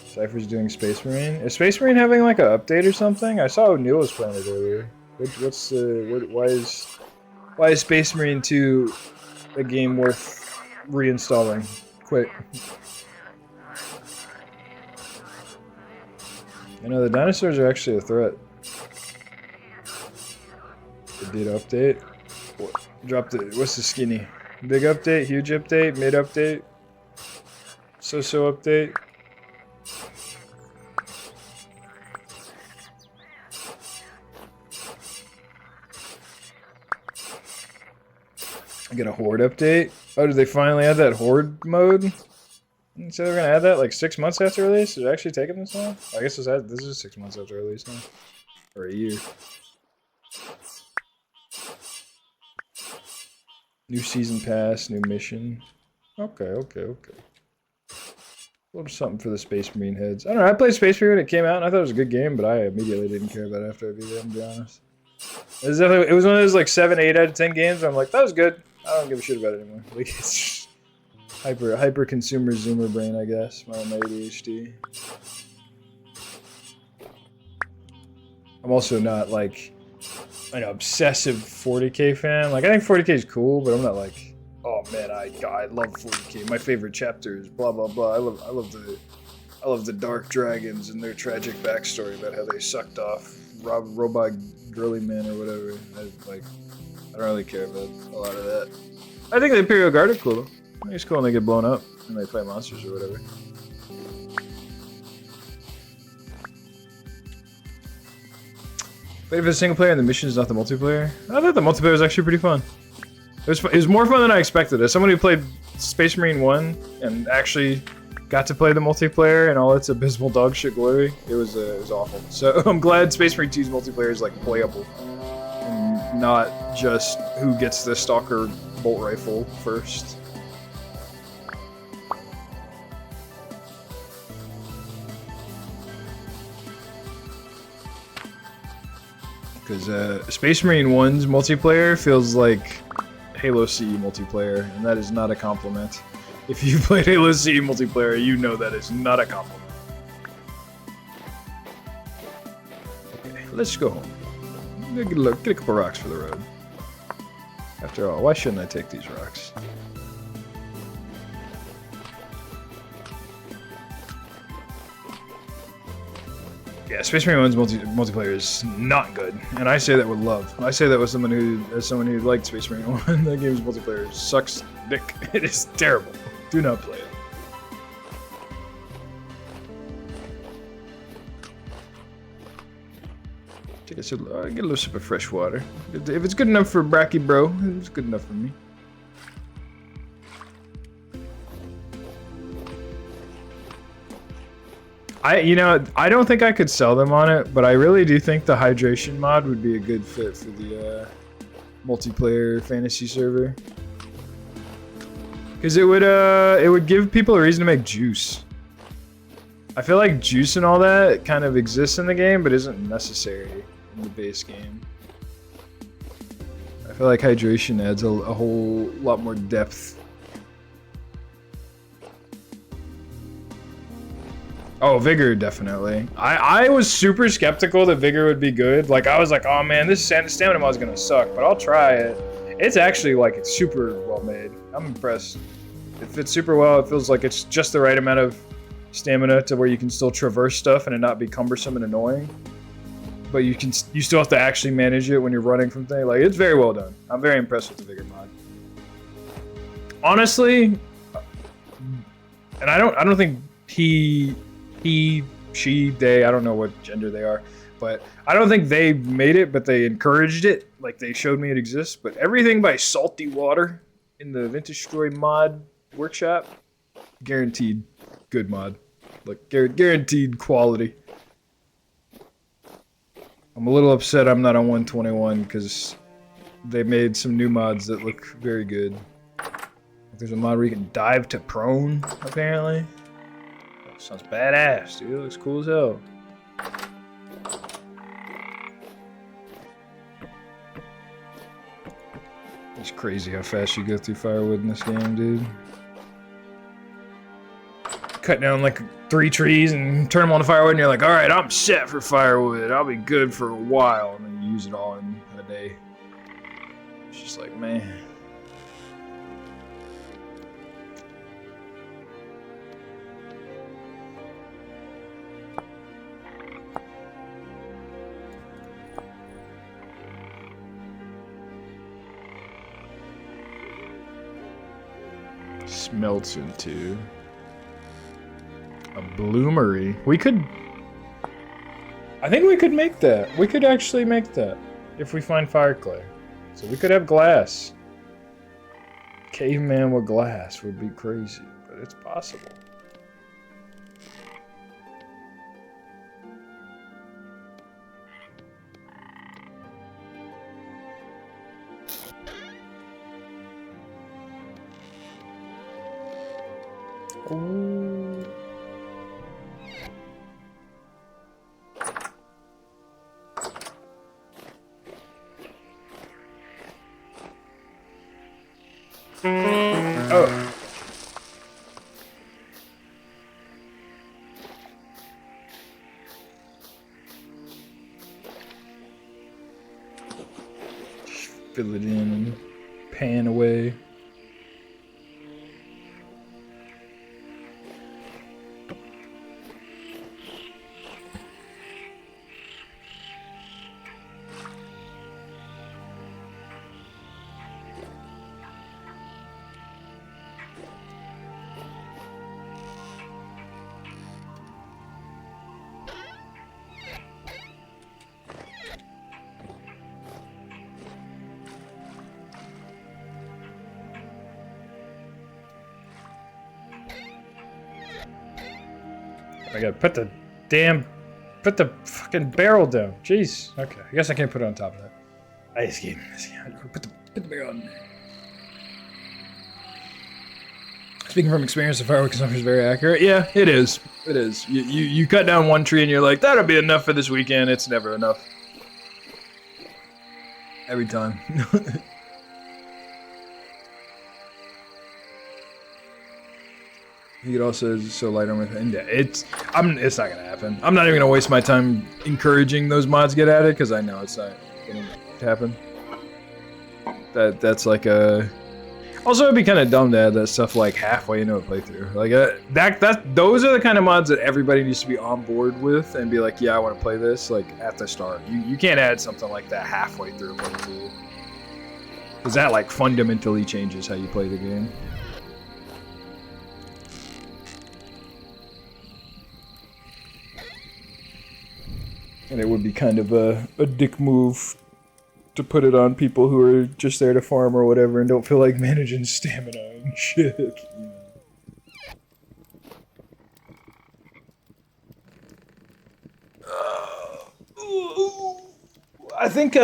Cypher's doing Space Marine. Is Space Marine having like an update or something? I saw O'Neill was playing it earlier. Why is Space Marine 2 a game worth reinstalling? Quick. You know, the dinosaurs are actually a threat. It did update. Dropped it. What's the skinny? Big update, huge update, mid update, so-so update. I get a horde update. Oh, did they finally add that horde mode? You said they're gonna add that like 6 months after release? Is it actually taking this long? I guess this is 6 months after release now. Or a year. New season pass, new mission. Okay. A little something for the Space Marine heads. I don't know, I played Space Marine when it came out and I thought it was a good game, but I immediately didn't care about it after I beat it, to be honest. It was one of those like 7, 8 out of 10 games where I'm like, that was good. I don't give a shit about it anymore. Like, it's just hyper consumer zoomer brain, I guess. My ADHD. I'm also not like an obsessive 40k fan. Like, I think 40k is cool, but I'm not like, oh man, I love 40k. My favorite chapters, blah blah blah. I love the Dark Dragons and their tragic backstory about how they sucked off robot girly man or whatever. I don't really care about a lot of that. I think the Imperial Guard are cool though. I think it's cool when they get blown up and they fight monsters or whatever. Wait, if it's single player and the mission is not the multiplayer? I thought the multiplayer was actually pretty fun. It was more fun than I expected. As someone who played Space Marine 1 and actually got to play the multiplayer and all its abysmal dog shit glory, it was awful. So I'm glad Space Marine 2's multiplayer is like playable. And not just who gets the Stalker bolt rifle first. Because Space Marine 1's multiplayer feels like Halo C multiplayer, and that is not a compliment. If you played Halo C multiplayer, you know that is not a compliment. Okay, let's go home. Get a couple rocks for the road. After all, why shouldn't I take these rocks? Yeah, Space Marine 1's multiplayer is not good, and I say that with love. I say that with someone who liked Space Marine 1. That game's multiplayer sucks dick. It is terrible. Do not play it. Get a little sip of fresh water. If it's good enough for Bracky Bro, it's good enough for me. I don't think I could sell them on it, but I really do think the hydration mod would be a good fit for the multiplayer fantasy server. Because it would give people a reason to make juice. I feel like juice and all that kind of exists in the game, but isn't necessary in the base game. I feel like hydration adds a whole lot more depth. Oh, Vigor, definitely. I was super skeptical that Vigor would be good. Like, I was like, oh man, this stamina mod is gonna suck, but I'll try it. It's actually, like, it's super well made. I'm impressed. It fits super well. It feels like it's just the right amount of stamina to where you can still traverse stuff and it not be cumbersome and annoying. But you still have to actually manage it when you're running from things. Like, it's very well done. I'm very impressed with the Vigor mod. Honestly, and I don't think he, she, they, I don't know what gender they are, but I don't think they made it, but they encouraged it. Like, they showed me it exists. But everything by Salty Water in the Vintage Story mod workshop, guaranteed good mod. Like, guaranteed quality. I'm a little upset I'm not on 121 because they made some new mods that look very good. There's a mod where you can dive to prone, apparently. Sounds badass, dude. It looks cool as hell. It's crazy how fast you go through firewood in this game, dude. Cut down like 3 trees and turn them on to firewood, and you're like, alright, I'm set for firewood. I'll be good for a while. And then you use it all in a day. It's just like, man. Smelts into a bloomery. We could... I think we could make that. We could actually make that if we find fire clay. So we could have glass. Caveman with glass would be crazy, but it's possible. Ooh. Oh. Fill it in and pan away. I gotta put the fucking barrel down. Jeez. Okay, I guess I can't put it on top of that. I just can't. Put the barrel on there. Speaking from experience, the firewood consumption is very accurate. Yeah, it is. It is. You cut down one tree and you're like, that'll be enough for this weekend. It's never enough. Every time. He also is so light on with it. Yeah, it's not gonna happen. I'm not even gonna waste my time encouraging those mods to get at it because I know it's not gonna happen. That's like a. Also, it'd be kind of dumb to add that stuff like halfway into a playthrough. Like those are the kind of mods that everybody needs to be on board with and be like, yeah, I want to play this like at the start. You can't add something like that halfway through a playthrough because that like fundamentally changes how you play the game. And it would be kind of a dick move to put it on people who are just there to farm or whatever and don't feel like managing stamina and shit. I think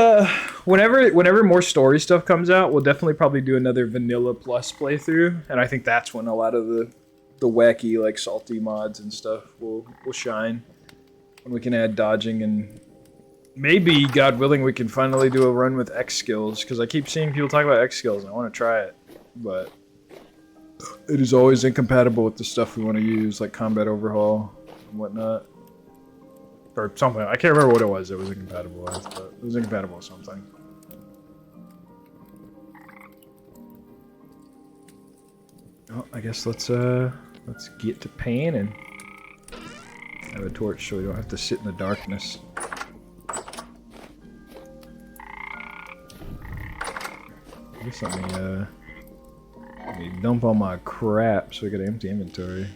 whenever more story stuff comes out, we'll definitely probably do another vanilla plus playthrough, and I think that's when a lot of the wacky like salty mods and stuff will shine. When we can add dodging and maybe, God willing, we can finally do a run with X skills, because I keep seeing people talk about X skills and I want to try it, but it is always incompatible with the stuff we want to use, like combat overhaul and whatnot. Or something. I can't remember what it was incompatible with, but it was incompatible with something. Oh, I guess let's get to panning. Have a torch so we don't have to sit in the darkness. I guess let me dump all my crap so we got an empty inventory.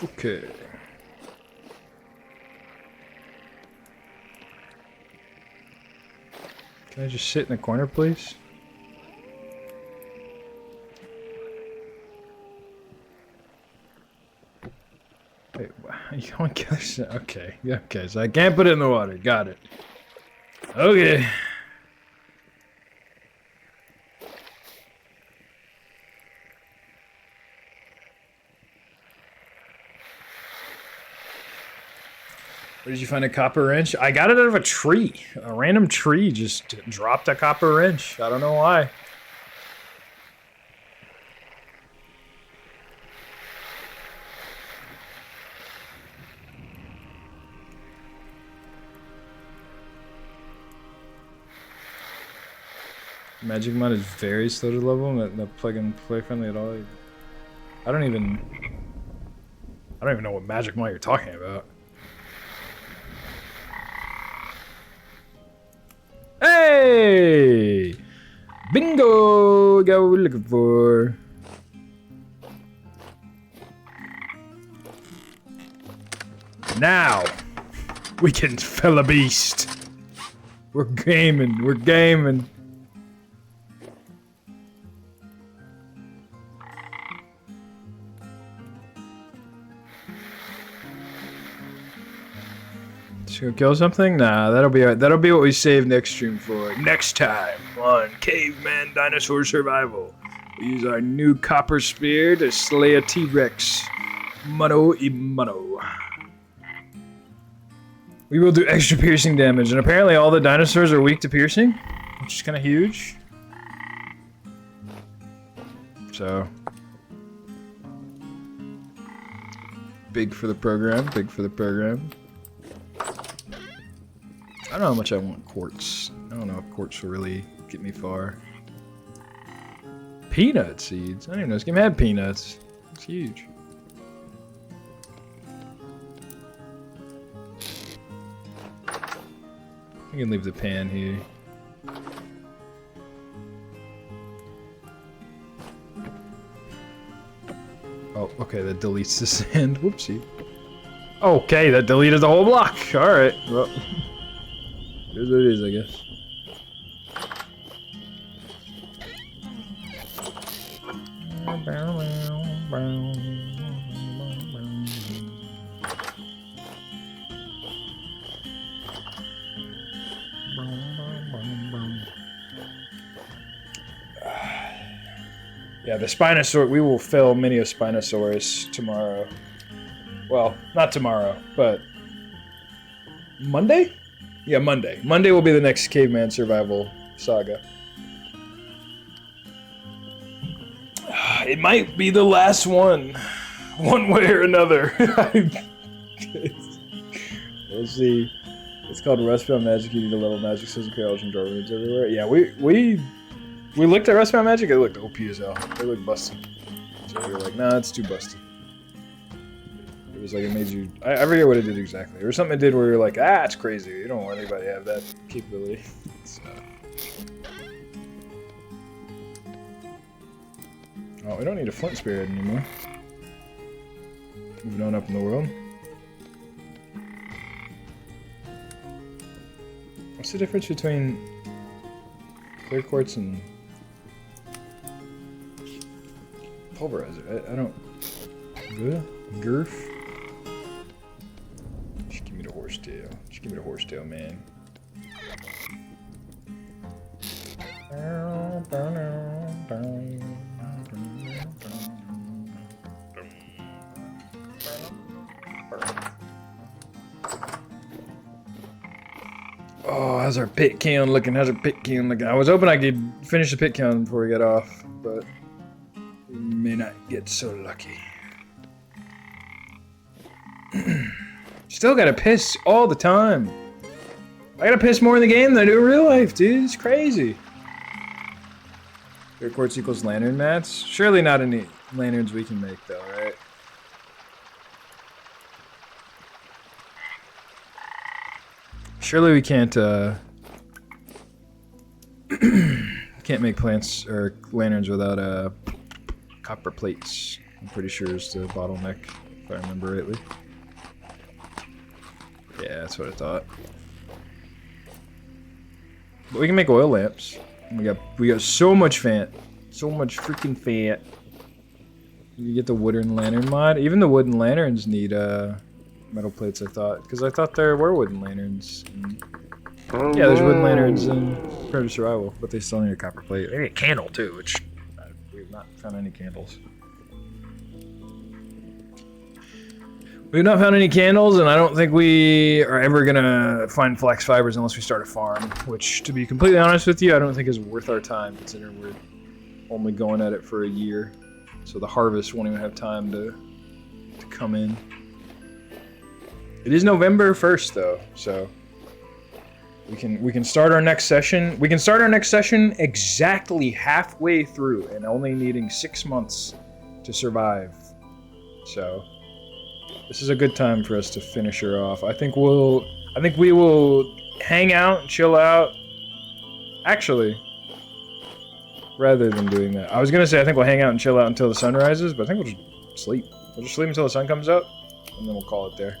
Okay. Can I just sit in the corner, please? Wait, you don't get it? Okay, yeah, okay, so I can't put it in the water. Got it. Okay. Where did you find a copper wrench? I got it out of a tree. A random tree just dropped a copper wrench. I don't know why. Magic mod is very slow to level, not plug and play friendly at all. I don't even know what magic mod you're talking about. Hey! Bingo! Got what we're looking for. Now we can fell a beast. We're gaming. We're gaming. Should we kill something? Nah, that'll be what we save next stream for. Next time on Caveman Dinosaur Survival, we use our new copper spear to slay a T-Rex. Mano y mano. We will do extra piercing damage, and apparently all the dinosaurs are weak to piercing, which is kind of huge. So, big for the program. Big for the program. I don't know how much I want quartz. I don't know if quartz will really get me far. Peanut seeds? I don't even know this game had peanuts. It's huge. I can leave the pan here. Oh, okay, that deletes the sand. Whoopsie. Okay, that deleted the whole block. Alright, well. Here's what it is, I guess. Yeah, the Spinosaurus, we will fill many a Spinosaurus tomorrow. Well, not tomorrow, but Monday? Yeah, Monday. Monday will be the next Caveman Survival saga. It might be the last one way or another. We'll see. It's called Rustbound Magic. You need to level magic systems, create and draw rooms everywhere. Yeah, we looked at Rustbound Magic. It looked OP as hell. It looked busted. So we were like, nah, it's too busted. It was like it made you. I forget what it did exactly. There was something it did where you're like, ah, it's crazy. You don't want anybody to have that capability. So. Oh, we don't need a flint spirit anymore. Moving on up in the world. What's the difference between clear quartz and pulverizer? I don't. Girth? Just give me the horsetail. Just give me the horsetail, man. Oh, how's our pit kiln looking? How's our pit kiln looking? I was hoping I could finish the pit kiln before we get off, but we may not get so lucky. Still gotta piss all the time. I gotta piss more in the game than I do in real life, dude. It's crazy. Clear quartz equals lantern mats? Surely not any lanterns we can make, though, right? Surely we can't, can't make plants or lanterns without, copper plates. I'm pretty sure is the bottleneck, if I remember rightly. Yeah, that's what I thought. But we can make oil lamps. We got so much fat. So much freaking fat. You get the wooden lantern mod. Even the wooden lanterns need metal plates, I thought. Because I thought there were wooden lanterns. Yeah, there's wooden lanterns in Predator Survival, but they still need a copper plate. They need a candle too, which we've not found any candles. We've not found any candles, and I don't think we are ever gonna find flax fibers unless we start a farm. Which, to be completely honest with you, I don't think is worth our time, considering we're only going at it for a year. So the harvest won't even have time to come in. It is November 1st though, so we can start our next session. We can start our next session exactly halfway through and only needing 6 months to survive. So this is a good time for us to finish her off. I think we will hang out and chill out. Actually, rather than doing that, I was gonna say I think we'll hang out and chill out until the sun rises, but I think we'll just sleep. We'll just sleep until the sun comes up, and then we'll call it there.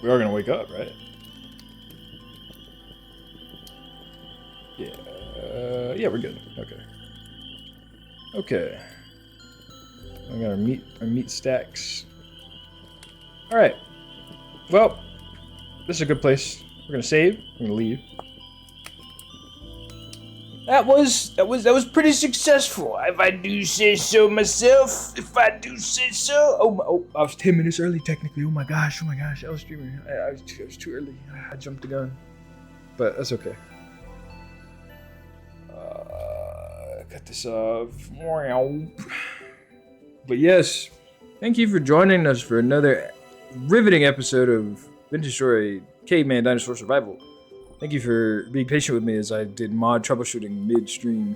We are gonna wake up, right? Yeah. Yeah, we're good. Okay. Okay. We got our meat stacks. All right. Well, this is a good place. We're gonna save. We're gonna leave. That was pretty successful, if I do say so myself. If I do say so. Oh, I was 10 minutes early technically. Oh my gosh. I was streaming. I was too early. I jumped the gun, but that's okay. Cut this off. But yes, thank you for joining us for another riveting episode of Vintage Story Caveman Dinosaur Survival. Thank you for being patient with me as I did mod troubleshooting mid-stream.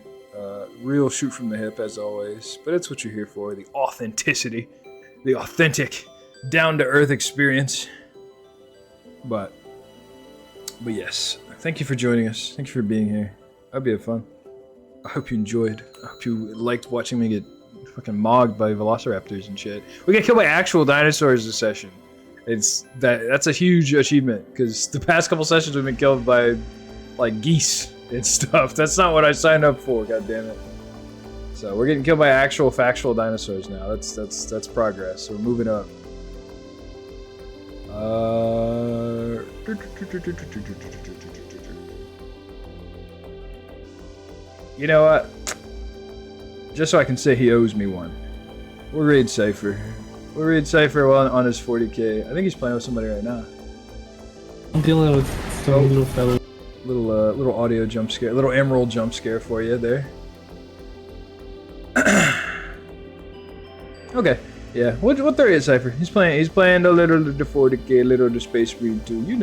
Real shoot from the hip as always, but it's what you're here for, the authenticity, the authentic, down-to-earth experience. But yes, thank you for joining us. Thank you for being here. I hope you had fun. I hope you enjoyed. I hope you liked watching me get fucking mogged by velociraptors and shit. We got killed by actual dinosaurs this session. That's a huge achievement because the past couple sessions we've been killed by like geese and stuff. That's not what I signed up for. God damn it. So we're getting killed by actual factual dinosaurs now. That's progress. So we're moving up. You know what? Just so I can say he owes me one. We'll raid Cypher. We'll raid Cypher on his 40k. I think he's playing with somebody right now. I'm dealing with some little fellow. Little audio jump scare, little emerald jump scare for you there. Okay, yeah. What there is Cypher? He's playing the 40k, little the Space Breed 2. You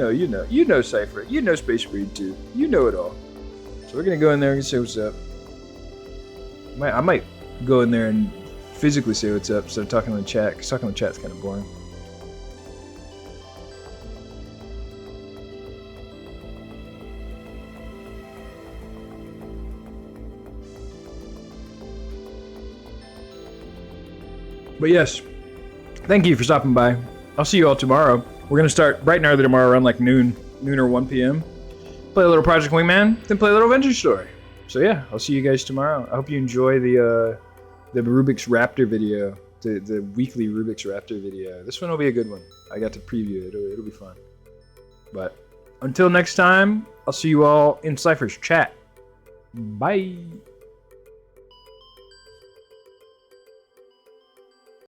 know Cypher. You know Space Breed 2. You know it all. So we're gonna go in there and say what's up. I might go in there and physically say what's up instead of talking in the chat, because talking in the chat's kind of boring. But yes, thank you for stopping by. I'll see you all tomorrow. We're gonna start bright and early tomorrow around like noon or 1 p.m. Play a little Project Wingman, then play a little Vintage Story. So yeah, I'll see you guys tomorrow. I hope you enjoy the Rubik's Raptor video, the weekly Rubik's Raptor video. This one will be a good one. I got to preview it. It'll be fun. But until next time, I'll see you all in Cypher's chat. Bye.